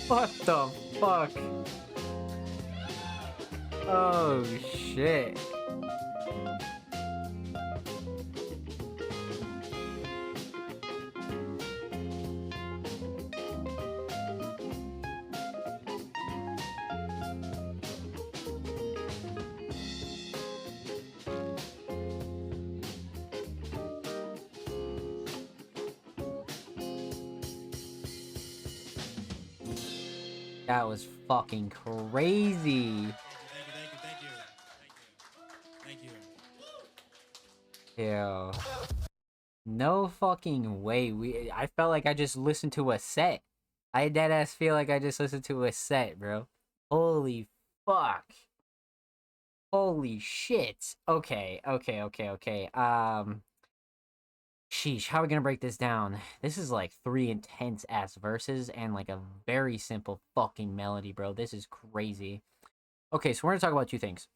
What the fuck? Oh shit. That was fucking crazy. Thank you. Ew. No fucking way. I felt like I just listened to a set. I deadass feel like I just listened to a set, bro. Holy fuck. Holy shit. Okay. Sheesh, how are we gonna break this down? This is like 3 intense ass verses and like a very simple fucking melody, bro. This is crazy. Okay, so we're gonna talk about 2 things.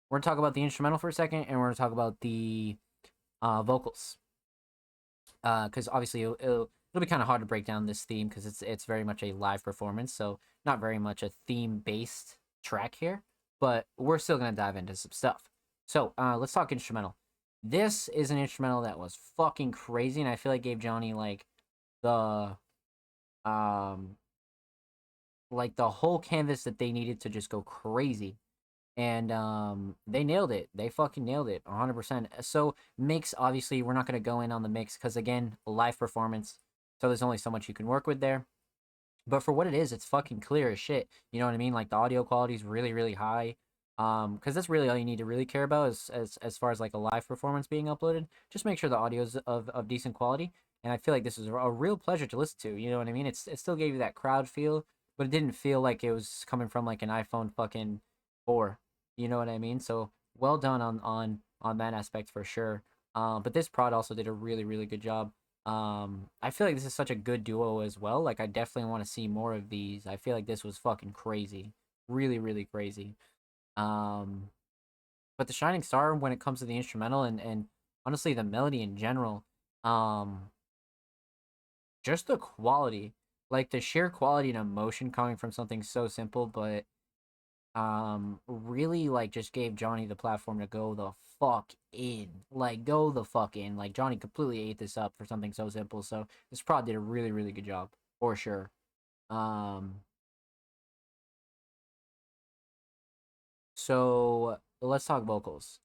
We're gonna talk about the instrumental for a second, and we're gonna talk about the vocals. Because obviously it'll be kind of hard to break down this theme because it's very much a live performance, so not very much a theme based track here. But we're still gonna dive into some stuff. So let's talk instrumental. This is an instrumental that was fucking crazy, and I feel like gave Johnny like the whole canvas that they needed to just go crazy. And they nailed it. They fucking nailed it 100%. So mix, obviously we're not going to go in on the mix because again, live performance, so there's only so much you can work with there. But for what it is, it's fucking clear as shit. You know what I mean? Like the audio quality is really, really high. Because that's really all you need to really care about as far as like a live performance being uploaded. Just make sure the audio is of decent quality. And I feel like this is a real pleasure to listen to. You know what I mean? It still gave you that crowd feel, but it didn't feel like it was coming from like an iPhone fucking 4. You know what I mean? So well done on that aspect for sure. But this prod also did a really, really good job. I feel like this is such a good duo as well. Like I definitely want to see more of these. I feel like this was fucking crazy. Really, really crazy. But the shining star when it comes to the instrumental and honestly the melody in general, um, just the quality, like the sheer quality and emotion coming from something so simple, but really like just gave Johnny the platform to go the fuck in. Like go the fuck in. Like Johnny completely ate this up for something so simple. So this prod did a really, really good job. For sure. Um so let's talk vocals.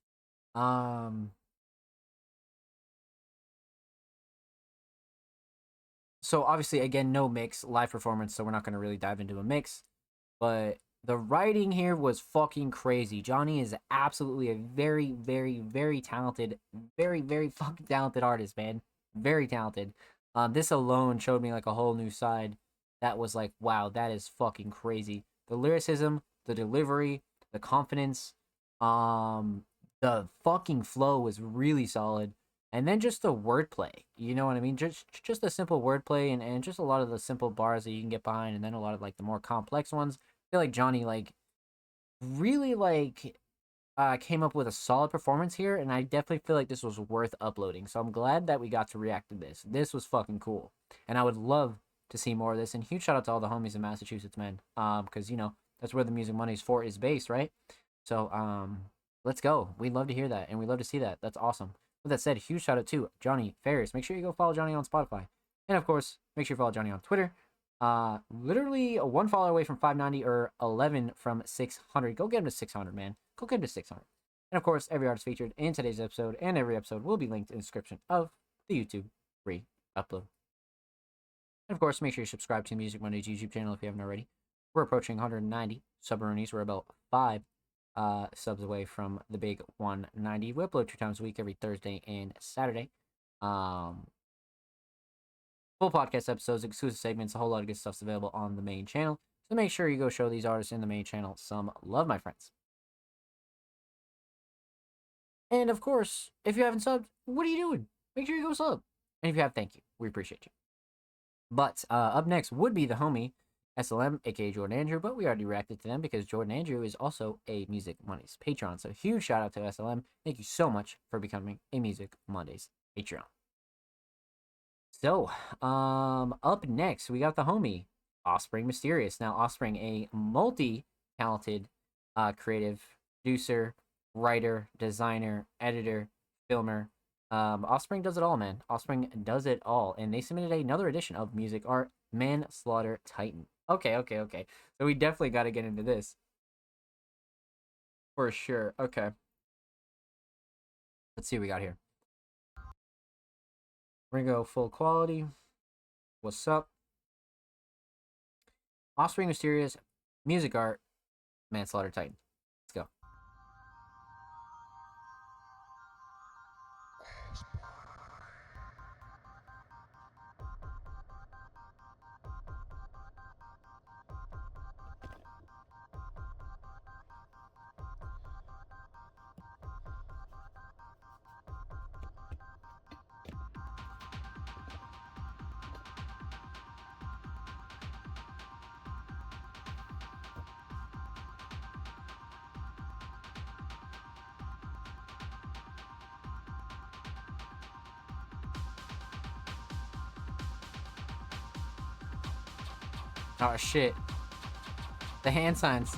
Um so obviously again no mix, live performance, so we're not gonna really dive into a mix. But the writing here was fucking crazy. Johnny is absolutely a very, very, very talented, very, very fucking talented artist, man. Very talented. This alone showed me like a whole new side that was like, wow, that is fucking crazy. The lyricism, the delivery, the confidence, um, the fucking flow was really solid. And then just the wordplay, you know what I mean? Just the simple wordplay and just a lot of the simple bars that you can get behind, and then a lot of like the more complex ones. I feel like Johnny like really like came up with a solid performance here, and I definitely feel like this was worth uploading. So I'm glad that we got to react to this. This was fucking cool, and I would love to see more of this. And huge shout out to all the homies in Massachusetts, man. Because you know that's where the Music Mondays for is based, right? So let's go. We'd love to hear that, and we'd love to see that. That's awesome. With that said, huge shout out to Johnny Ferris. Make sure you go follow Johnny on Spotify, and of course, make sure you follow Johnny on Twitter. Literally one follower away from 590 or 11 from 600. Go get him to 600, man. Go get him to 600. And of course, every artist featured in today's episode and every episode will be linked in the description of the YouTube free upload. And of course, make sure you subscribe to the Music Mondays YouTube channel if you haven't already. We're approaching 190 sub-roonies. We're about 5 subs away from the big 190. We upload 2 times a week, every Thursday and Saturday. Full podcast episodes, exclusive segments, a whole lot of good stuff's available on the main channel. So make sure you go show these artists in the main channel some love, my friends. And of course, if you haven't subbed, what are you doing? Make sure you go sub. And if you have, thank you. We appreciate you. But up next would be the homie SLM, aka Jordan Andrew, but we already reacted to them because Jordan Andrew is also a Music Mondays Patreon. So huge shout out to SLM. Thank you so much for becoming a Music Mondays Patreon. So, up next we got the homie Offspring Mysterious. Now, Offspring, a multi-talented creative producer, writer, designer, editor, filmer. Offspring does it all, man. Offspring does it all, and they submitted another edition of Music Art Manslaughter Titan. Okay. So we definitely got to get into this for sure. Okay, let's see what we got here. We're gonna go full quality. What's up? Offspring Mysterious, Music Art, Manslaughter Titan. Let's go. Oh shit. The hand signs.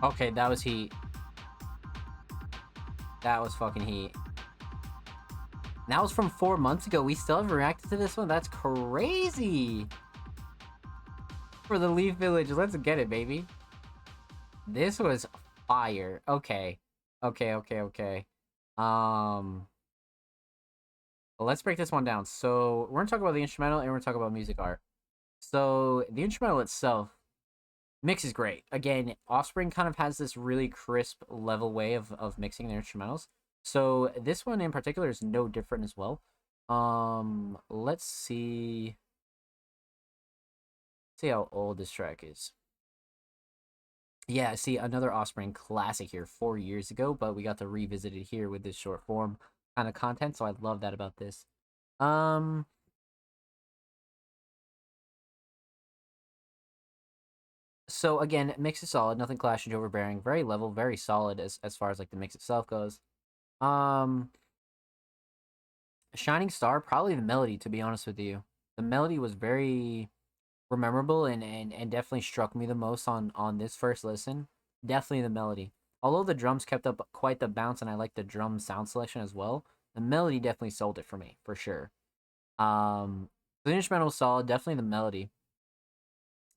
Okay, that was heat. That was fucking heat. That was from 4 months ago. We still haven't reacted to this one? That's crazy. For the Leaf Village. Let's get it, baby. This was fire. Okay. Well, let's break this one down. So, we're going to talk about the instrumental and we're going to talk about music art. So, the instrumental itself, mix is great. Again, Offspring kind of has this really crisp, level way of mixing their instrumentals. So this one in particular is no different as well. Let's see. See how old this track is. Yeah, see, another Offspring classic here 4 years ago, but we got to revisit it here with this short form kind of content, so I love that about this. So again, mix is solid, nothing clashing, overbearing, very level, very solid as far as like the mix itself goes. Shining Star, probably the melody, to be honest with you. The melody was very memorable and definitely struck me the most on this first listen. Definitely the melody. Although the drums kept up quite the bounce and I like the drum sound selection as well, the melody definitely sold it for me, for sure. The instrumental was solid, definitely the melody.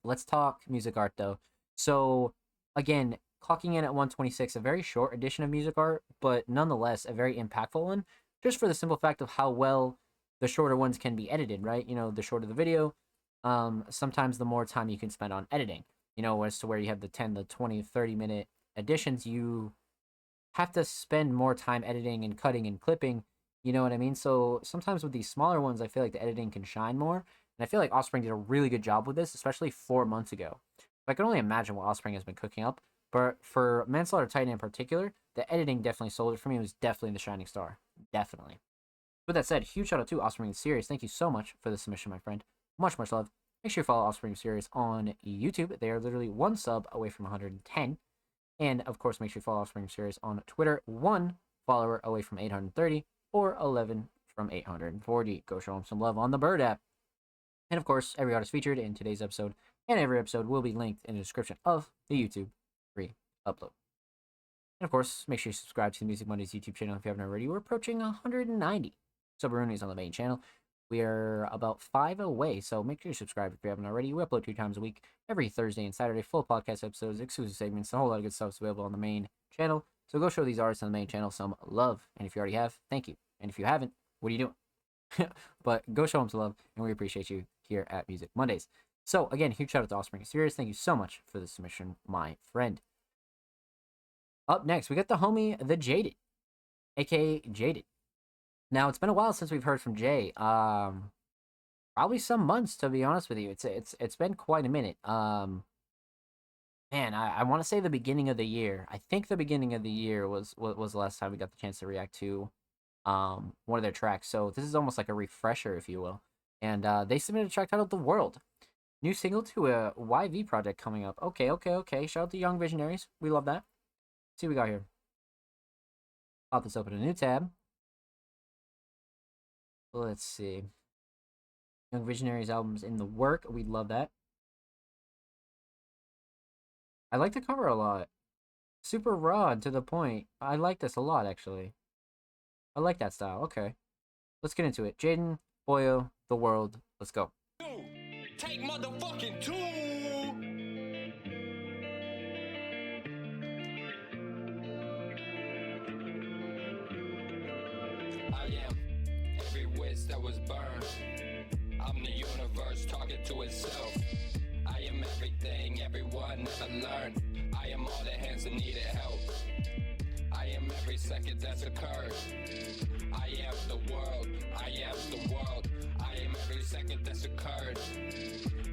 Let's talk music art though. So again, clocking in at 126, a very short edition of music art, but nonetheless a very impactful one, just for the simple fact of how well the shorter ones can be edited, right? You know, the shorter the video, sometimes the more time you can spend on editing, you know, as to where you have the 10, the 20, 30-minute editions, you have to spend more time editing and cutting and clipping, you know what I mean? So sometimes with these smaller ones, I feel like the editing can shine more. And I feel like Offspring did a really good job with this, especially 4 months ago. I can only imagine what Offspring has been cooking up. But for Manslaughter Titan in particular, the editing definitely sold it for me. It was definitely the shining star. Definitely. With that said, huge shout out to Offspring Series. Thank you so much for the submission, my friend. Much, much love. Make sure you follow Offspring Series on YouTube. They are literally 1 sub away from 110. And, of course, make sure you follow Offspring Series on Twitter. 1 follower away from 830 or 11 from 840. Go show them some love on the Bird app. And, of course, every artist featured in today's episode and every episode will be linked in the description of the YouTube free upload. And, of course, make sure you subscribe to the Music Mondays YouTube channel if you haven't already. We're approaching 190 Subarunis on the main channel. We are about 5 away, so make sure you subscribe if you haven't already. We upload 2 times a week, every Thursday and Saturday, full podcast episodes, exclusive segments, a whole lot of good stuff is available on the main channel. So go show these artists on the main channel some love. And if you already have, thank you. And if you haven't, what are you doing? But go show them some love, and we appreciate you here at Music Mondays. So, again, huge shout out to Offspring Series. Thank you so much for the submission, my friend. Up next, we got the homie, The Jaded, aka Jaded. Now, it's been a while since we've heard from Jay. Probably some months, to be honest with you. It's been quite a minute. Man, I want to say the beginning of the year. I think the beginning of the year was the last time we got the chance to react to one of their tracks. So this is almost like a refresher, if you will. And they submitted a track titled The World. New single to a YV project coming up. Okay. Shout out to Young Visionaries. We love that. Let's see what we got here. Pop this open a new tab. Let's see. Young Visionaries albums in the work. We love that. I like the cover a lot. Super raw and to the point. I like this a lot, actually. I like that style. Okay. Let's get into it. Jaden, Boyo, The World. Let's go. Take motherfucking 2. I am every wish that was burned. I'm the universe talking to itself. I am everything everyone never learned. I am all the hands that needed help. I am every second that's occurred. I am the world. I am the world. I am every second that's occurred.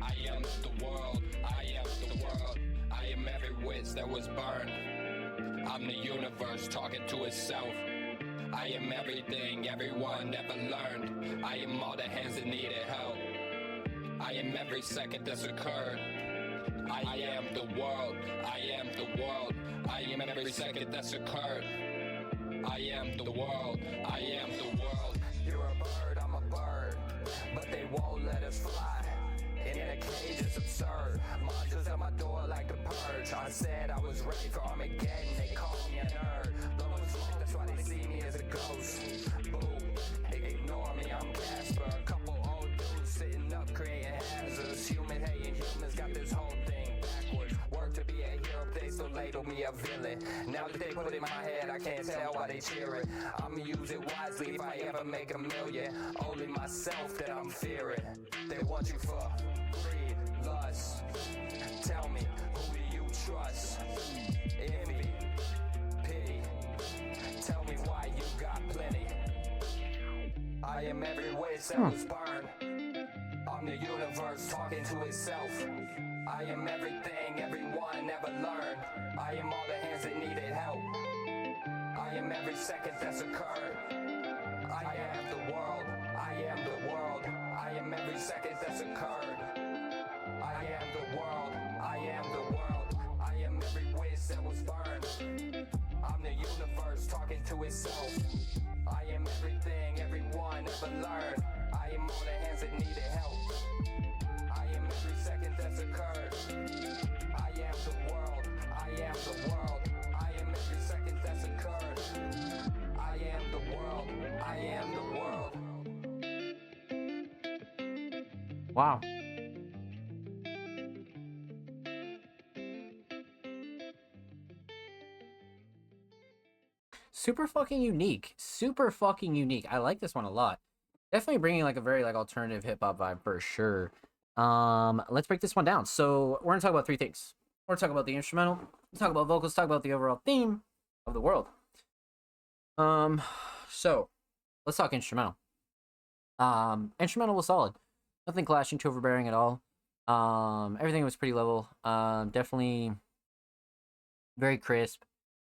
I am the world. I am the world. I am every wish that was burned. I'm the universe talking to itself. I am everything everyone ever learned. I am all the hands that needed help. I am every second that's occurred. I am the world. I am the world. I am every second that's occurred. I am the world. I am the world. You're a bird, I'm a bird, but they won't let us fly. In a cage, it's absurd. Monsters at my door like the purge. I said I was ready for Armageddon. They call me a nerd. Blowing smoke, that's why they see me as a ghost. Boo, ignore me, I'm Casper. A couple old dudes sitting up creating hazards. Human hating humans got this whole thing backwards. Work to be a hero, they still label me a villain. Now that they put it in my head, I can't tell why they cheer it. I'ma use it wisely if I ever make a million. Only myself that I'm fearing. They want you for greed, lust. Tell me, who do you trust? Envy, pity. Tell me why you got plenty. I am everyone that was burned. I'm the universe talking to itself. I am everything everyone ever learned. I am all the hands that needed help. I am every second that's occurred. I am the world. I am the world. I am every second that's occurred. I am the world. I am the world. I am every wish that was burned. I'm the universe talking to itself. I am everything everyone ever learned. I am all the hands that needed help. I am every second that's occurred. I am the world. I am the world. I am every second that's occurred. I am the world. I am the world. Wow. Super fucking unique. Super fucking unique. I like this one a lot. Definitely bringing like a very like alternative hip hop vibe for sure. Let's break this one down. So we're gonna talk about three things. We're gonna talk about the instrumental, talk about vocals, talk about the overall theme of the world. So let's talk instrumental. Instrumental was solid. Nothing clashing, too overbearing at all. Everything was pretty level. Definitely very crisp,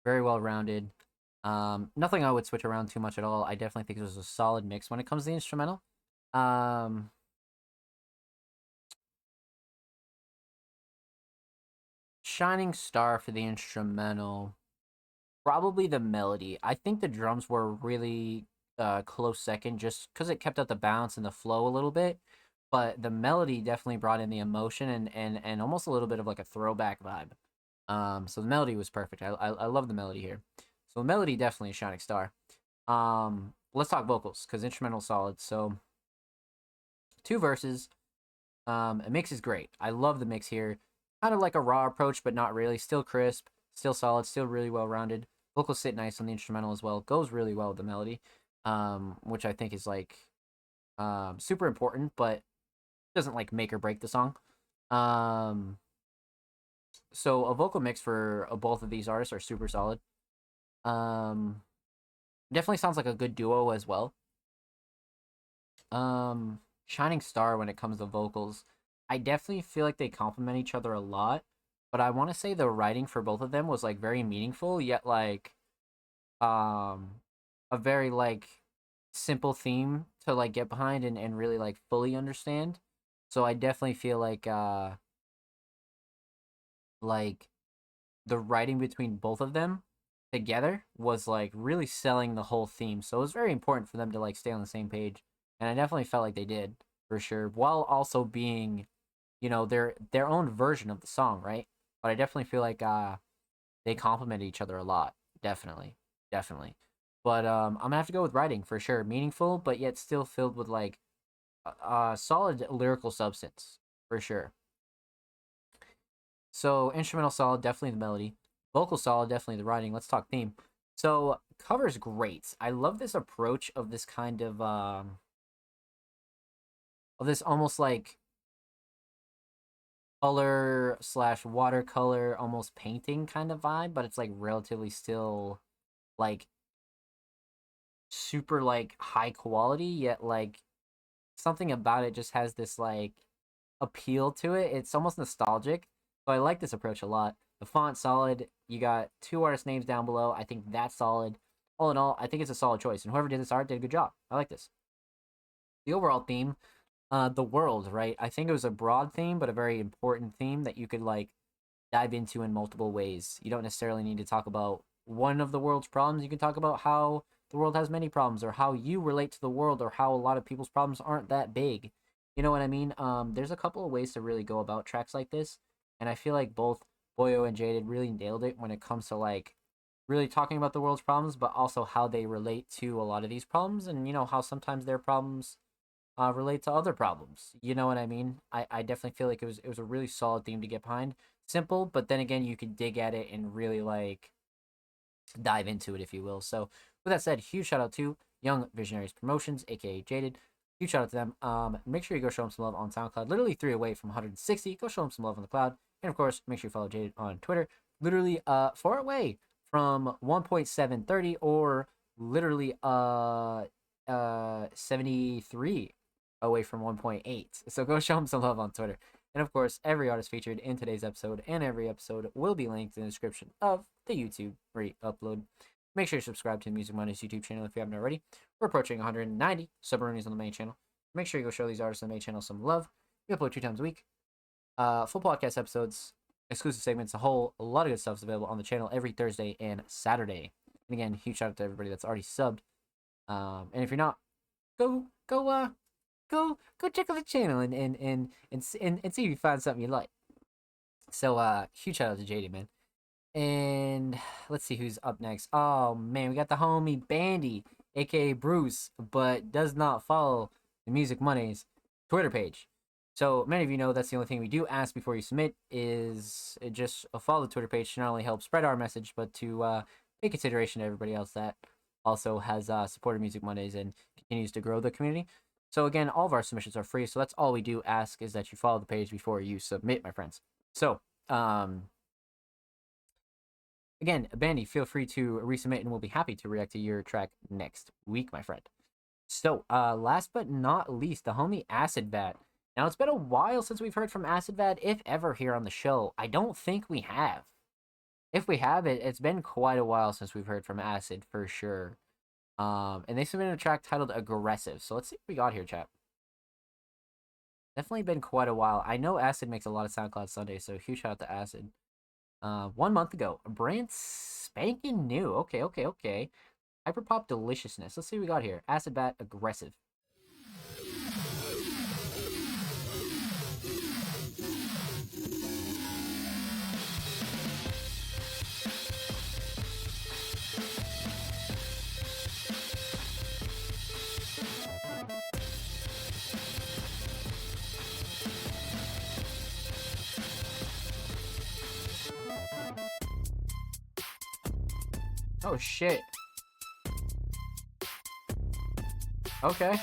very well rounded. Nothing I would switch around too much at all. I definitely think it was a solid mix when it comes to the instrumental. Shining star for the instrumental, probably the melody. I think the drums were really close second, just because it kept up the bounce and the flow a little bit. But the melody definitely brought in the emotion and almost a little bit of like a throwback vibe. So the melody was perfect. I love the melody here. So melody definitely a shining star. Let's talk vocals because instrumental solid. So 2 verses. A mix is great. I love the mix here. Kind of like a raw approach, but not really. Still crisp, still solid, still really well rounded. Vocals sit nice on the instrumental as well. Goes really well with the melody, which I think is like super important, but doesn't like make or break the song. So a vocal mix for both of these artists are super solid. Definitely sounds like a good duo as well. Shining star when it comes to vocals. I definitely feel like they complement each other a lot, but I want to say the writing for both of them was like very meaningful, yet like a very like simple theme to like get behind and really like fully understand. So I definitely feel like the writing between both of them together was like really selling the whole theme. So it was very important for them to like stay on the same page, and I definitely felt like they did for sure, while also being, you know, their own version of the song, right? But I definitely feel like they complement each other a lot. Definitely. But I'm gonna have to go with writing for sure. Meaningful, but yet still filled with like solid lyrical substance for sure. So instrumental solid, definitely the melody. Vocal solid, definitely the writing. Let's talk theme. So cover's great. I love this approach of this kind of this almost like color slash watercolor, almost painting kind of vibe, but it's like relatively still like super like high quality, yet like something about it just has this like appeal to it. It's almost nostalgic. So I like this approach a lot. The font solid. You got 2 artist names down below. I think that's solid. All in all, I think it's a solid choice. And whoever did this art did a good job. I like this. The overall theme, the world, right? I think it was a broad theme, but a very important theme that you could like dive into in multiple ways. You don't necessarily need to talk about one of the world's problems. You can talk about how the world has many problems, or how you relate to the world, or how a lot of people's problems aren't that big. You know what I mean? There's a couple of ways to really go about tracks like this, and I feel like both Boyo and Jaded really nailed it when it comes to like really talking about the world's problems, but also how they relate to a lot of these problems, and you know how sometimes their problems relate to other problems. You know what I mean? I definitely feel like it was a really solid theme to get behind. Simple, but then again, you could dig at it and really like dive into it, if you will. So with that said, huge shout out to Young Visionaries Promotions, aka Jaded. Huge shout out to them. Make sure you go show them some love on SoundCloud. Literally 3 away from 160. Go show them some love on the cloud. And of course, make sure you follow Jaded on Twitter. Literally 4 away from 1.730, or literally 73 away from 1.8. So go show him some love on Twitter. And of course, every artist featured in today's episode and every episode will be linked in the description of the YouTube re-upload. Make sure you subscribe to the Music Mondays YouTube channel if you haven't already. We're approaching 190 sub-roonies on the main channel. Make sure you go show these artists on the main channel some love. We upload 2 times a week. Full podcast episodes, exclusive segments, a lot of good stuff is available on the channel every Thursday and Saturday. And again, huge shout out to everybody that's already subbed. And if you're not, go check out the channel and see if you find something you like. So huge shout out to JD, man. And let's see who's up next. Oh man, we got the homie Bandy, aka Bruce, but does not follow the Music Mondays Twitter page. So many of you know that's the only thing we do ask before you submit is just follow the Twitter page to not only help spread our message, but to pay consideration to everybody else that also has supported Music Mondays and continues to grow the community. So again, all of our submissions are free, so that's all we do ask is that you follow the page before you submit, my friends. So, again, Bandy, feel free to resubmit and we'll be happy to react to your track next week, my friend. So, last but not least, the homie Acid Bat. Now, it's been a while since we've heard from Acid Bat, if ever, here on the show. I don't think we have. If we have, it's been quite a while since we've heard from Acid, for sure. And they submitted a track titled Aggressive. So let's see what we got here, chat. Definitely been quite a while. I know Acid makes a lot of SoundCloud Sundays, so huge shout out to Acid. 1 month ago. Brand spanking new. Okay. Hyperpop Deliciousness. Let's see what we got here. Acid Bat Aggressive. Oh shit. Okay.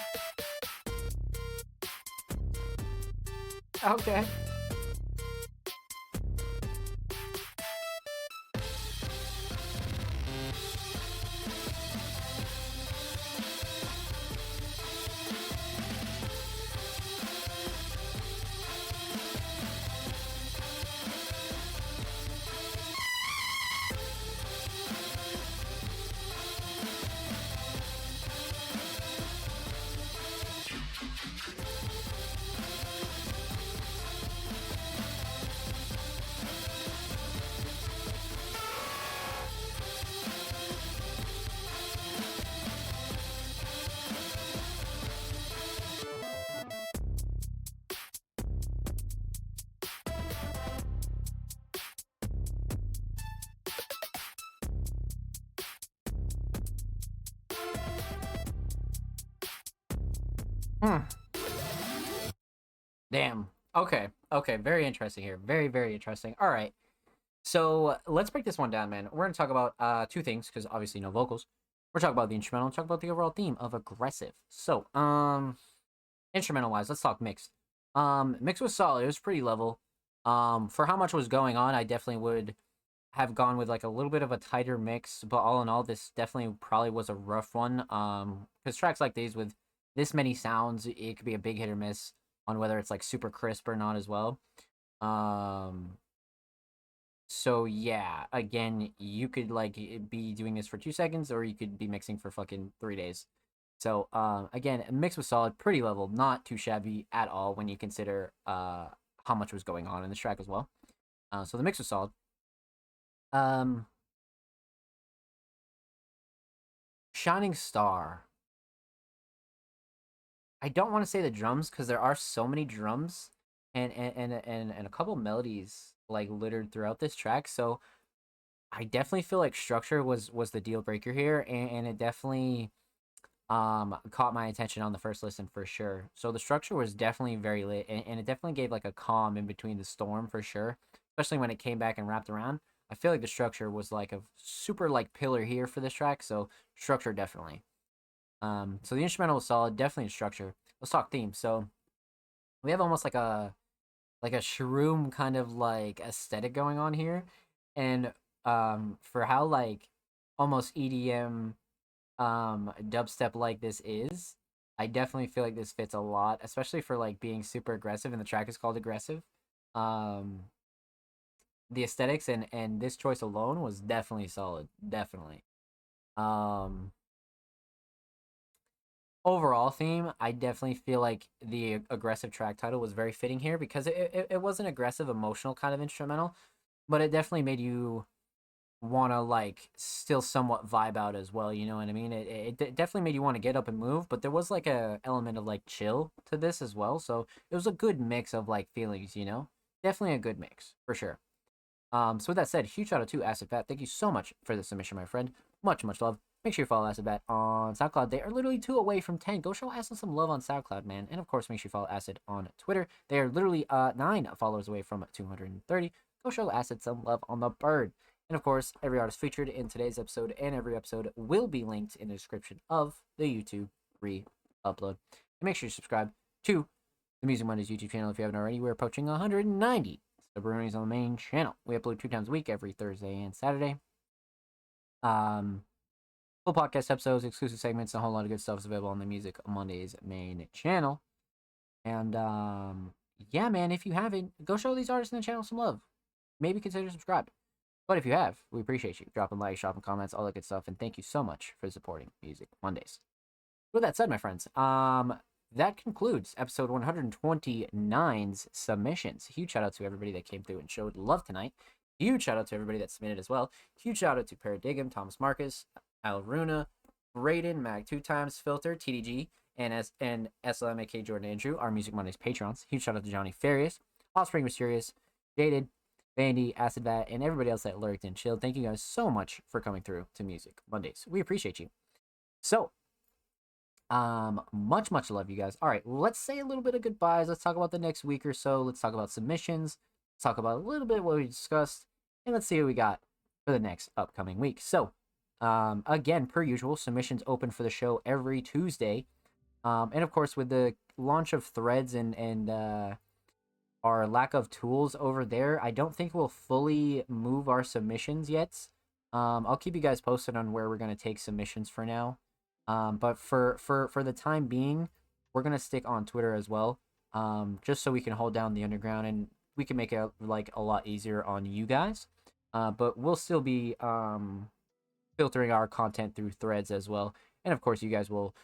Okay. Damn. Okay. Very interesting here. Very interesting. All right. So let's break this one down, man. We're gonna talk about 2 things because obviously no vocals. We're talking about the instrumental and talk about the overall theme of Aggressive. So instrumental wise, let's talk mix. Mix was solid. It was pretty level. For how much was going on, I definitely would have gone with like a little bit of a tighter mix. But all in all, this definitely probably was a rough one. Because tracks like these with this many sounds, it could be a big hit or miss on whether it's like super crisp or not as well. So yeah, again, you could like be doing this for 2 seconds, or you could be mixing for fucking 3 days. So again, mix was solid, pretty level, not too shabby at all when you consider how much was going on in this track as well. So the mix was solid. Shining Star. I don't want to say the drums because there are so many drums and a couple melodies like littered throughout this track. So I definitely feel like structure was the deal breaker here, and it definitely caught my attention on the first listen for sure. So the structure was definitely very lit, and it definitely gave like a calm in between the storm for sure, especially when it came back and wrapped around. I feel like the structure was like a super like pillar here for this track, so structure definitely. So the instrumental was solid, definitely in structure. Let's talk theme. So we have almost like a shroom kind of like aesthetic going on here, and for how like almost EDM dubstep like this is, I definitely feel like this fits a lot, especially for like being super aggressive, and the track is called Aggressive. Um, the aesthetics and this choice alone was definitely solid, definitely. Um, Overall theme, I definitely feel like the aggressive track title was very fitting here because it was an aggressive, emotional kind of instrumental, but it definitely made you want to like still somewhat vibe out as well. You know what I mean? It definitely made you want to get up and move, but there was like a element of like chill to this as well. So it was a good mix of like feelings. You know, definitely a good mix for sure. So with that said, huge shout out to Acid Fat. Thank you so much for the submission, my friend. Much love. Make sure you follow Acid Fat on SoundCloud. They are literally 2 away from 10. Go show Acid some love on SoundCloud, man. And of course, make sure you follow Acid on Twitter. They are literally 9 followers away from 230. Go show Acid some love on the bird. And of course, every artist featured in today's episode and every episode will be linked in the description of the YouTube re-upload. And make sure you subscribe to the Music Mondays YouTube channel if you haven't already. We're approaching 190 subroonies on the main channel. We upload 2 times a week, every Thursday and Saturday. Full podcast episodes, exclusive segments, a whole lot of good stuff is available on the Music Mondays main channel. And yeah, man, if you haven't, go show these artists in the channel some love. Maybe consider subscribing. But if you have, we appreciate you dropping likes, dropping comments, all that good stuff, and thank you so much for supporting Music Mondays. With that said, my friends, that concludes episode 129's submissions. Huge shout out to everybody that came through and showed love tonight. Huge shout out to everybody that submitted as well. Huge shout out to Paradigm, Thomas Marcus, Al Runa, Braden, Mag 2 times, Filter, TDG, and SLMAK Jordan Andrew, our Music Mondays patrons. Huge shout out to Johnny Farias, Offspring Mysterious, Jaded, Vandy, Acid Vat, and everybody else that lurked and chilled. Thank you guys so much for coming through to Music Mondays. We appreciate you. So, much love, you guys. All right, let's say a little bit of goodbyes. Let's talk about the next week or so. Let's talk about submissions. Let's talk about a little bit of what we discussed, and let's see what we got for the next upcoming week. So, again, per usual, submissions open for the show every Tuesday. And of course, with the launch of Threads and our lack of tools over there, I don't think we'll fully move our submissions yet. I'll keep you guys posted on where we're going to take submissions for now. But for the time being, we're going to stick on Twitter as well, just so we can hold down the underground and we can make it like a lot easier on you guys. But we'll still be filtering our content through Threads as well. And of course, you guys will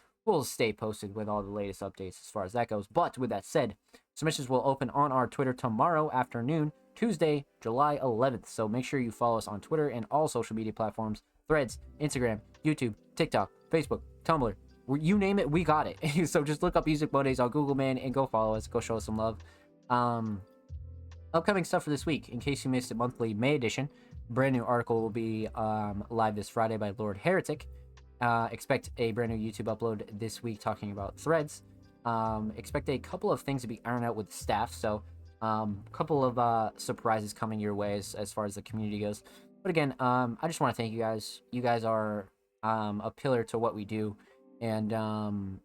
stay posted with all the latest updates as far as that goes. But with that said, submissions will open on our Twitter tomorrow afternoon, Tuesday, July 11th. So make sure you follow us on Twitter and all social media platforms, Threads, Instagram, YouTube, TikTok, Facebook, Tumblr. You name it, we got it. So just look up Music Mondays on Google, man, and go follow us. Go show us some love. Upcoming stuff for this week, in case you missed the monthly May edition, brand new article will be live this Friday by Lord Heretic. Expect a brand new YouTube upload this week talking about Threads. Expect a couple of things to be ironed out with staff, so a couple of surprises coming your way as far as the community goes. But again, I just want to thank you guys. You guys are a pillar to what we do, and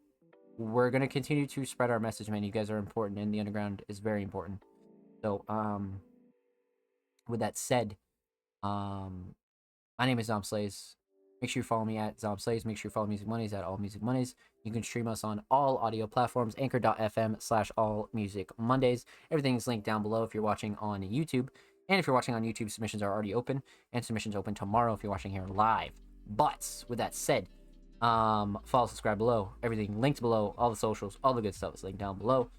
we're going to continue to spread our message, man. You guys are important, and the underground is very important. So, with that said, my name is Zomslays. Make sure you follow me at Zomslays. Make sure you follow Music Mondays at All Music Mondays. You can stream us on all audio platforms, anchor.fm/allmusicmondays. Everything is linked down below if you're watching on YouTube. And if you're watching on YouTube, submissions are already open, and submissions open tomorrow if you're watching here live. But with that said, follow, subscribe below. Everything linked below. All the socials, all the good stuff is linked down below.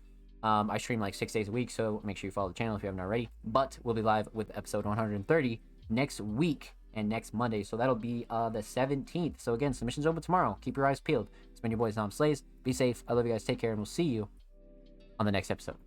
I stream like 6 days a week, so make sure you follow the channel if you haven't already. But we'll be live with episode 130 next week and next Monday, so that'll be the 17th. So again, submissions open tomorrow. Keep your eyes peeled. It's been your boy Zomslays. Be safe. I love you guys. Take care, and we'll see you on the next episode.